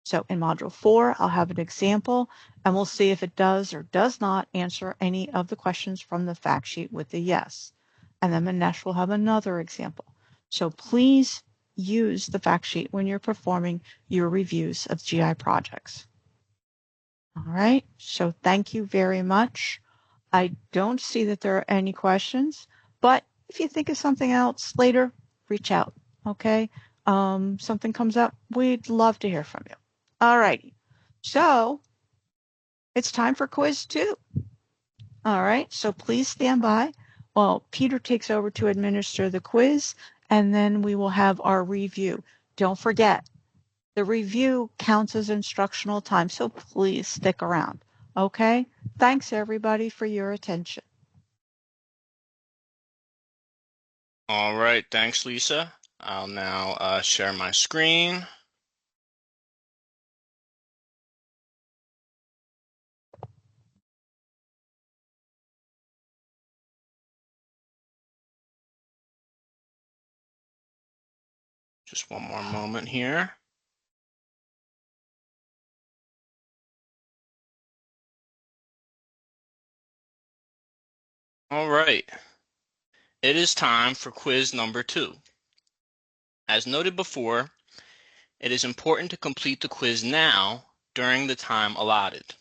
So in Module 4, I'll have an example, and we'll see if it does or does not answer any of the questions from the fact sheet with a yes. And then Manesh will have another example. So please use the fact sheet when you're performing your reviews of GI projects. All right, so thank you very much. I don't see that there are any questions, but if you think of something else later, reach out, okay? Something comes up, we'd love to hear from you. All righty, so it's time for quiz 2. All right, so please stand by while Peter takes over to administer the quiz, and then we will have our review. Don't forget, the review counts as instructional time, so please stick around, okay? Thanks everybody for your attention. All right, thanks, Lisa. I'll now share my screen. Just one more moment here. All right, it is time for quiz number 2. As noted before, it is important to complete the quiz now during the time allotted.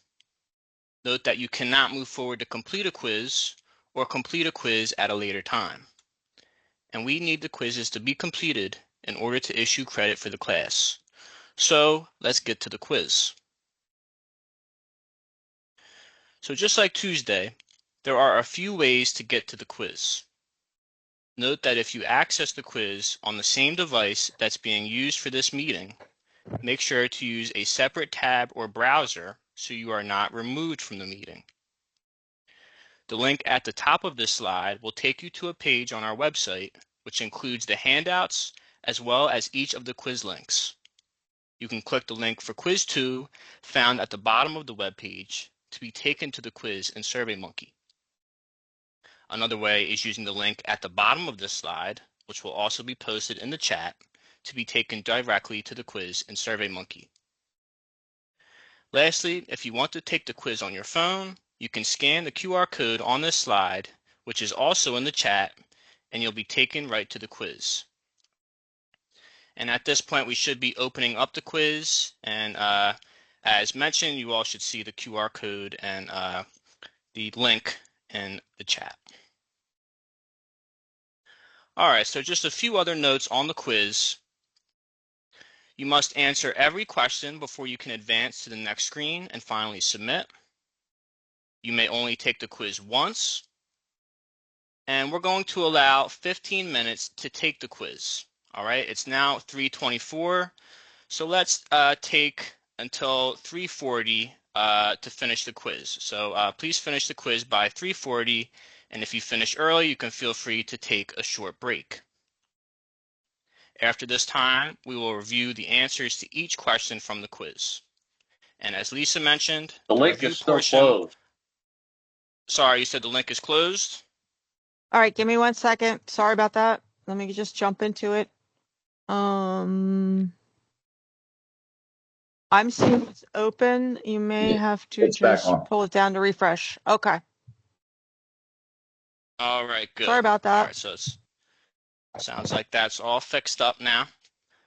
Note that you cannot move forward to complete a quiz or complete a quiz at a later time. And we need the quizzes to be completed in order to issue credit for the class. So let's get to the quiz. So just like Tuesday, there are a few ways to get to the quiz. Note that if you access the quiz on the same device that's being used for this meeting, make sure to use a separate tab or browser so you are not removed from the meeting. The link at the top of this slide will take you to a page on our website, which includes the handouts as well as each of the quiz links. You can click the link for quiz 2 found at the bottom of the web page to be taken to the quiz in SurveyMonkey. Another way is using the link at the bottom of this slide, which will also be posted in the chat, to be taken directly to the quiz in SurveyMonkey. Lastly, if you want to take the quiz on your phone, you can scan the QR code on this slide, which is also in the chat, and you'll be taken right to the quiz. And at this point, we should be opening up the quiz, and as mentioned, you all should see the QR code and the link in the chat. All right, so just a few other notes on the quiz. You must answer every question before you can advance to the next screen and finally submit. You may only take the quiz once, and we're going to allow 15 minutes to take the quiz. All right, it's now 3:24, so let's take until 3:40 to finish the quiz. So please finish the quiz by 3:40, and if you finish early, you can feel free to take a short break. After this time, we will review the answers to each question from the quiz. And as Lisa mentioned, The link review is still portion. closed. Sorry, you said the link is closed? All right, give me 1 second. Sorry about that. Let me just jump into it. I'm seeing it's open. You may have to It's back just on. pull it down to refresh. Okay. All right, good. Sorry about All that. right, so it sounds like that's all fixed up now.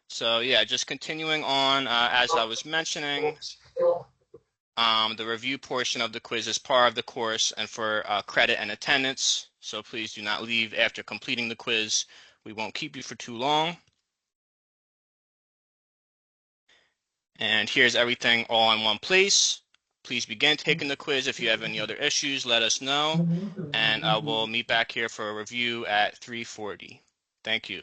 So yeah, just continuing on, as I was mentioning, the review portion of the quiz is part of the course and for credit and attendance. So please do not leave after completing the quiz. We won't keep you for too long. And here's everything all in one place. Please begin taking the quiz. If you have any other issues, let us know. And we'll meet back here for a review at 3:40. Thank you.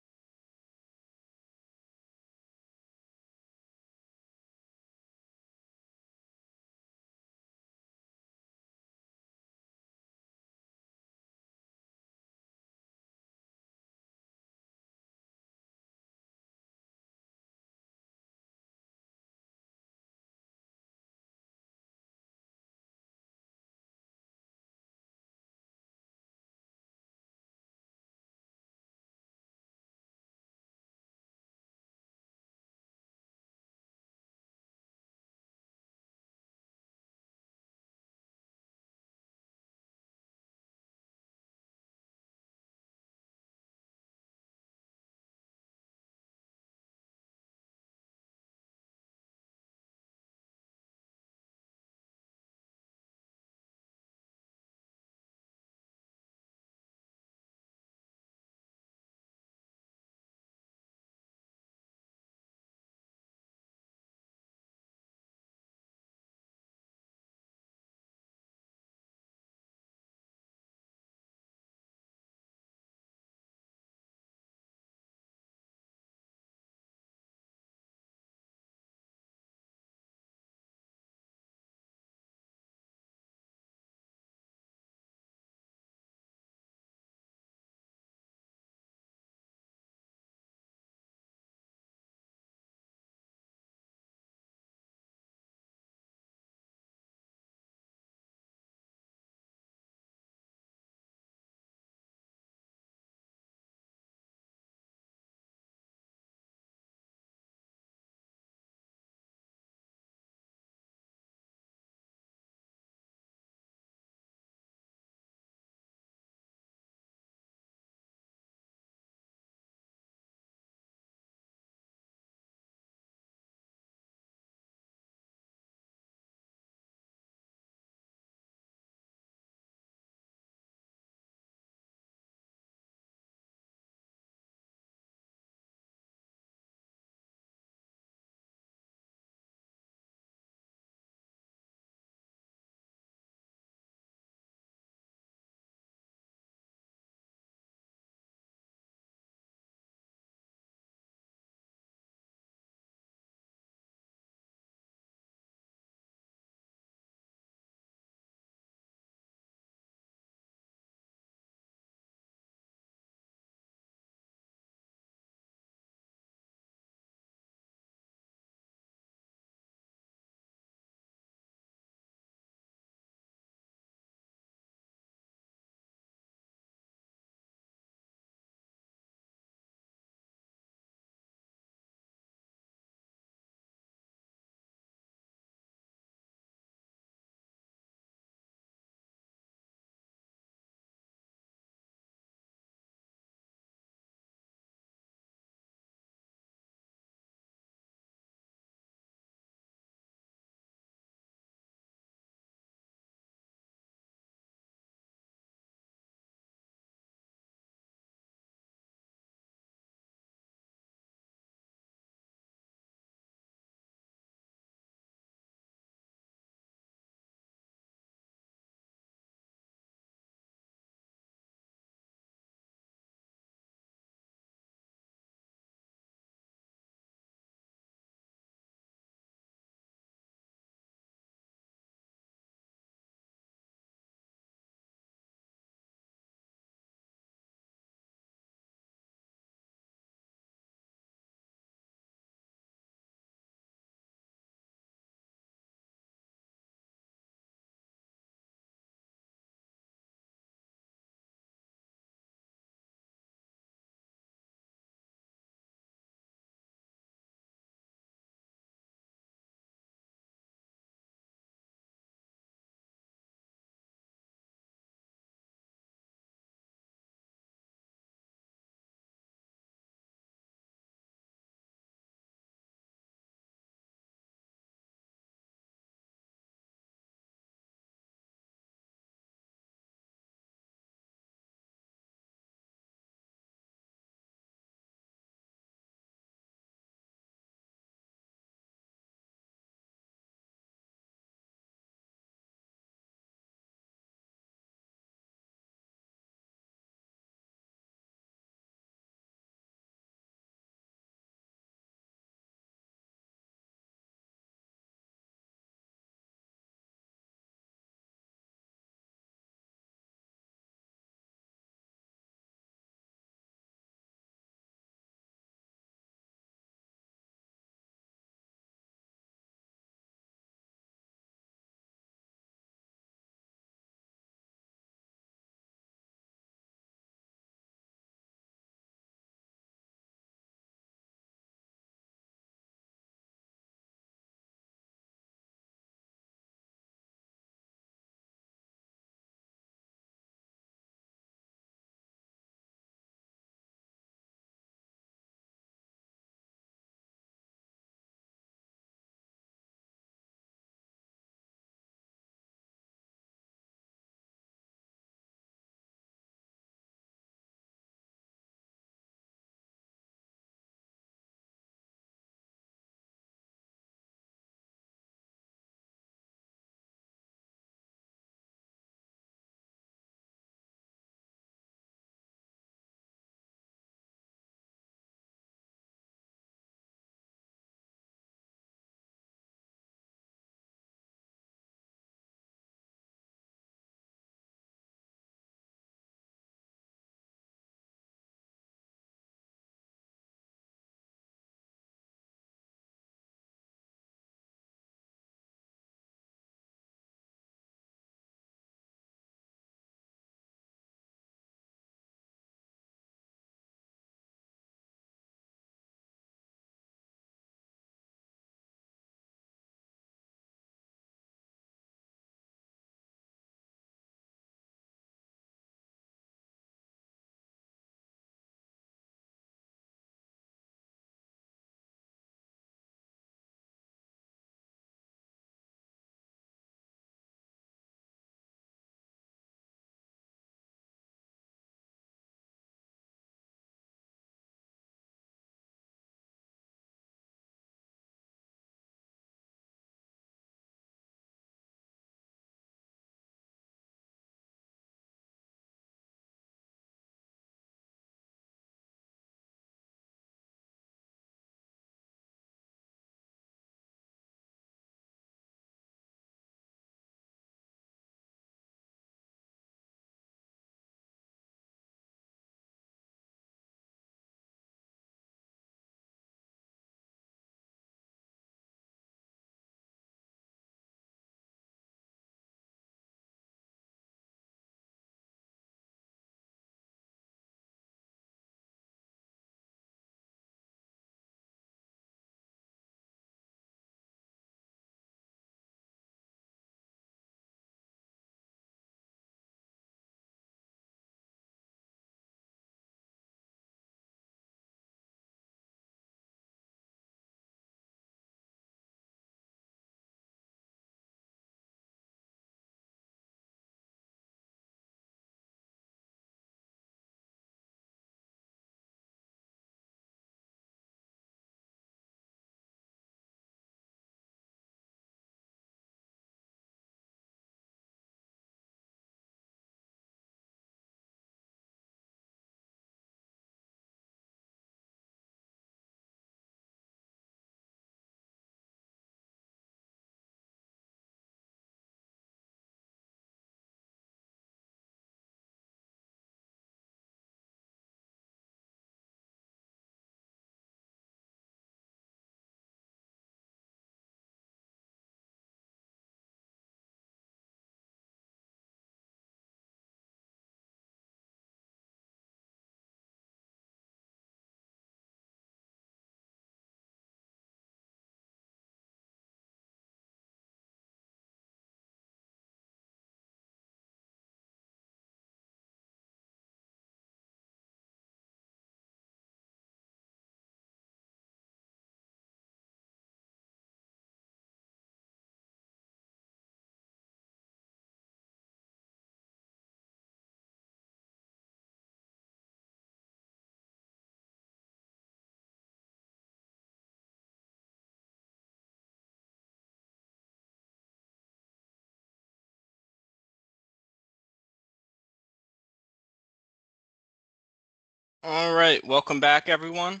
All right, welcome back, everyone.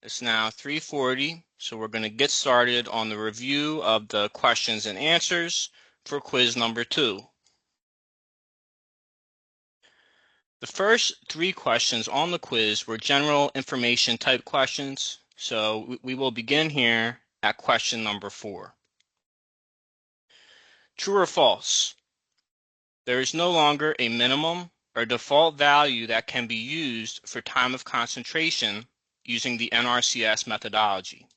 It's now 3:40, so we're going to get started on the review of the questions and answers for quiz number 2. The first 3 questions on the quiz were general information type questions, so we will begin here at question number 4. True or false? There is no longer a minimum or default value that can be used for time of concentration using the NRCS methodology,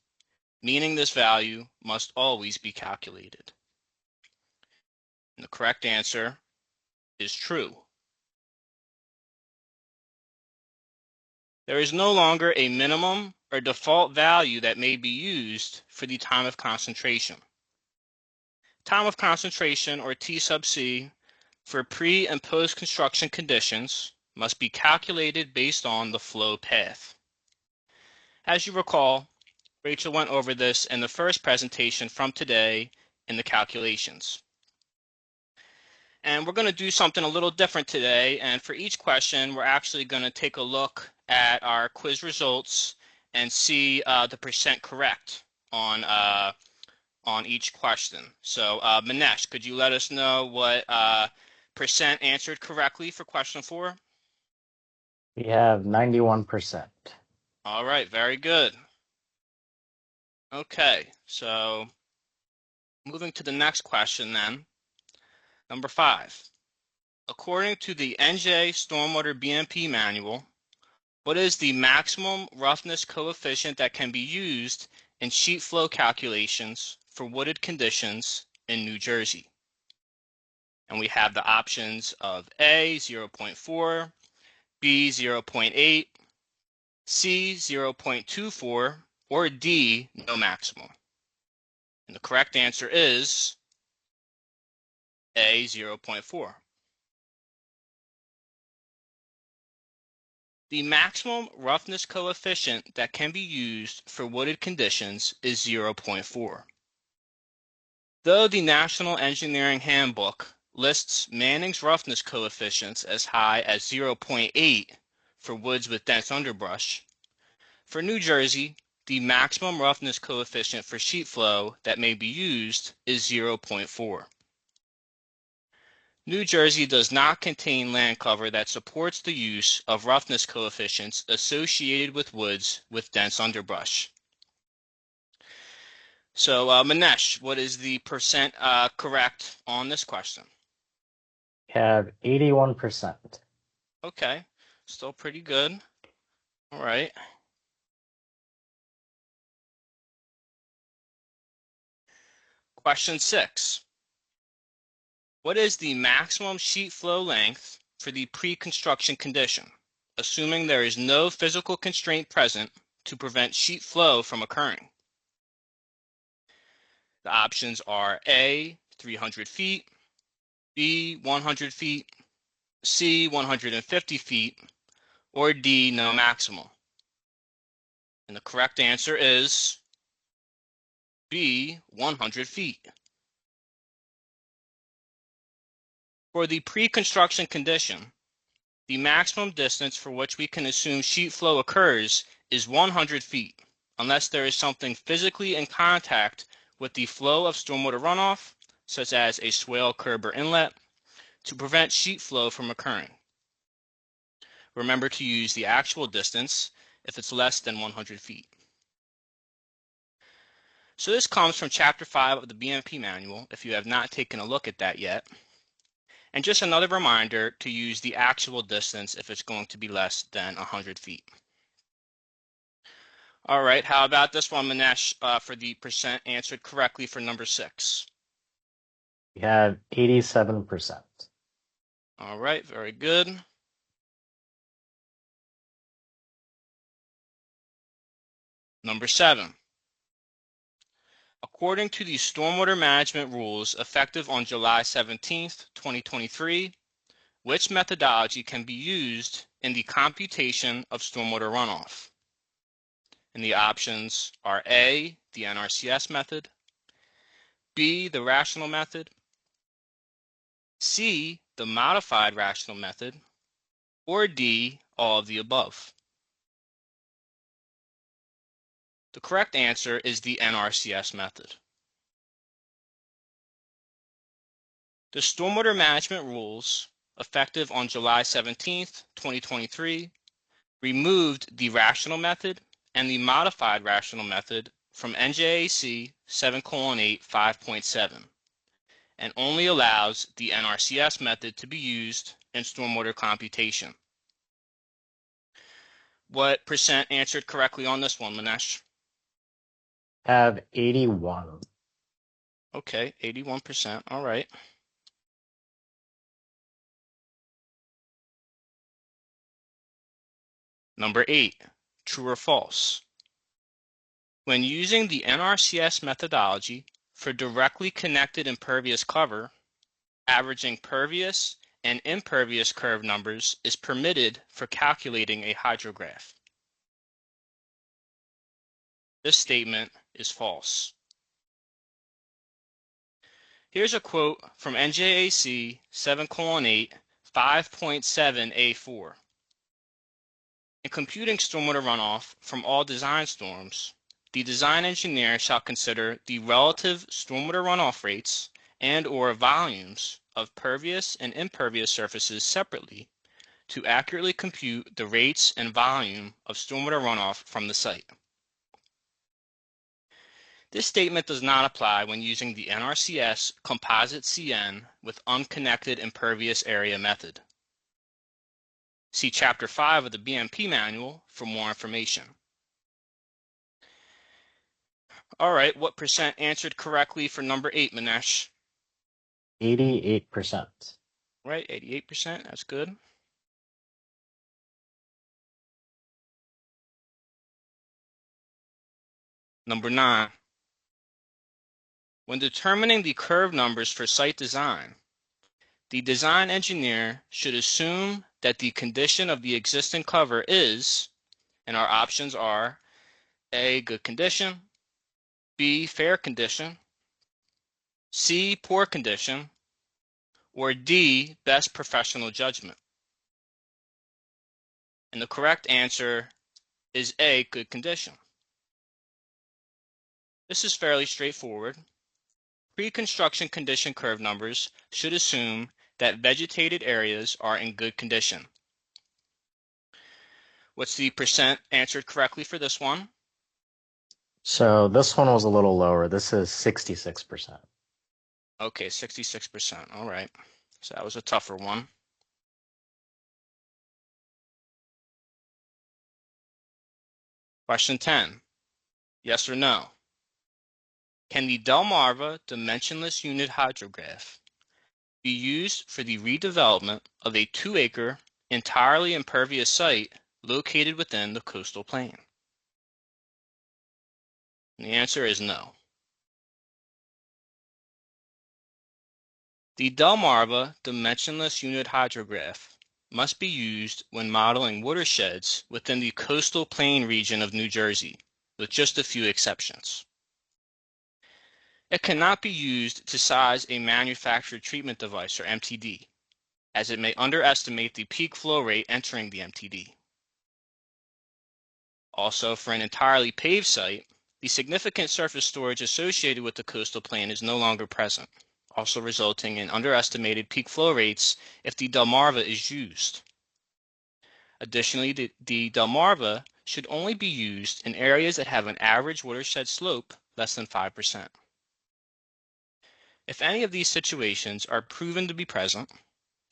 meaning this value must always be calculated. And the correct answer is true. There is no longer a minimum or default value that may be used for the time of concentration. Time of concentration, or T sub C, for pre- and post-construction conditions must be calculated based on the flow path. As you recall, Rachel went over this in the first presentation from today in the calculations. And we're going to do something a little different today, and for each question, we're actually going to take a look at our quiz results and see the percent correct on each question. So Manesh, could you let us know what percent answered correctly for question 4? We have 91%. All right, very good. Okay, so moving to the next question then. Number 5. According to the NJ Stormwater BMP manual, what is the maximum roughness coefficient that can be used in sheet flow calculations for wooded conditions in New Jersey? And we have the options of A, 0.4, B, 0.8, C, 0.24, or D, no maximum. And the correct answer is A, 0.4. The maximum roughness coefficient that can be used for wooded conditions is 0.4. Though the National Engineering Handbook lists Manning's roughness coefficients as high as 0.8 for woods with dense underbrush, for New Jersey, the maximum roughness coefficient for sheet flow that may be used is 0.4. New Jersey does not contain land cover that supports the use of roughness coefficients associated with woods with dense underbrush. So Manesh, what is the percent correct on this question? We have 81%. Okay, still pretty good. All right. Question 6. What is the maximum sheet flow length for the pre-construction condition, assuming there is no physical constraint present to prevent sheet flow from occurring? The options are A, 300 feet, B, 100 feet, C, 150 feet, or D, no maximum. And the correct answer is B, 100 feet. For the pre-construction condition, the maximum distance for which we can assume sheet flow occurs is 100 feet, unless there is something physically in contact with the flow of stormwater runoff, such as a swale, curb, or inlet, to prevent sheet flow from occurring. Remember to use the actual distance if it's less than 100 feet. So this comes from Chapter 5 of the BMP manual, if you have not taken a look at that yet. And just another reminder to use the actual distance if it's going to be less than 100 feet. All right, how about this one, Manesh, for the percent answered correctly for number 6? We have 87%. All right, very good. Number 7. According to the stormwater management rules effective on July 17th, 2023, which methodology can be used in the computation of stormwater runoff? And the options are A, the NRCS method, B, the rational method, C, the modified rational method, or D, all of the above. The correct answer is the NRCS method. The Stormwater Management Rules, effective on July 17, 2023, removed the rational method and the modified rational method from NJAC 7:8 5.7 and only allows the NRCS method to be used in stormwater computation. What percent answered correctly on this one, Manesh? Have 81. Okay, 81%. All right. Number 8, true or false? When using the NRCS methodology for directly connected impervious cover, averaging pervious and impervious curve numbers is permitted for calculating a hydrograph. This statement is false. Here's a quote from NJAC 7:8 5.7A4. In computing stormwater runoff from all design storms, the design engineer shall consider the relative stormwater runoff rates and/or volumes of pervious and impervious surfaces separately to accurately compute the rates and volume of stormwater runoff from the site. This statement does not apply when using the NRCS composite CN with unconnected impervious area method. See Chapter 5 of the BMP manual for more information. All right, what percent answered correctly for number 8, Manesh? 88%. Right, 88%, that's good. Number 9. When determining the curve numbers for site design, the design engineer should assume that the condition of the existing cover is, and our options are A, good condition, B, fair condition, C, poor condition, or D, best professional judgment. And the correct answer is A, good condition. This is fairly straightforward. Pre-construction condition curve numbers should assume that vegetated areas are in good condition. What's the percent answered correctly for this one? So this one was a little lower. This is 66%. Okay, 66%. All right. So that was a tougher one. Question 10. Yes or no? Can the Delmarva dimensionless unit hydrograph be used for the redevelopment of a 2-acre entirely impervious site located within the coastal plain? And the answer is no. The Delmarva dimensionless unit hydrograph must be used when modeling watersheds within the coastal plain region of New Jersey, with just a few exceptions. It cannot be used to size a manufactured treatment device, or MTD, as it may underestimate the peak flow rate entering the MTD. Also, for an entirely paved site, the significant surface storage associated with the coastal plain is no longer present, also resulting in underestimated peak flow rates if the Delmarva is used. Additionally, the Delmarva should only be used in areas that have an average watershed slope less than 5%. If any of these situations are proven to be present,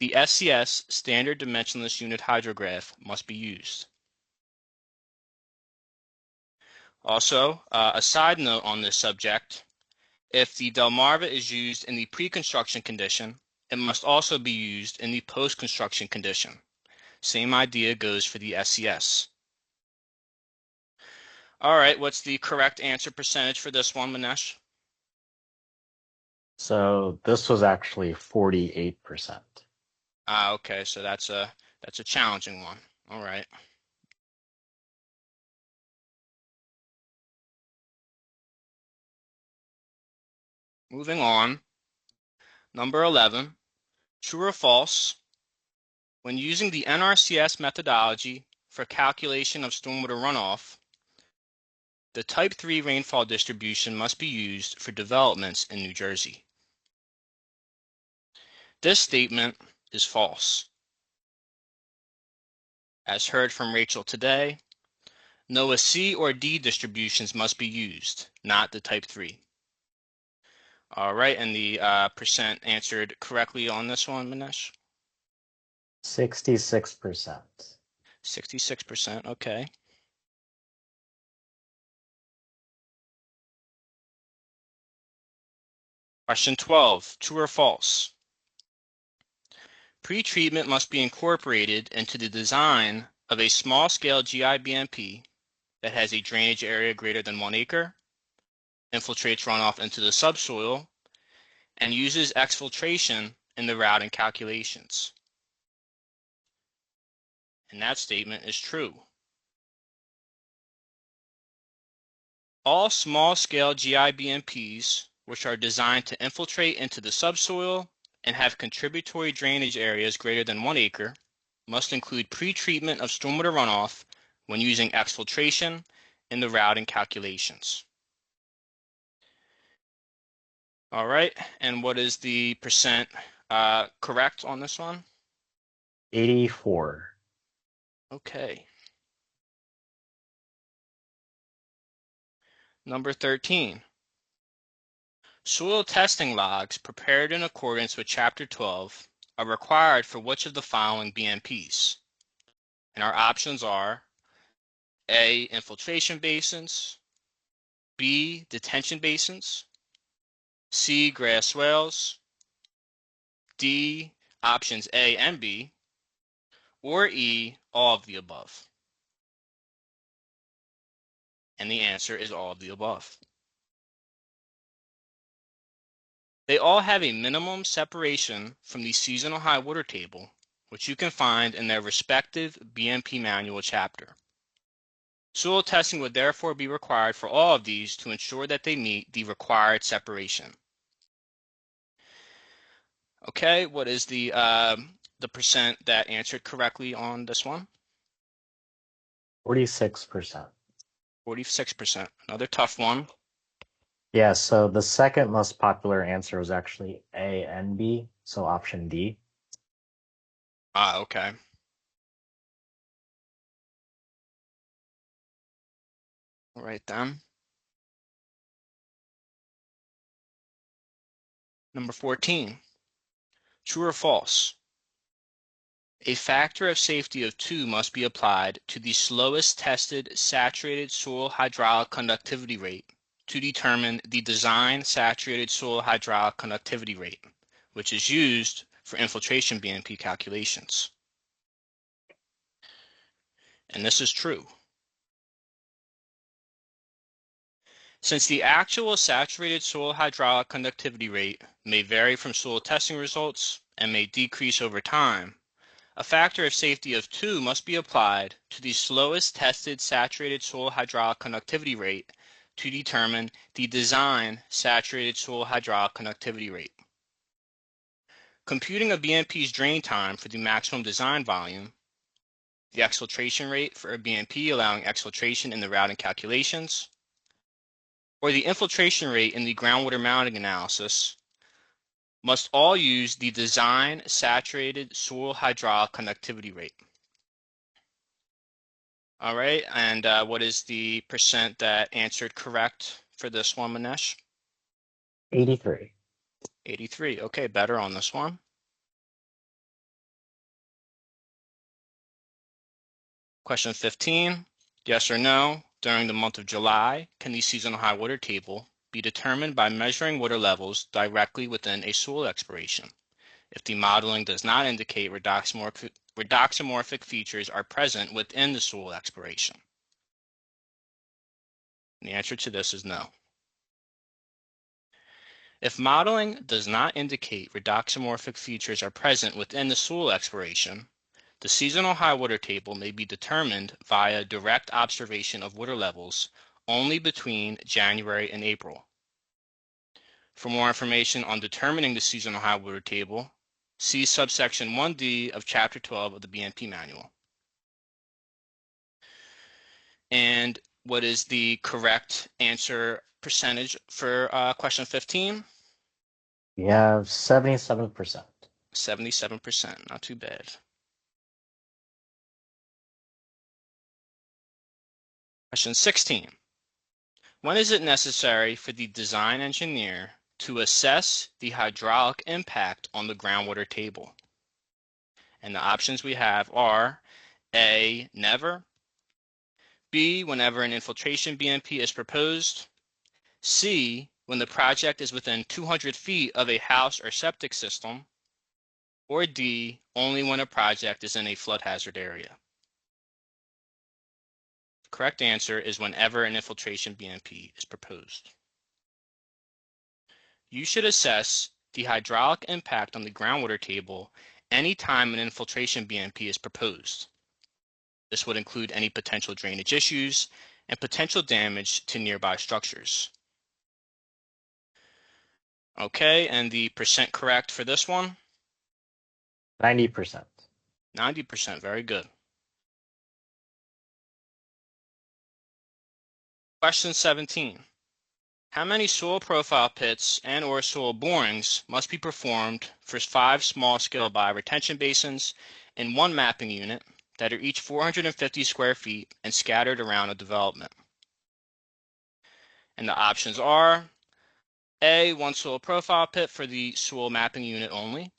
the SCS standard dimensionless unit hydrograph must be used. Also, a side note on this subject, if the Delmarva is used in the pre-construction condition, it must also be used in the post-construction condition. Same idea goes for the SCS. All right, what's the correct answer percentage for this one, Manesh? So this was actually 48%. Okay, so that's a challenging one. All right. Moving on. Number 11, true or false? When using the NRCS methodology for calculation of stormwater runoff, The Type 3 rainfall distribution must be used for developments in New Jersey. This statement is false. As heard from Rachel today, NOAA C or D distributions must be used, not the Type 3. All right, and the percent answered correctly on this one, Manesh? 66%. 66%, okay. Question 12, true or false? Pre-treatment must be incorporated into the design of a small-scale GIBMP that has a drainage area greater than 1 acre, infiltrates runoff into the subsoil, and uses exfiltration in the routing calculations. And that statement is true. All small-scale GIBMPs, which are designed to infiltrate into the subsoil and have contributory drainage areas greater than 1 acre, must include pre-treatment of stormwater runoff when using exfiltration in the routing calculations. All right, and what is the percent correct on this one? 84. Okay. Number 13. Soil testing logs prepared in accordance with Chapter 12 are required for which of the following BMPs? And our options are A, infiltration basins, B, detention basins, C, grass swales, D, options A and B, or E, all of the above. And the answer is all of the above. They all have a minimum separation from the seasonal high water table, which you can find in their respective BMP manual chapter. Soil testing would therefore be required for all of these to ensure that they meet the required separation. Okay, what is the percent that answered correctly on this one? 46%. 46%. Another tough one. Yeah, so the second most popular answer was actually A and B, so option D. Okay. All right then. Number 14. True or false? A factor of safety of 2 must be applied to the slowest tested saturated soil hydraulic conductivity rate to determine the design saturated soil hydraulic conductivity rate, which is used for infiltration BMP calculations. And this is true. Since the actual saturated soil hydraulic conductivity rate may vary from soil testing results and may decrease over time, a factor of safety of 2 must be applied to the slowest tested saturated soil hydraulic conductivity rate to determine the design saturated soil hydraulic conductivity rate. Computing a BMP's drain time for the maximum design volume, the exfiltration rate for a BMP allowing exfiltration in the routing calculations, or the infiltration rate in the groundwater mounting analysis must all use the design saturated soil hydraulic conductivity rate. All right, and what is the percent that answered correct for this one, Manesh? 83. 83. Okay, better on this one. Question 15. Yes or no, during the month of July, can the seasonal high water table be determined by measuring water levels directly within a soil exploration if the modeling does not indicate redoxomorphic features are present within the soil exploration? And the answer to this is no. If modeling does not indicate redoxomorphic features are present within the soil exploration, the seasonal high water table may be determined via direct observation of water levels only between January and April. For more information on determining the seasonal high water table, see subsection 1D of Chapter 12 of the BMP Manual. And what is the correct answer percentage for question 15? We have 77%. 77%, not too bad. Question 16. When is it necessary for the design engineer to assess the hydraulic impact on the groundwater table? And the options we have are A, never, B, whenever an infiltration BMP is proposed, C, when the project is within 200 feet of a house or septic system, or D, only when a project is in a flood hazard area. The correct answer is whenever an infiltration BMP is proposed. You should assess the hydraulic impact on the groundwater table anytime an infiltration BMP is proposed. This would include any potential drainage issues and potential damage to nearby structures. Okay, and the percent correct for this one? 90%. 90%, very good. Question 17. How many soil profile pits and or soil borings must be performed for 5 small-scale bioretention basins in one mapping unit that are each 450 square feet and scattered around a development? And the options are A, 1 soil profile pit for the soil mapping unit only,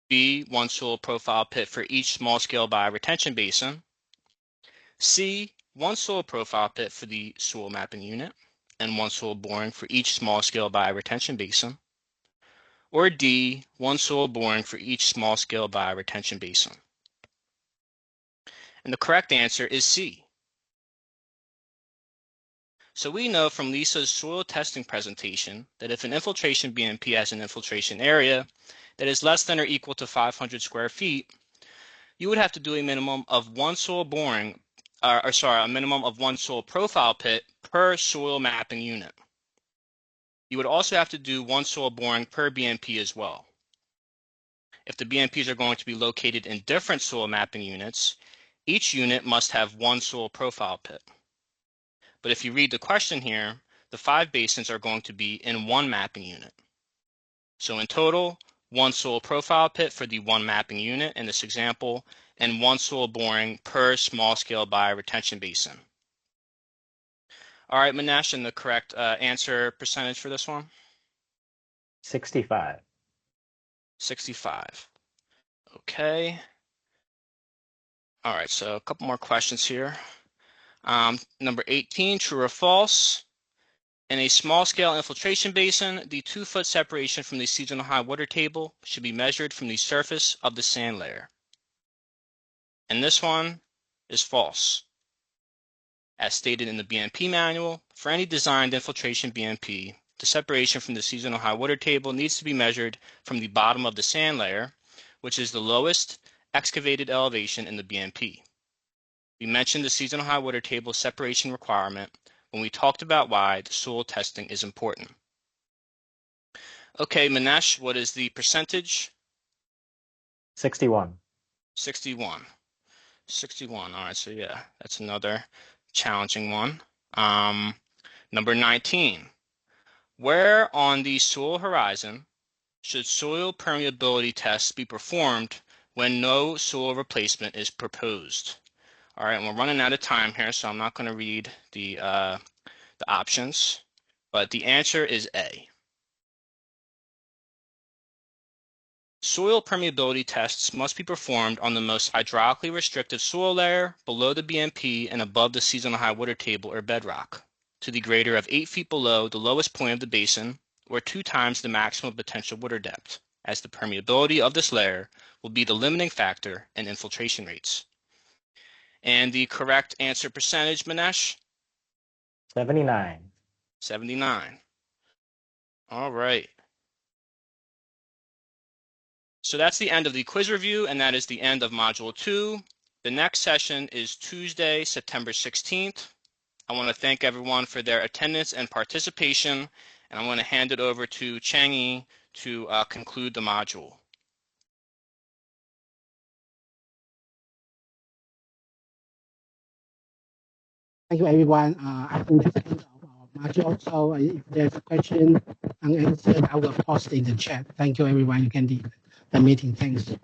B, 1 soil profile pit for each small-scale bioretention basin, C, 1 soil profile pit for the soil mapping unit, and 1 soil boring for each small-scale bioretention basin, or D, 1 soil boring for each small-scale bioretention basin. And the correct answer is C. So we know from Lisa's soil testing presentation that if an infiltration BMP has an infiltration area that is less than or equal to 500 square feet, you would have to do a minimum of 1 soil boring, a minimum of 1 soil profile pit per soil mapping unit. You would also have to do 1 soil boring per BMP as well. If the BMPs are going to be located in different soil mapping units, each unit must have 1 soil profile pit. But if you read the question here, the 5 basins are going to be in 1 mapping unit. So in total, 1 soil profile pit for the 1 mapping unit in this example, and 1 soil boring per small-scale bioretention basin. All right, Manesh, and the correct answer percentage for this one? 65. 65. Okay. All right, so a couple more questions here. Number 18, true or false? In a small-scale infiltration basin, the 2-foot separation from the seasonal high water table should be measured from the surface of the sand layer. And this one is false. As stated in the BMP manual, for any designed infiltration BMP, the separation from the seasonal high water table needs to be measured from the bottom of the sand layer, which is the lowest excavated elevation in the BMP. We mentioned the seasonal high water table separation requirement when we talked about why the soil testing is important. Okay, Manesh, what is the percentage? 61. 61. 61. All right, so yeah, that's another challenging one. Number 19. Where on the soil horizon should soil permeability tests be performed when no soil replacement is proposed? All right, and we're running out of time here, so I'm not going to read the options, but the answer is A. Soil permeability tests must be performed on the most hydraulically restrictive soil layer below the BMP and above the seasonal high water table or bedrock, to the greater of 8 feet below the lowest point of the basin, or 2 times the maximum potential water depth, as the permeability of this layer will be the limiting factor in infiltration rates. And the correct answer percentage, Manesh? 79. 79. All right. So that's the end of the quiz review, and that is the end of Module 2. The next session is Tuesday, September 16th. I want to thank everyone for their attendance and participation, and I'm going to hand it over to Changyi to conclude the module. Thank you, everyone. I think that's the end of our module. So if there's a question unanswered, I will post in the chat. Thank you, everyone. You can leave the meeting. Thanks.